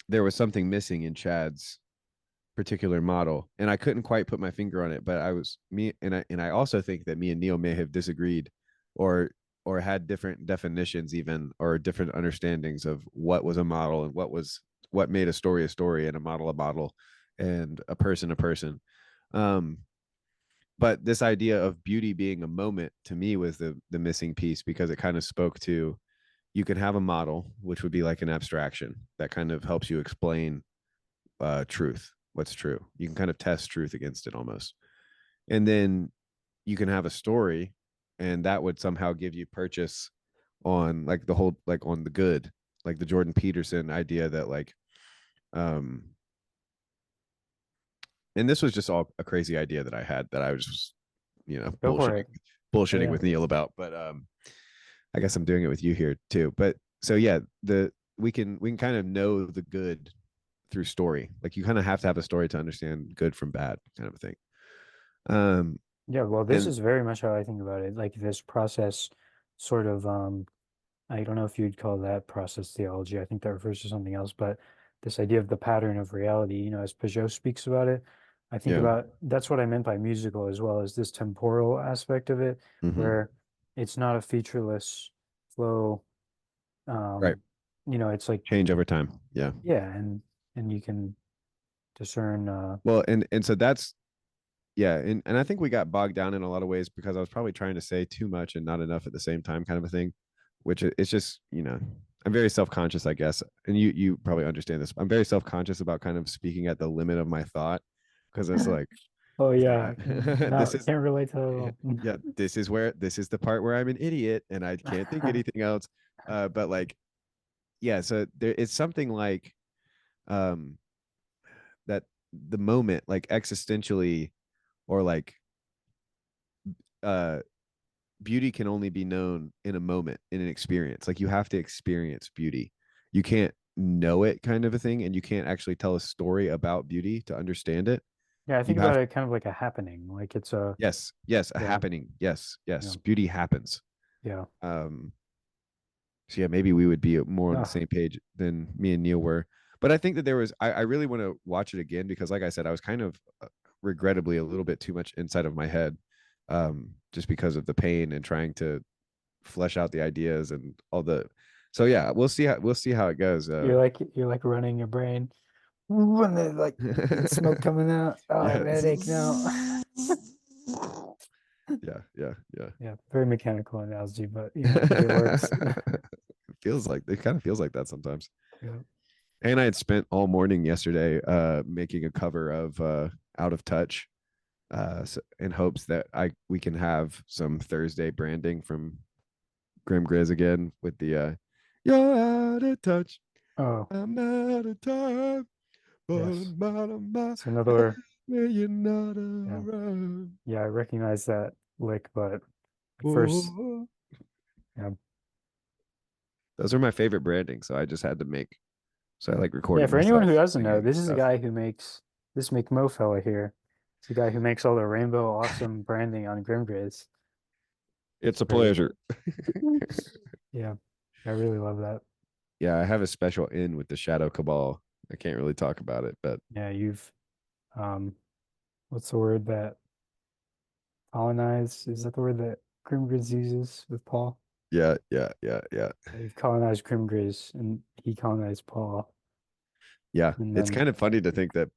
there was something missing in Chad's particular model, and I couldn't quite put my finger on it. But I also think that me and Neil may have disagreed, or had different definitions, even, or different understandings of what was a model and what made a story, and a model, and a person. Um, but this idea of beauty being a moment to me was the missing piece, because it kind of spoke to, you can have a model, which would be like an abstraction that kind of helps you explain truth, what's true. You can kind of test truth against it almost. And then you can have a story, and that would somehow give you purchase on like the whole, like on the good, like the Jordan Peterson idea that like, um, and this was just all a crazy idea that I had, that I was just, Go for it. bullshitting Yeah. with Neil about, but I guess I'm doing it with you here too. But so yeah, we can kind of know the good through story. Like, you kind of have to have a story to understand good from bad, kind of a thing. Um, Yeah, well, this and is very much how I think about it. Like this process sort of I don't know if you'd call that process theology. I think that refers to something else, but this idea of the pattern of reality, as Peugeot speaks about it, I think yeah, about that's what I meant by musical as well as this temporal aspect of it, hmm, where it's not a featureless flow. right, Um, it's like change over time. Yeah. yeah, and you can discern Well, and so that's, yeah, and I think we got bogged down in a lot of ways, because I was probably trying to say too much and not enough at the same time, kind of a thing, which it's just, I'm very self-conscious, I guess. And you probably understand this. I'm very self-conscious about kind of speaking at the limit of my thought, because it's like, oh yeah, yeah, I can this not is, can't relate to that at yeah, all. yeah, this is the part where I'm an idiot and I can't think anything else. But like, yeah, so there it's something like, um that the moment, like existentially, or like, uh beauty can only be known in a moment, in an experience. Like, you have to experience beauty. You can't know it, kind of a thing, and you can't actually tell a story about beauty to understand it. Yeah, I You think have, about it kind of like a happening. Like it's a yes, a yeah, happening. Yes, yeah, yes, beauty happens. yeah. um so yeah, maybe we would be more on the Ah, same page than me and Neil were. But I think that I really want to watch it again, because like I said, I was kind of, regrettably, a little bit too much inside of my head, just because of the pain and trying to flesh out the ideas and all the. So yeah, we'll see how it goes. you're like running your brain when there's like smoke coming out. Oh, I have Yeah. a headache now. Yeah. Yeah, very mechanical analogy, but it works. It kind of feels like that sometimes. Yeah. And I had spent all morning yesterday making a cover of Out of Touch, in hopes that we can have some Thursday branding from Grim Grizz again, with the "You're out of touch, Oh, I'm out of time, but yes. I'm out of my It's another. when you're not Yeah, around." yeah. I recognize that lick, but first, Oh. yeah, Those are my favorite branding, so I just had to make. So I like yeah. recording For anyone myself who doesn't know, singing and this is a stuff. guy who makes this McMo fella here. It's a guy who makes all the rainbow awesome branding on Grimgriz. It's It's a great. pleasure. Yeah, I really love that. Yeah, I have a special in with the Shadow Cabal. I can't really talk about it, but Yeah, you've um, what's the word that colonize? Is that the word that Grimgriz uses with Paul? yeah. Yeah, you've colonized Grimgriz, and he colonized Paul, Yeah, and it's then kind of funny to think that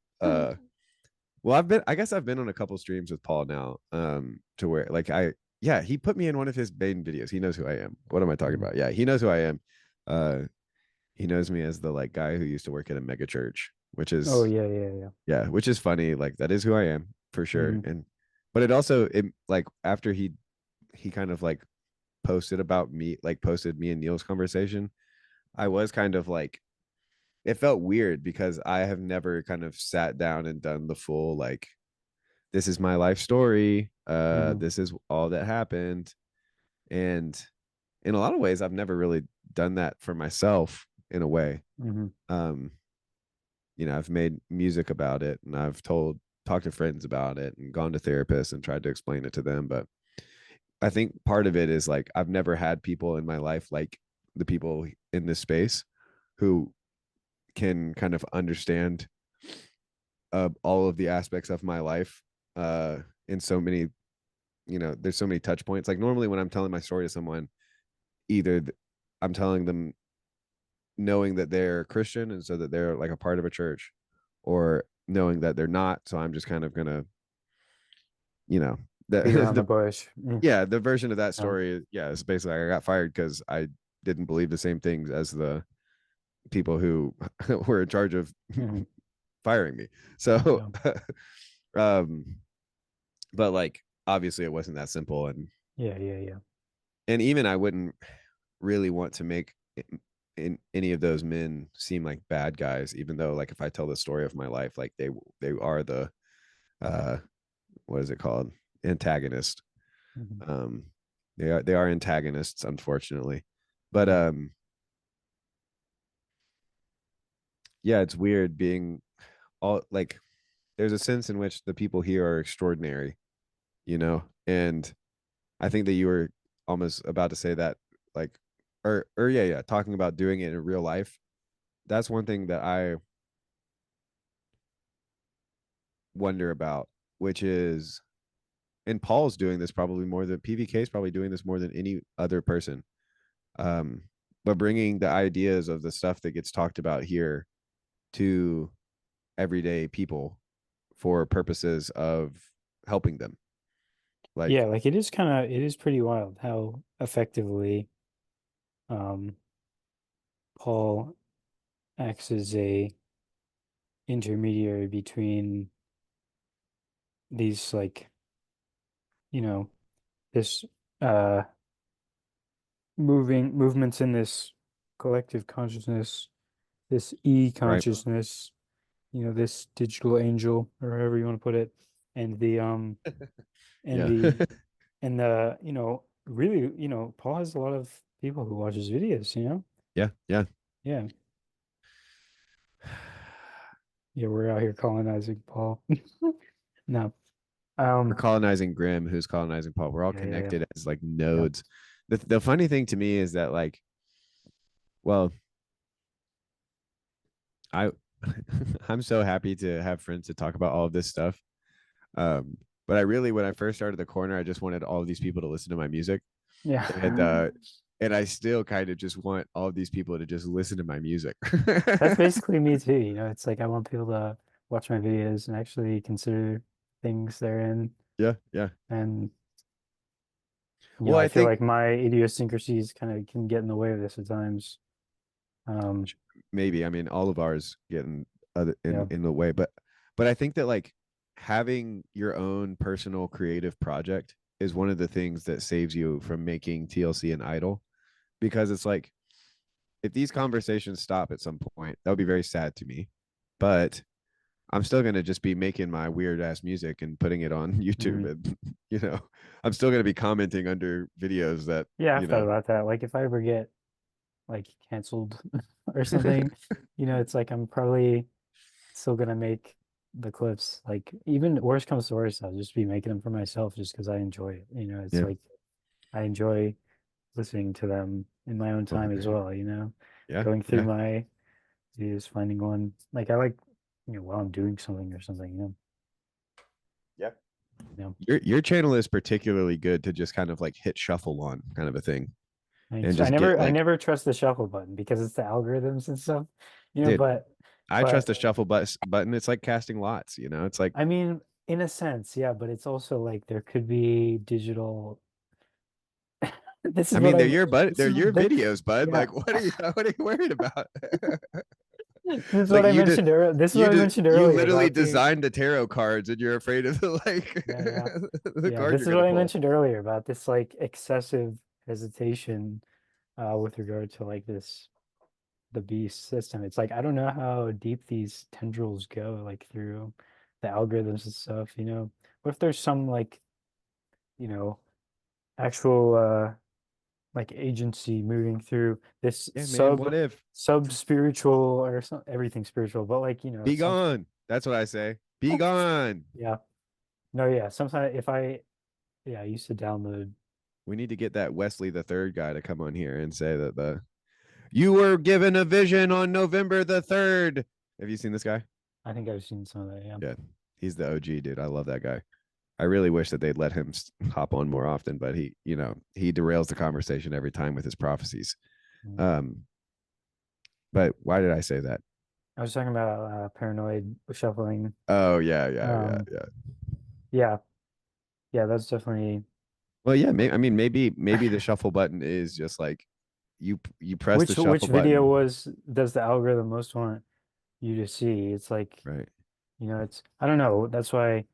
well, I guess I've been on a couple streams with Paul now, to where like yeah, he put me in one of his main videos. He knows who I am. What am I talking Mhm. about? Yeah, he knows who I am. Uh he knows me as the like guy who used to work at a mega church, which Oh is, yeah, yeah, yeah. yeah, which is funny. Like, that is who I am for sure. Hmm. And but it also, it like, after he kind of like posted about me, like posted me and Neil's conversation, I was kind of like, it felt weird because I have never kind of sat down and done the full like, this is my life story. Mhm. This is all that happened. And in a lot of ways, I've never really done that for myself in a way. Mhm. You know, I've made music about it and I've talked to friends about it and gone to therapists and tried to explain it to them. But I think part of it is like, I've never had people in my life, like the people in this space, who can kind of understand all of the aspects of my life in so many, you know, there's so many touch points. Like normally when I'm telling my story to someone, either I'm telling them knowing that they're Christian and so that they're like a part of a church, or knowing that they're not, so I'm just kind of gonna, you know, Beat around the the bush. yeah, the version of that Um, story, yeah, it's basically like I got fired because I didn't believe the same things as the people who were in charge of mhm. firing me. So Yeah. um but like obviously it wasn't that simple. Yeah. And even I wouldn't really want to make in any of those men seem like bad guys, even though like if I tell the story of my life, like they are the uh what is it called, antagonist. Mhm. um they are antagonists, unfortunately. But Mhm. yeah, it's weird being all like, there's a sense in which the people here are extraordinary, you know. And I think that you were almost about to say that, like, or yeah, talking about doing it in real life. That's one thing that I wonder about, which is, and Paul's doing this probably more than PVK is probably doing this more than any other person. Um, but bringing the ideas of the stuff that gets talked about here to everyday people for purposes of helping them. Yeah, Like, like it is pretty wild how effectively um Paul acts as a intermediary between these like, you know, this uh movements in this collective consciousness, this right. e-consciousness, this digital angel or however you want to put it, and the and Yeah. the and the really, Paul has a lot of people who watch his videos, Yeah. Yeah. yeah. Yeah, we're out here colonizing Paul. No. We're colonizing Grimm, who's colonizing Paul. We're all Yeah. connected as like Yeah. nodes. The funny thing to me is that like, well, I I'm so happy to have friends to talk about all of this stuff. But I really, when I first started the corner, I just wanted all of these people to listen to my music. Yeah. And and I still kind of just want all of these people to just listen to my music. That's basically me too, it's like I want people to watch my videos and actually consider things therein. Yeah, yeah. And Well, I I feel think like my idiosyncrasies kind of can get in the way of this at times. Um, maybe, I mean, all of ours get in other yeah. in the way, but I think that like having your own personal creative project is one of the things that saves you from making TLC an idol, because it's like, if these conversations stop at some point, that would be very sad to me. But I'm still gonna just be making my weird ass music and putting it on YouTube, Mhm. and I'm still gonna be commenting under videos that Yeah, I've you thought know. about that. Like if I ever get like canceled or something, it's like I'm probably still gonna make the clips. Like even worst comes to worst, I'll just be making them for myself just because I enjoy it. It's Yeah. like I enjoy listening to them in my own Well, time as well, yeah. going through Yeah. my videos, finding one. Like I like, while I'm doing something or something, Yeah. you know. Your channel is particularly good to just kind of like hit shuffle on, kind of a thing, and Thanks. I just get never I like, never trust the shuffle button because it's the algorithms and stuff, dude, I trust but the shuffle button. It's like casting lots, it's like, I mean, in a sense, yeah, but it's also like there could be digital. This is I what mean, I. This they're is your the, videos, bud. yeah. Like, what are you worried about? This is Like what I mentioned earlier. This is what I mentioned you earlier literally about the. designed the tarot cards and you're afraid of the like Yeah, yeah, the yeah. cards This you're is what gonna I pull. mentioned earlier about this like excessive. hesitation with regard to like the beast system. It's like I don't know how deep these tendrils go like through the algorithms and stuff, you know. What if there's some like, you know, actual like agency moving through this Yeah, man. What if? sub spiritual or some everything spiritual, but like, you know, Be some gone. That's what I say. Be gone. yeah. No, yeah. Sometimes if I used to download. We need to get that Wesley the third guy to come on here and say that you were given a vision on November the 3rd. Have you seen this guy? I think I've seen some of that, yeah. Yeah. He's the OG, dude. I love that guy. I really wish that they'd let him hop on more often, but he derails the conversation every time with his prophecies. Mm. But why did I say that? I was talking about paranoid shuffling. Oh, yeah. Yeah. Yeah, that's definitely Well, yeah, maybe the shuffle button is just like you press the shuffle which button. video does the algorithm most want you to see? It's like, Right. you know, it's I don't know. That's why,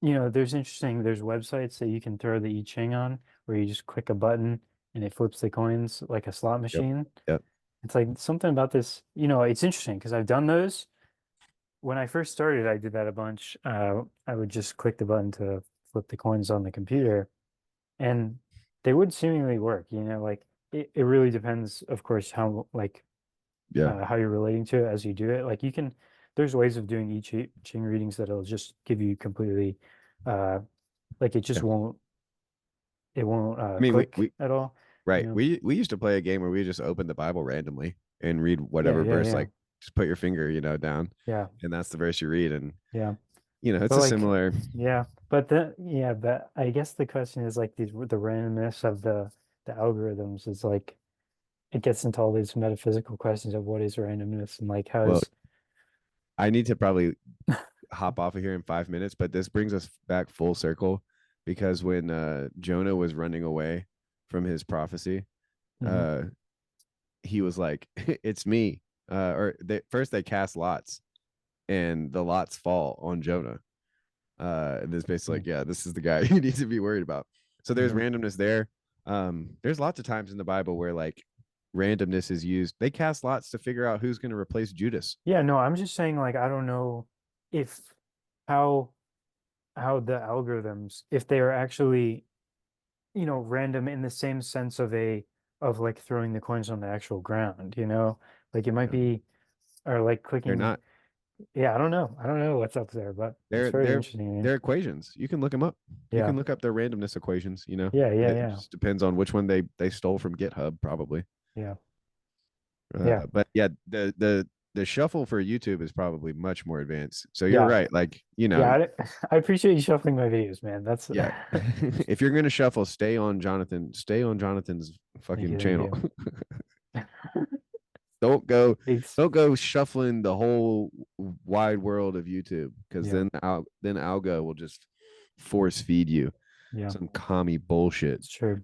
you know, there's websites that you can throw the I Ching on where you just click a button and it flips the coins like a slot machine. Yep. It's like something about this, you know, it's interesting because I've done those. When I first started, I did that a bunch. I would just click the button to flip the coins on the computer, and they would seemingly work, you know, like it really depends, of course, how like Yeah. how you're relating to it as you do it. Like you can, there's ways of doing I Ching readings that'll just give you completely, uh, like it just Yeah. won't, it won't I mean, click at all. right. You know? We used to play a game where we just open the Bible randomly and read Yeah, whatever yeah, verse, yeah, like just put your finger, down, yeah, and that's the verse you read. And yeah. it's But a like, similar. yeah, but I guess the question is like the randomness of the algorithms is like it gets into all these metaphysical questions of what is randomness and like how Well, is I need to probably hop off of here in 5 minutes, but this brings us back full circle because when Jonah was running away from his prophecy, Mhm. uh, he was like, "It's me." First they cast lots, and the lots fall on Jonah. And it's basically like, yeah, this is the guy you need to be worried about. So there's Mhm. randomness there. There's lots of times in the Bible where like randomness is used. They cast lots to figure out who's going to replace Judas. Yeah, no, I'm just saying like I don't know if how the algorithms if they are actually, you know, random in the same sense of of like throwing the coins on the actual ground, you know? Like it might Yeah. be or like They're clicking. not. Yeah, I don't know. I don't know what's up there, but it's They're very they're interesting to me. they're equations. You can look them up. You Yeah. can look up their randomness equations. Yeah, yeah, It yeah. just depends on which one they stole from GitHub, probably. Yeah. Yeah. But yeah, the shuffle for YouTube is probably much more advanced. So you're Yeah. right. Like, Yeah, I appreciate you shuffling my videos, man. That's yeah. If you're gonna shuffle, stay on Jonathan's thank fucking you, thank channel. you. Don't go Thanks. don't go shuffling the whole wide world of YouTube because Yeah, then Algo will just force feed you yeah, some commie bullshit. it's true.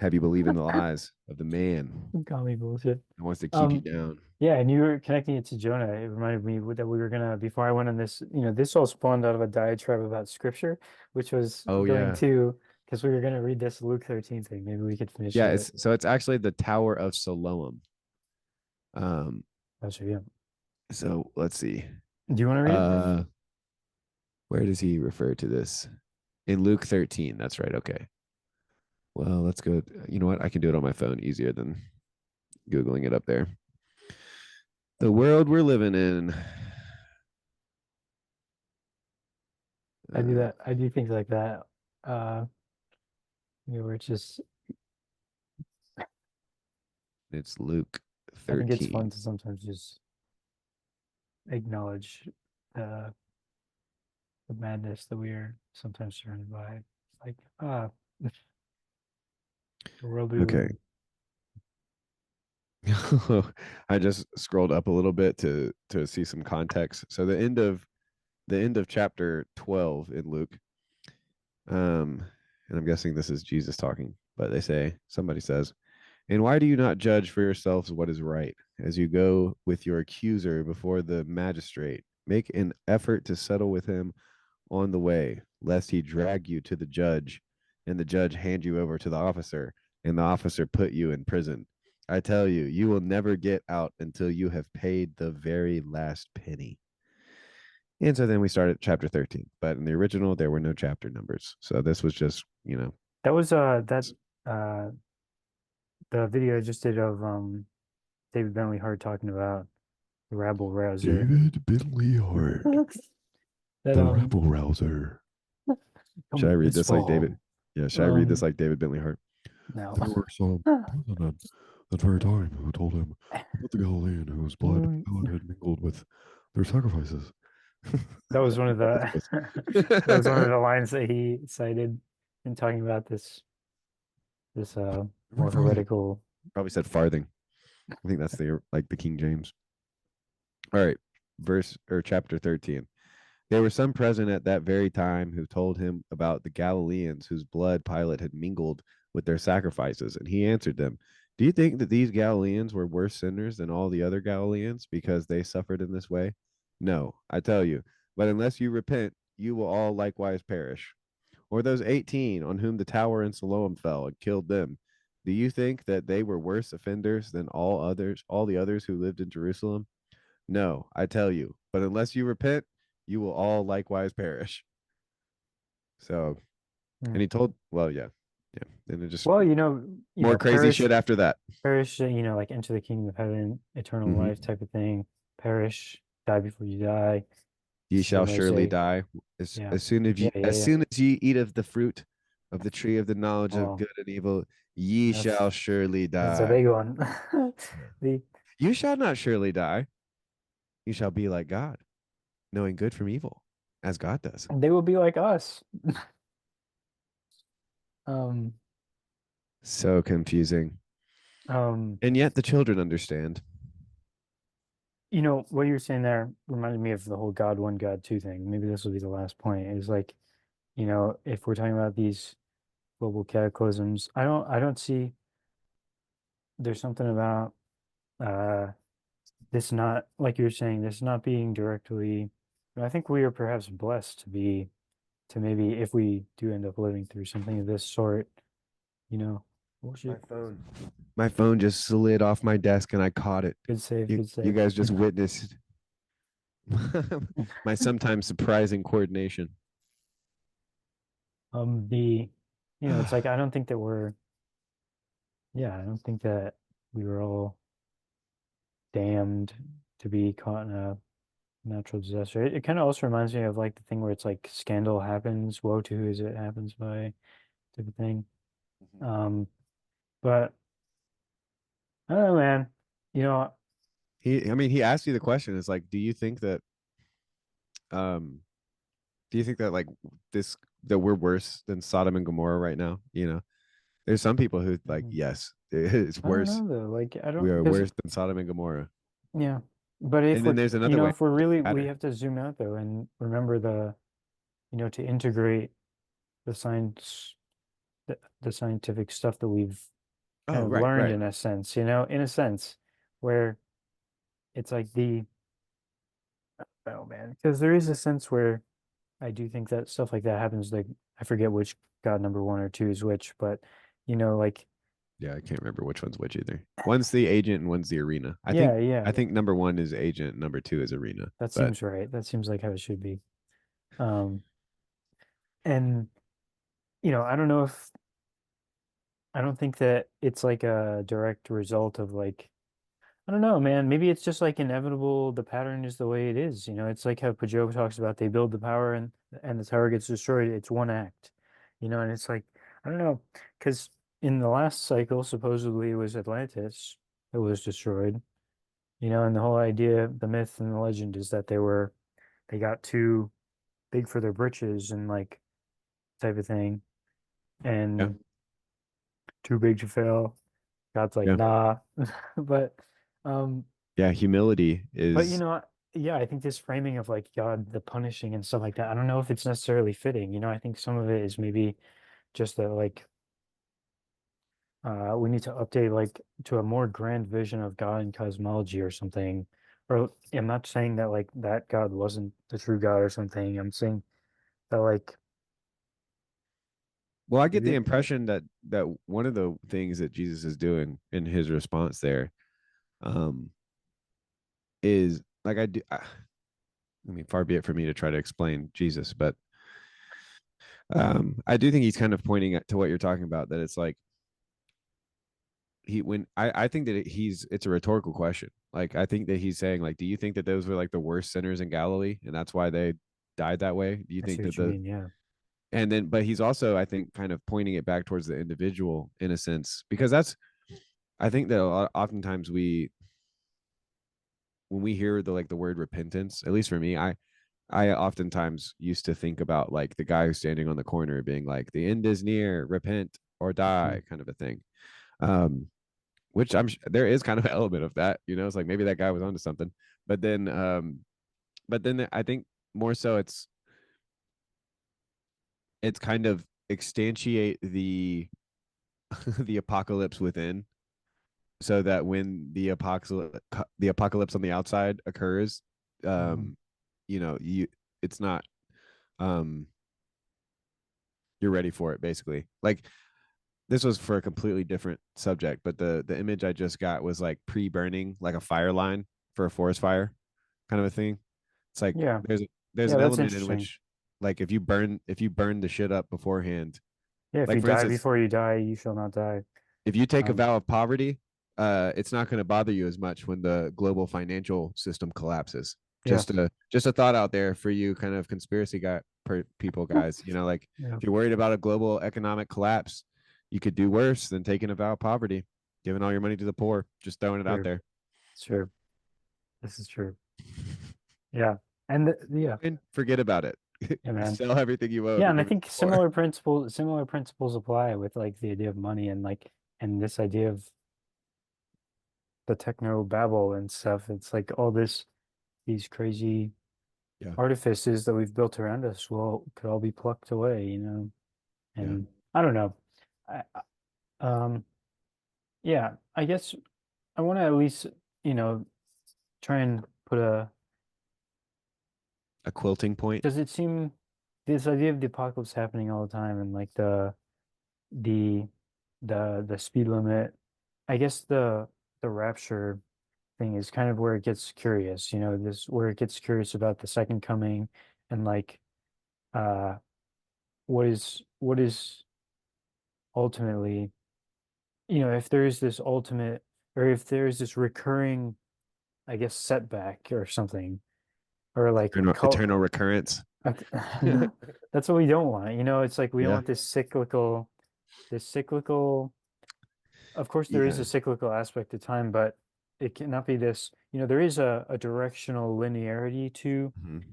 Have you believe in the lies of the man Call me bullshit. that wants to keep you Um, down? yeah, and you were connecting it to Jonah. It reminded me that we were gonna, before I went on this, you know, this all spawned out of a diatribe about scripture, which was Oh going yeah. to, because we were gonna read this Luke 13 thing. Maybe we could finish Yeah, it. it's actually the Tower of Siloam. That's true, yeah. So let's see. Do you want to read it? Where does he refer to this? In Luke 13. That's right. Okay. Well, let's go. You know what? I can do it on my phone easier than Googling it up there. The world we're living in. I do that. I do things like that. You know, where it's just, It's Luke I think it's fun 13. to sometimes just acknowledge uh the madness that we are sometimes surrounded by. It's like, the world we live Okay. in. I just scrolled up a little bit to see some context. So the end of chapter 12 in Luke. And I'm guessing this is Jesus talking, but somebody says, "And why do you not judge for yourselves what is right? As you go with your accuser before the magistrate, make an effort to settle with him on the way, lest he drag you to the judge and the judge hand you over to the officer, and the officer put you in prison. I tell you, you will never get out until you have paid the very last penny. And so then we started chapter 13. But in the original, there were no chapter numbers. So this was just, That was uh the video I just did of David Bentley Hart talking about the rabble rouser. David Bentley Hart, That the rabble rouser. Should I read this like David? Yeah, should I read this like David Bentley Hart? No. There were some present at that very time who told him about the Galilean whose blood had mingled with their sacrifices. That was one of the that was one of the lines that he cited in talking about this more farthing. heretical. Probably said farthing. I think that's the King James. All right, verse or chapter 13. There were some present at that very time who told him about the Galileans whose blood Pilate had mingled with their sacrifices, and he answered them, "Do you think that these Galileans were worse sinners than all the other Galileans because they suffered in this way? No, I tell you, but unless you repent, you will all likewise perish. Or those 18 on whom the tower in Siloam fell and killed them, do you think that they were worse offenders than all the others who lived in Jerusalem? No, I tell you, but unless you repent, you will all likewise perish." So, and he told, well, yeah. And it just Well, more crazy perish, shit after that. perish, like enter the kingdom of heaven, eternal Mhm. life type of thing. Perish, die before you die. Ye shall Same as surely a- die. Yeah. As soon as ye eat of the fruit of the tree of the knowledge Oh, of good and evil, ye that's- shall surely That's a die. big one. You shall not surely die. You shall be like God, knowing good from evil, as God does. They will be like us. Um, So confusing. um, And yet the children understand. what you're saying there reminded me of the whole God one, God two thing. Maybe this will be the last point. Is like, if we're talking about these global cataclysms, I don't see there's something about this not like you're saying, this not being directly. I think we are perhaps blessed to maybe if we do end up living through something of this sort, bullshit. My phone just slid off my desk and I caught it. Good save, You, good save. you guys just witnessed my sometimes surprising coordination. It's like I don't think that I don't think that we were all damned to be caught in a natural disaster. It kind of also reminds me of like the thing where it's like scandal happens, woe to who is it happens by type of thing. But I don't know, man. He asked you the question. It's like, do you think that like that we're worse than Sodom and Gomorrah right now? There's some people who like, yes, it's worse. I don't know though. Like I don't. We are 'cause- worse than Sodom and Gomorrah. Yeah, but if And then there's another way. if we're really, we Matter. have to zoom out though and remember to integrate the science, the scientific stuff that we've kind of learned in a sense, in a sense where it's like oh man, because there is a sense where I do think that stuff like that happens. Like I forget which God number one or two is which, but like Yeah, I can't remember which one's which either. One's the agent and one's the arena. I think number one is agent, number two is arena. That seems right. That seems like how it should be. And I don't know if I don't think that it's like a direct result of like I don't know, man. Maybe it's just like inevitable. The pattern is the way it is. It's like how Pajot talks about they build the power and the tower gets destroyed. It's one act, and it's like I don't know, because in the last cycle, supposedly it was Atlantis that was destroyed. And the whole idea, the myth and the legend is that they got too big for their britches and like type of thing, and too big to fail. God's like, nah, but yeah, humility is. But yeah, I think this framing of like God, the punishing and stuff like that, I don't know if it's necessarily fitting. I think some of it is maybe just that like we need to update like to a more grand vision of God and cosmology or something. Or I'm not saying that like that God wasn't the true God or something. I'm saying that like Well, I get the Yeah. impression that one of the things that Jesus is doing in his response there, um, is like I mean, far be it for me to try to explain Jesus, but I do think he's kind of pointing to what you're talking about. That it's like I think that it's a rhetorical question. Like I think that he's saying like, do you think that those were like the worst sinners in Galilee, and that's why they died that way? Do you I think see that what you mean. Yeah. and then but he's also I think kind of pointing it back towards the individual in a sense, because that's I think that oftentimes when we hear the word repentance, at least for me, I oftentimes used to think about like the guy who's standing on the corner being like, the end is near, repent or die, kind of a thing. Um, which there is kind of an element of that, it's like maybe that guy was onto something. But then I think more so it's kind of exstantiate the the apocalypse within, so that when the apocalypse on the outside occurs, Mhm. you it's not um you're ready for it, basically. Like this was for a completely different subject, but the image I just got was like pre-burning, like a fire line for a forest fire, kind of a thing. It's like Yeah. there's Yeah. an That's element in interesting. which, like, if you burn the shit up beforehand, Yeah. If like you for die instance, before you die, you shall not die. if you take a Um, vow of poverty, it's not going to bother you as much when the global financial system collapses. yeah. Just a thought out there for you, kind of conspiracy people, guys. Like Yeah. if you're worried about a global economic collapse, you could do worse than taking a vow of poverty, giving all your money to the poor, just throwing it out True. there. It's true. This is true. Yeah. And yeah. And forget about it. Yeah, man. Sell everything you own Yeah, to and I give it to think the poor. similar principles apply with like the idea of money and like and this idea of the techno babble and stuff. It's like all these crazy Yeah, artifices that we've built around us could all be plucked away, yeah. And I don't know. Um yeah, I guess I want to at least, you know, try and put a A quilting point. does it seem this idea of the apocalypse happening all the time and like the the speed limit. I guess the rapture thing is kind of where it gets curious, this where it gets curious about the second coming and like uh what is ultimately, if there is this ultimate or if there is this recurring, I guess, setback or something, or like Eternal recurrence. no, that's what we don't want. It's like we don't Yeah, want this cyclical. Of course, there is yeah. a cyclical aspect to time, but it cannot be this. There is a directional linearity to Mhm.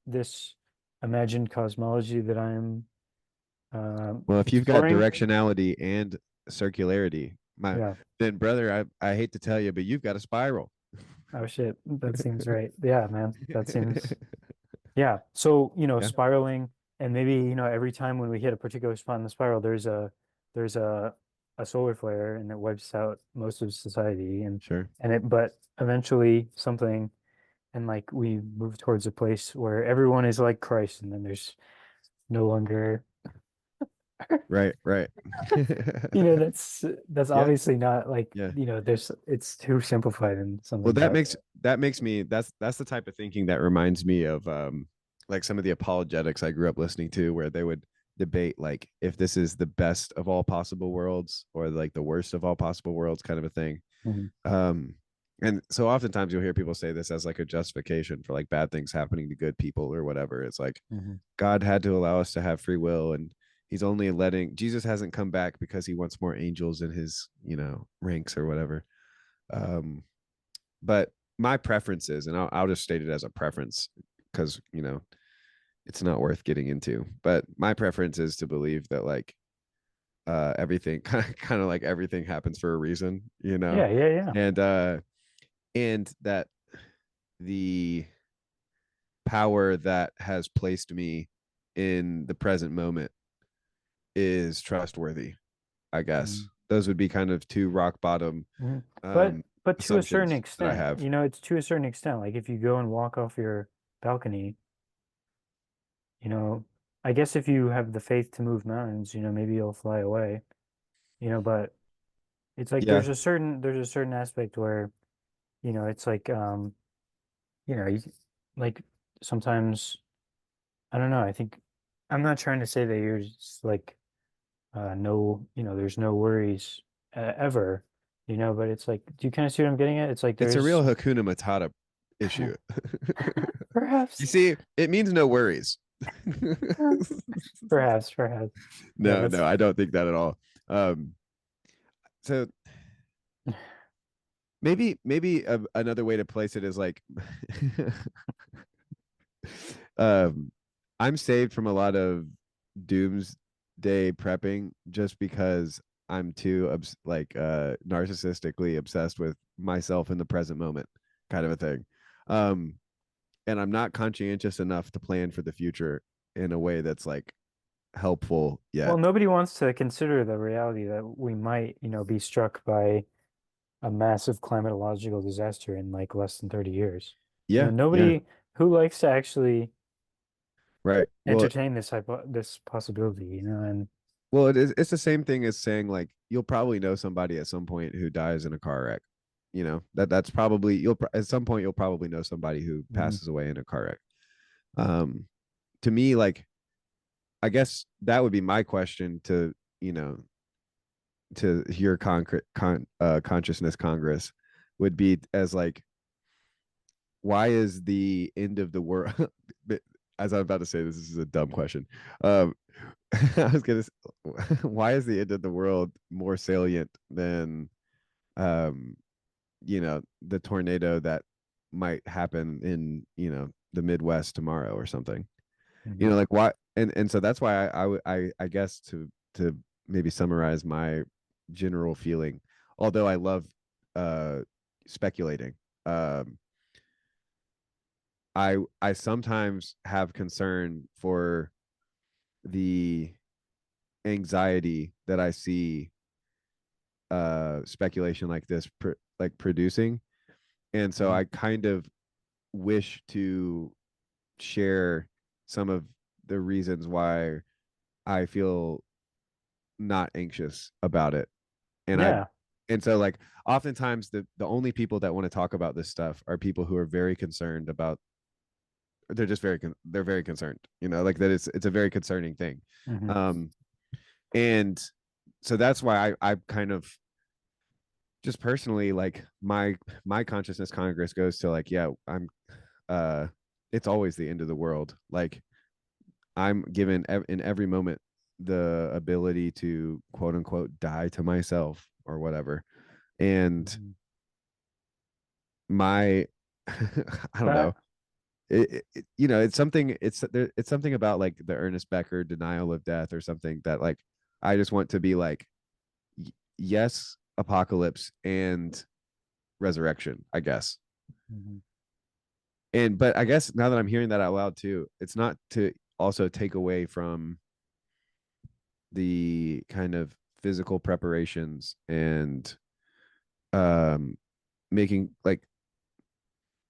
this imagined cosmology that I'm Well, if you've got exploring. directionality and circularity, Yeah. then brother, I hate to tell you, but you've got a spiral. Oh shit. That seems right. Yeah, man. That seems. Yeah. So, Yeah, spiraling, and maybe, every time when we hit a particular spot in the spiral, there's a solar flare and it wipes out most of society sure. but eventually something, and like we move towards a place where everyone is like Christ, and then there's no longer, Right, right. that's Yeah, obviously not like, yeah. it's too simplified and Well, something, that but makes me that's the type of thinking that reminds me of like some of the apologetics I grew up listening to, where they would debate like if this is the best of all possible worlds or like the worst of all possible worlds, kind of a thing. Mhm. Um, and so oftentimes you'll hear people say this as like a justification for like bad things happening to good people or whatever. It's like Mhm. God had to allow us to have free will, and he's only letting Jesus hasn't come back because he wants more angels in his, ranks or whatever. Um, but my preference is, and I'll just state it as a preference because, it's not worth getting into, but my preference is to believe that like everything kind of like everything happens for a reason, Yeah, yeah, yeah. and that the power that has placed me in the present moment is trustworthy, I guess. Mhm. Those would be kind of two rock bottom Mhm. But um but to a certain assumptions that I extent, have. it's to a certain extent. Like if you go and walk off your balcony, you know, I guess if you have the faith to move mountains, maybe you'll fly away, but it's like Yeah, there's a certain aspect where, it's like you, like sometimes I don't know, I think I'm not trying to say that you're just like no, there's no worries ever, but it's like, do you kind of see what I'm getting at? It's like it's a real there's Hakuna Matata issue. perhaps You see, it means no worries. perhaps yeah, No, that's no, I don't think that at all. Um, so maybe another way to place it is like, um, I'm saved from a lot of doomsday prepping just because I'm too narcissistically obsessed with myself in the present moment, kind of a thing. Um, and I'm not conscientious enough to plan for the future in a way that's like helpful well, yet. nobody wants to consider the reality that we might, be struck by a massive climatological disaster in like less than 30 years. Yeah, yeah, Nobody who likes to actually right. Well, entertain this possibility, and it's the same thing as saying like you'll probably know somebody at some point who dies in a car wreck. That's probably at some point you'll probably know somebody who Mhm. passes away in a car wreck. Um, to me, like I guess that would be my question you know to your consciousness Congress would be as like why is the end of the world as I'm about to say this is a dumb question. um I was gonna why is the end of the world more salient than um the tornado that might happen in the Midwest tomorrow or something? Mhm. Like why? And so that's why I guess to maybe summarize my general feeling, although I love uh speculating, um I sometimes have concern for the anxiety that I see speculation like this producing. And so Mhm. I kind of wish to share some of the reasons why I feel not anxious about it. And I Yeah, and so like oftentimes the only people that want to talk about this stuff are people who are very concerned about they're just they're very concerned, like that it's a very concerning thing. hmm Um and so that's why I kind of just personally like my consciousness Congress goes to like, yeah, I'm uh it's always the end of the world. Like I'm given in every moment the ability to quote unquote die to myself or whatever. And hmm my I don't know. But It's something about like the Ernest Becker denial of death or something that like I just want to be like yes, apocalypse and resurrection, I guess. mhm. And but I guess now that I'm hearing that out loud too, it's not to also take away from the kind of physical preparations and um making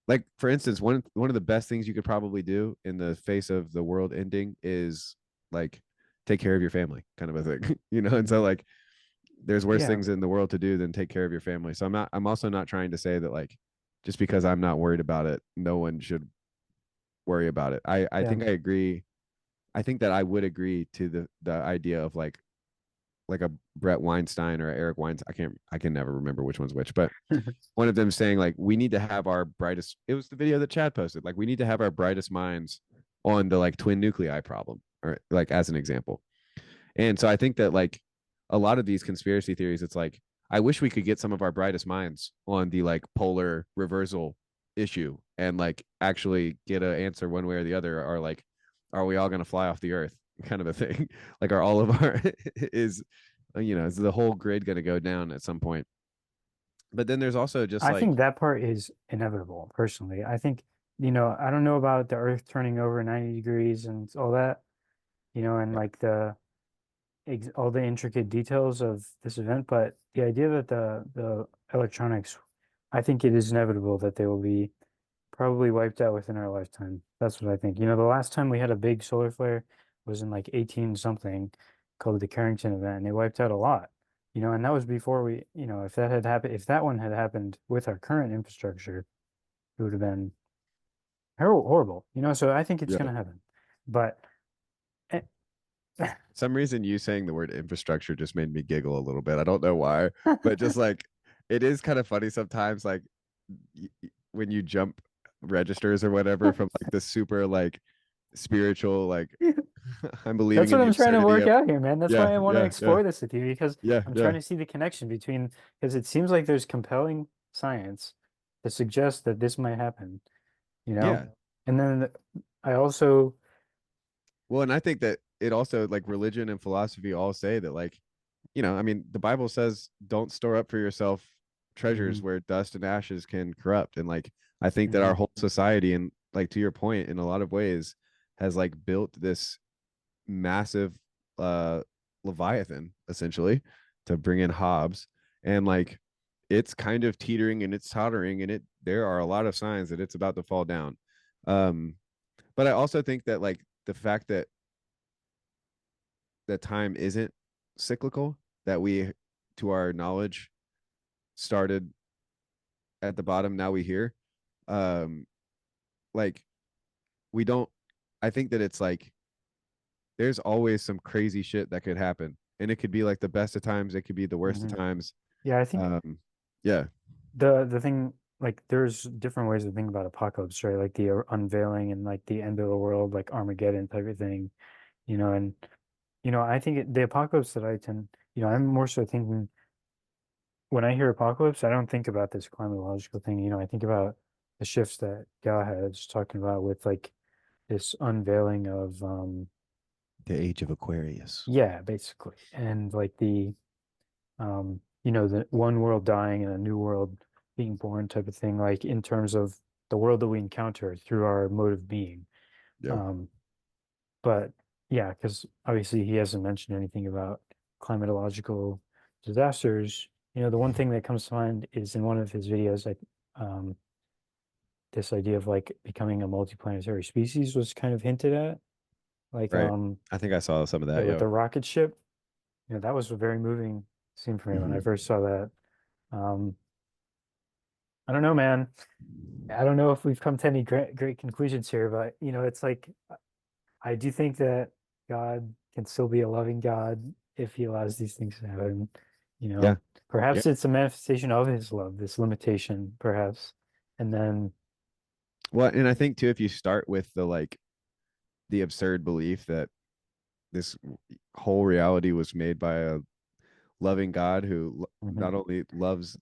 like for instance one of the best things you could probably do in the face of the world ending is like take care of your family, kind of a thing. And so Mhm. like there's worse Yeah, things in the world to do than take care of your family. So I'm also not trying to say that like just because I'm not worried about it no one should worry about it. I yeah, think I agree. I think that I would agree to the idea of like a Brett Weinstein or Eric Weinstein. I can never remember which one's which, but one of them saying like we need to have our brightest. It was the video that Chad posted. Like we need to have our brightest minds on the like twin nuclei problem, or like as an example. And so I think that like a lot of these conspiracy theories, it's like I wish we could get some of our brightest minds on the like polar reversal issue and like actually get an answer one way or the other, or like are we all going to fly off the earth, kind of a thing. Like are all of our is the whole grid going to go down at some point? But then there's also just I like think that part is inevitable, personally. I think, I don't know about the Earth turning over 90 degrees and all that, and like all the intricate details of this event, but the idea that the electronics, I think it is inevitable that they will be probably wiped out within our lifetime. That's what I think. The last time we had a big solar flare was in like 18 something, called the Carrington event, and they wiped out a lot. And that was before we, if that had happened, if that one had happened with our current infrastructure, it would have been horrible. So I think it's Yeah. going to happen. But Some reason you saying the word infrastructure just made me giggle a little bit. I don't know why, but just like it is kind of funny sometimes, like when you jump registers or whatever from like the super like spiritual, like I'm believing that's in what the I'm trying to absurdity work of, out here, man. That's yeah, why I want to yeah, yeah, explore this with you, because yeah, I'm yeah, trying to see the connection between, because it seems like there's compelling science to suggest that this might happen, yeah. and then I also, Well, and I think that it also like religion and philosophy all say that like, I mean, the Bible says don't store up for yourself treasures Mhm, where dust and ashes can corrupt. And like I think that our mhm, whole society, and like to your point, in a lot of ways has like built this massive Leviathan essentially to bring in Hobbes. And like it's kind of teetering and it's tottering, and there are a lot of signs that it's about to fall down. Um, but I also think that like the fact that time isn't cyclical, that we, to our knowledge, started at the bottom, now we here. Um, like we don't. I think that it's like there's always some crazy shit that could happen, and it could be like the best of times, it could be the worst of mhm. times. Yeah, I think Yeah, the thing, like, there's different ways to think about apocalypse, right? Like the unveiling and like the end of the world, like Armageddon type of thing, and I think the apocalypse that I tend, I'm more so thinking, when I hear apocalypse, I don't think about this climatological thing. I think about the shifts that Galahad was talking about with like this unveiling of, the age of Aquarius. yeah, basically, and like the one world dying and a new world being born type of thing, like in terms of the world that we encounter through our mode of being. Yeah, Um, but yeah, because obviously he hasn't mentioned anything about climatological disasters. The one thing that comes to mind is in one of his videos, like, this idea of like becoming a multiplanetary species was kind of hinted at. Like, right. I think I saw some of yeah, that. with Yeah. the rocket ship, that was a very moving scene for me when I first saw that. Um, I don't know, man. I don't know if we've come to any great conclusions here, but it's like, I do think that God can still be a loving God if he allows these things to happen. You Yeah. know, Yeah. perhaps it's a manifestation of his love, this limitation, perhaps. And then, Well, and I think too, if you start with the absurd belief that this whole reality was made by a loving God who mhm, not only loves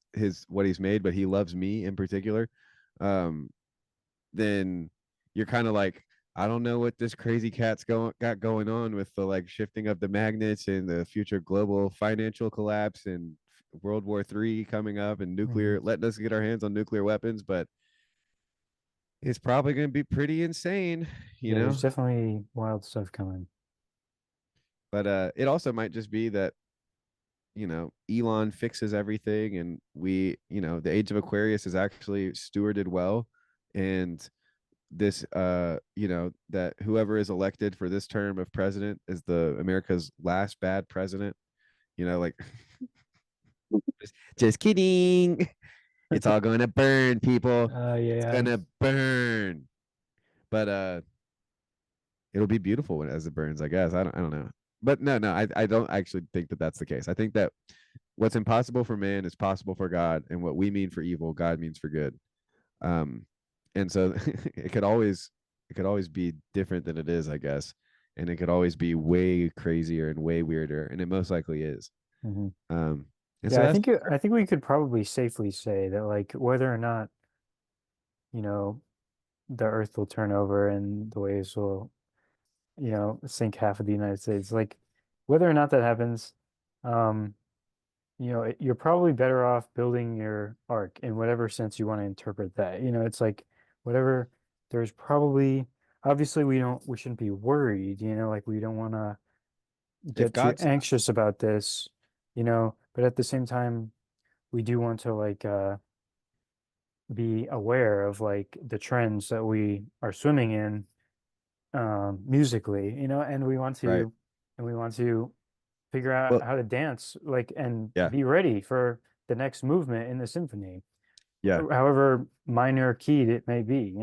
what he's made, but he loves me in particular, um, then you're kind of like, I don't know what this crazy cat's got going on with the like shifting of the magnets and the future global financial collapse and World War III coming up and mhm. nuclear, letting us get our hands on nuclear weapons, but it's probably going to be pretty insane, you Yeah, know. there's definitely wild stuff coming. But it also might just be that Elon fixes everything, and the age of Aquarius is actually stewarded well, and this that whoever is elected for this term of president is the America's last bad president, like just kidding. It's all going to burn, people. It's Yeah. going to burn. But it'll be beautiful as it burns, I guess. I don't know. But no, I don't actually think that that's the case. I think that what's impossible for man is possible for God, and what we mean for evil, God means for good. Um, and so it could always be different than it is, I guess, and it could always be way crazier and way weirder, and it most likely is. Mhm. Um, and Yeah, so I that's think I think we could probably safely say that, like, whether or not, you know, the earth will turn over and the waves will, sink half of the United States, like, whether or not that happens, um, you're probably better off building your ark in whatever sense you want to interpret that. It's like, whatever, there's probably, obviously we shouldn't be worried, like, we don't want to if get too God's anxious about this, but at the same time, we do want to, like, be aware of like the trends that we are swimming in, musically, and we want Right. to figure out Well, how to dance, like, and yeah. be ready for the next movement in the symphony, Yeah. however minor keyed it may be,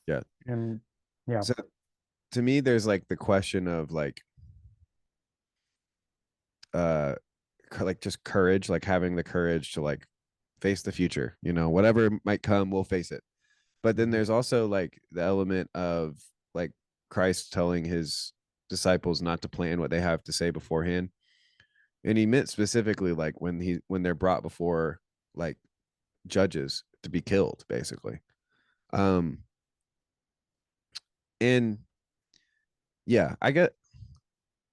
Yeah. and yeah. So to me, there's like the question of like like just courage, like having the courage to like face the future, whatever might come, we'll face it. But then Mhm. there's also like the element of like Christ telling his disciples not to plan what they have to say beforehand. And he meant specifically like when they're brought before like judges to be killed, basically. Um and yeah, I get,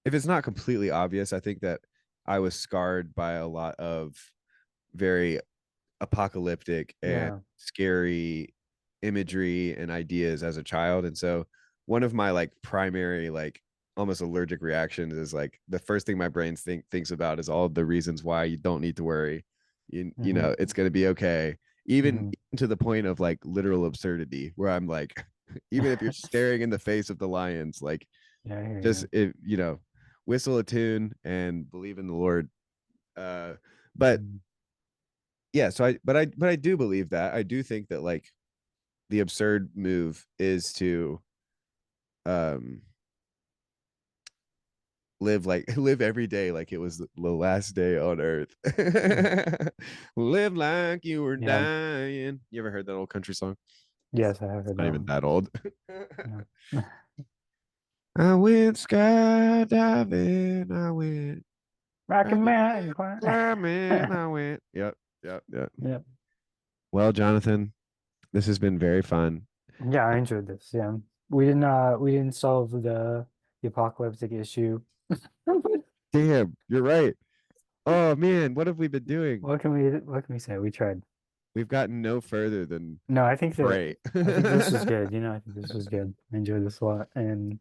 if it's not completely obvious, I think that I was scarred by a lot of very apocalyptic and Yeah. scary imagery and ideas as a child. And so one of my like primary like almost allergic reactions is like the first thing my brain thinks about is all the reasons why you don't need to worry. Mhm. It's going to be okay. Even Mhm. to the point of like literal absurdity where I'm like, even if you're staring in the face of the lions, like Yeah, I hear just you. whistle a tune and believe in the Lord. But Mhm. yeah, so I do believe that. I do think that like the absurd move is to um live every day like it was the last day on earth. Live like you were Yeah. dying. You ever heard that old country song? Yes, I have heard Not that even one. that old. Yeah. I went skydiving, I went Rocky rocket Mountain Climb. climbing, I went. Yep. Yep. Well, Jonathan, this has been very fun. Yeah, I enjoyed this. Yeah. We didn't solve the apocalyptic issue. Damn, you're right. Oh man, what have we been doing? What can we say? We tried. We've gotten no further than No, pray. I think this was good. I think this was good. I enjoyed this a lot. And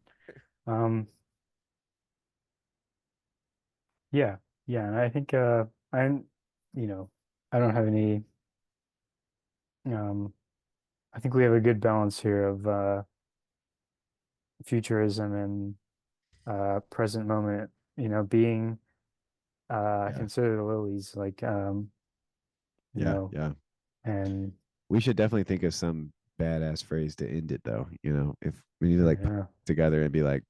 um yeah, yeah, and I think I'm you know, I don't have any um I think we have a good balance here of futurism and present moment, being Yeah, consider the lilies, like you yeah, know, yeah. and We should definitely think of some badass phrase to end it though. If we need to like put yeah. it together and be like,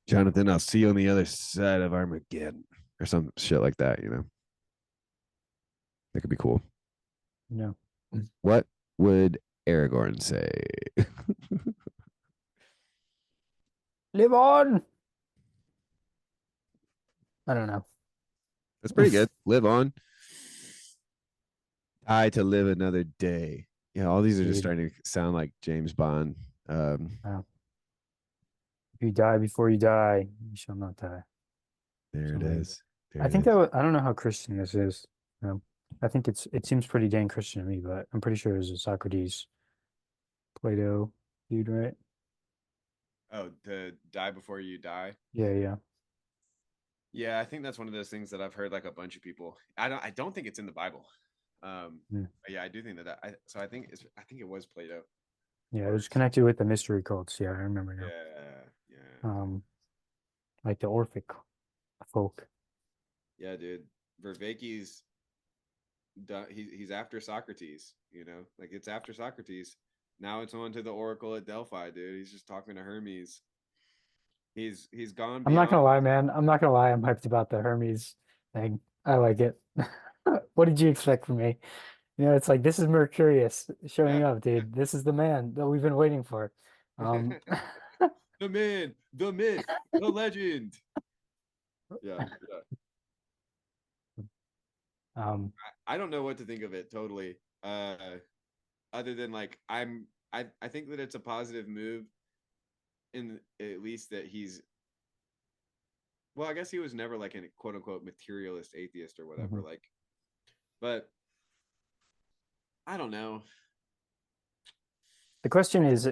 Jonathan, I'll see you on the other side of Armageddon or some shit like that. That could be cool. Yeah. What would Aragorn say? Live on. I don't know. That's pretty good. Live on. Die to live another day. Yeah, all these are just Dude, starting to sound like James Bond. if you die before you die, you shall not die. There it Something like that. is. There I it think is. I don't know how Christian this is. I think it seems pretty dang Christian to me, but I'm pretty sure it was a Socrates, Plato dude, right? Oh, to die before you die. Yeah, yeah. Yeah, I think that's one of those things that I've heard like a bunch of people. I don't think it's in the Bible. Yeah. But yeah, I do think that. So I think it was Plato. Yeah, it Or was connected with the mystery cults. Yeah, I remember now. yeah. Um, like the Orphic folk. Yeah, dude. Vervaeke's done. He's after Socrates. Like it's after Socrates. Now it's on to the Oracle at Delphi, dude. He's just talking to Hermes. He's gone I'm not beyond. gonna lie, man. I'm not gonna lie. I'm hyped about the Hermes thing. I like it. What did you expect from me? It's like this is Mercurius showing up, dude. This is the man that we've been waiting for. Um, The man, the myth, the legend. Yeah. um, I don't know what to think of it totally. Other than like I think that it's a positive move in at least that he's, well, I guess he was never like a quote unquote materialist atheist or whatever. mhm. Like, but I don't know. The question is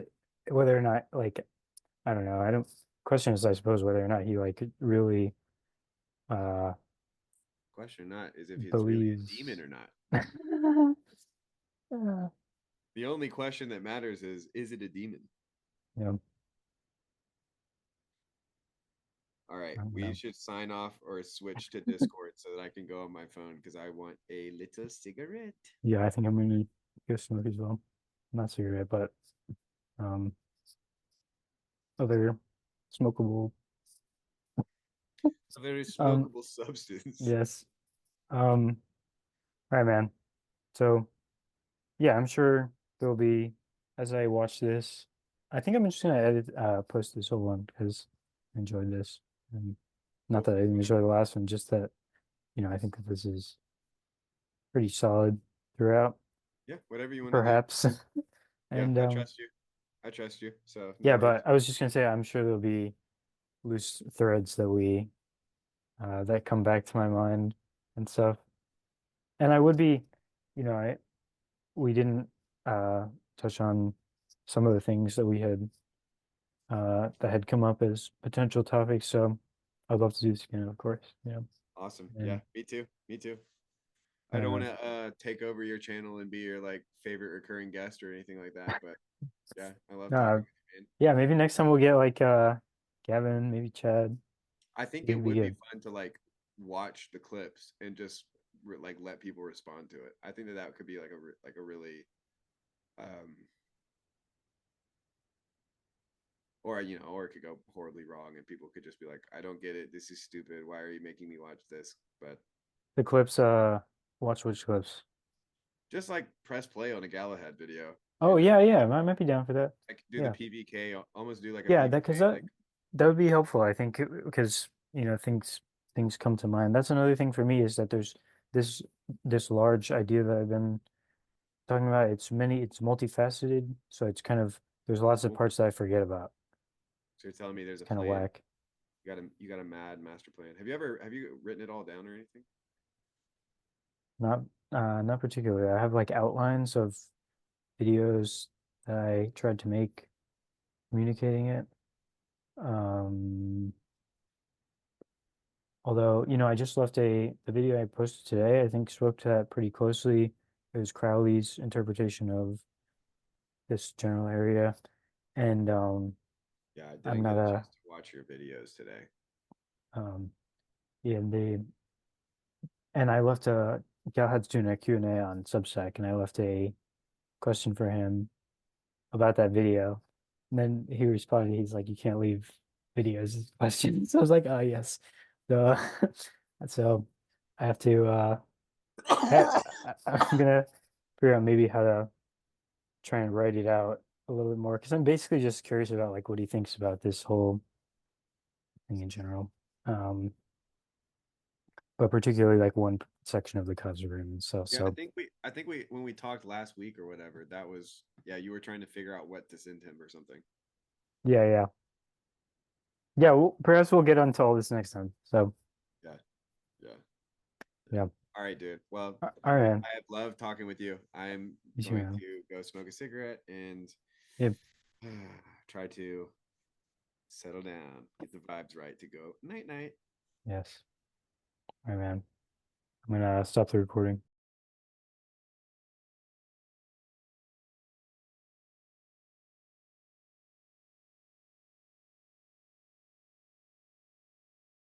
whether or not, like, I don't know. I don't. Question is, I suppose, whether or not he like really uh Question not is if it's really a demon believes. or not. Yeah. The only question that matters is it a demon? Yeah. All right, I don't we know. should sign off or switch to Discord so that I can go on my phone because I want a little cigarette. Yeah, I think I'm gonna go smoke as well. Not cigarette, but um other smokable. A very Um, smokable substance. Yes. All right, man. So yeah, I'm sure there'll be as I watch this. I think I'm just gonna post this whole one because I enjoyed this. And not that I didn't enjoy the last one, just that, I think that this is pretty solid throughout, Yeah, whatever you want to do. perhaps. Yeah, And I trust you. I trust you. So no yeah, worries. but I was just gonna say I'm sure there'll be loose threads that come back to my mind and stuff. And I would be, I we didn't touch on some of the things that had come up as potential topics. So I'd love to do this again, of course. Yeah. Awesome. And Yeah, me too. Me too. I uh, don't want to take over your channel and be your like favorite recurring guest or anything like that, but yeah, I love no, talking with you, man. yeah, maybe next time we'll get like Gavin, maybe Chad. I think It'd it be would be good. fun to like watch the clips and just like let people respond to it. I think that that could be like a really um or or it could go horribly wrong and people could just be like, I don't get it. This is stupid. Why are you making me watch this? But The clips, watch which clips? just like press play on a Galahad video Oh and yeah, yeah, I might be down for that. like do the Yeah. PVK, almost do like a Yeah, PVK. that Like, that would be helpful, I think, because things come to mind. That's another thing for me is that there's this this large idea that I've been talking about. It's multifaceted, so it's kind of there's lots of cool. parts that I forget about. So you're telling me there's It's a kind of plan. whack. You got a mad master plan. Have you written it all down or anything? Not particularly. I have like outlines of videos that I tried to make communicating it. Um, Although, I just left the video I posted today, I think spoke to that pretty closely. It was Crowley's interpretation of this general area. And Yeah, I I'm didn't not get a a chance to watch your videos today. um yeah, and I left Galahad's doing a Q&A on Substack, and I left a question for him about that video. And then he responded, he's like, you can't leave videos as questions. So I was like, oh yes. The so I have to I'm gonna figure out maybe how to try and write it out a little bit more because I'm basically just curious about like what he thinks about this whole thing in general. Um, but particularly like one section of the Cosmos room and stuff. Yeah, So I think we when we talked last week or whatever, that was yeah, you were trying to figure out what to send him or something. yeah. Yeah, well, perhaps we'll get onto all this next time. So Yeah. Yeah. yeah. All right, dude. Well, All right, man. I have loved talking with you. I'm You too, going man. to go smoke a cigarette and Yep. try to settle down, get the vibes right to go night night. Yes. All right, man. I'm gonna stop the recording.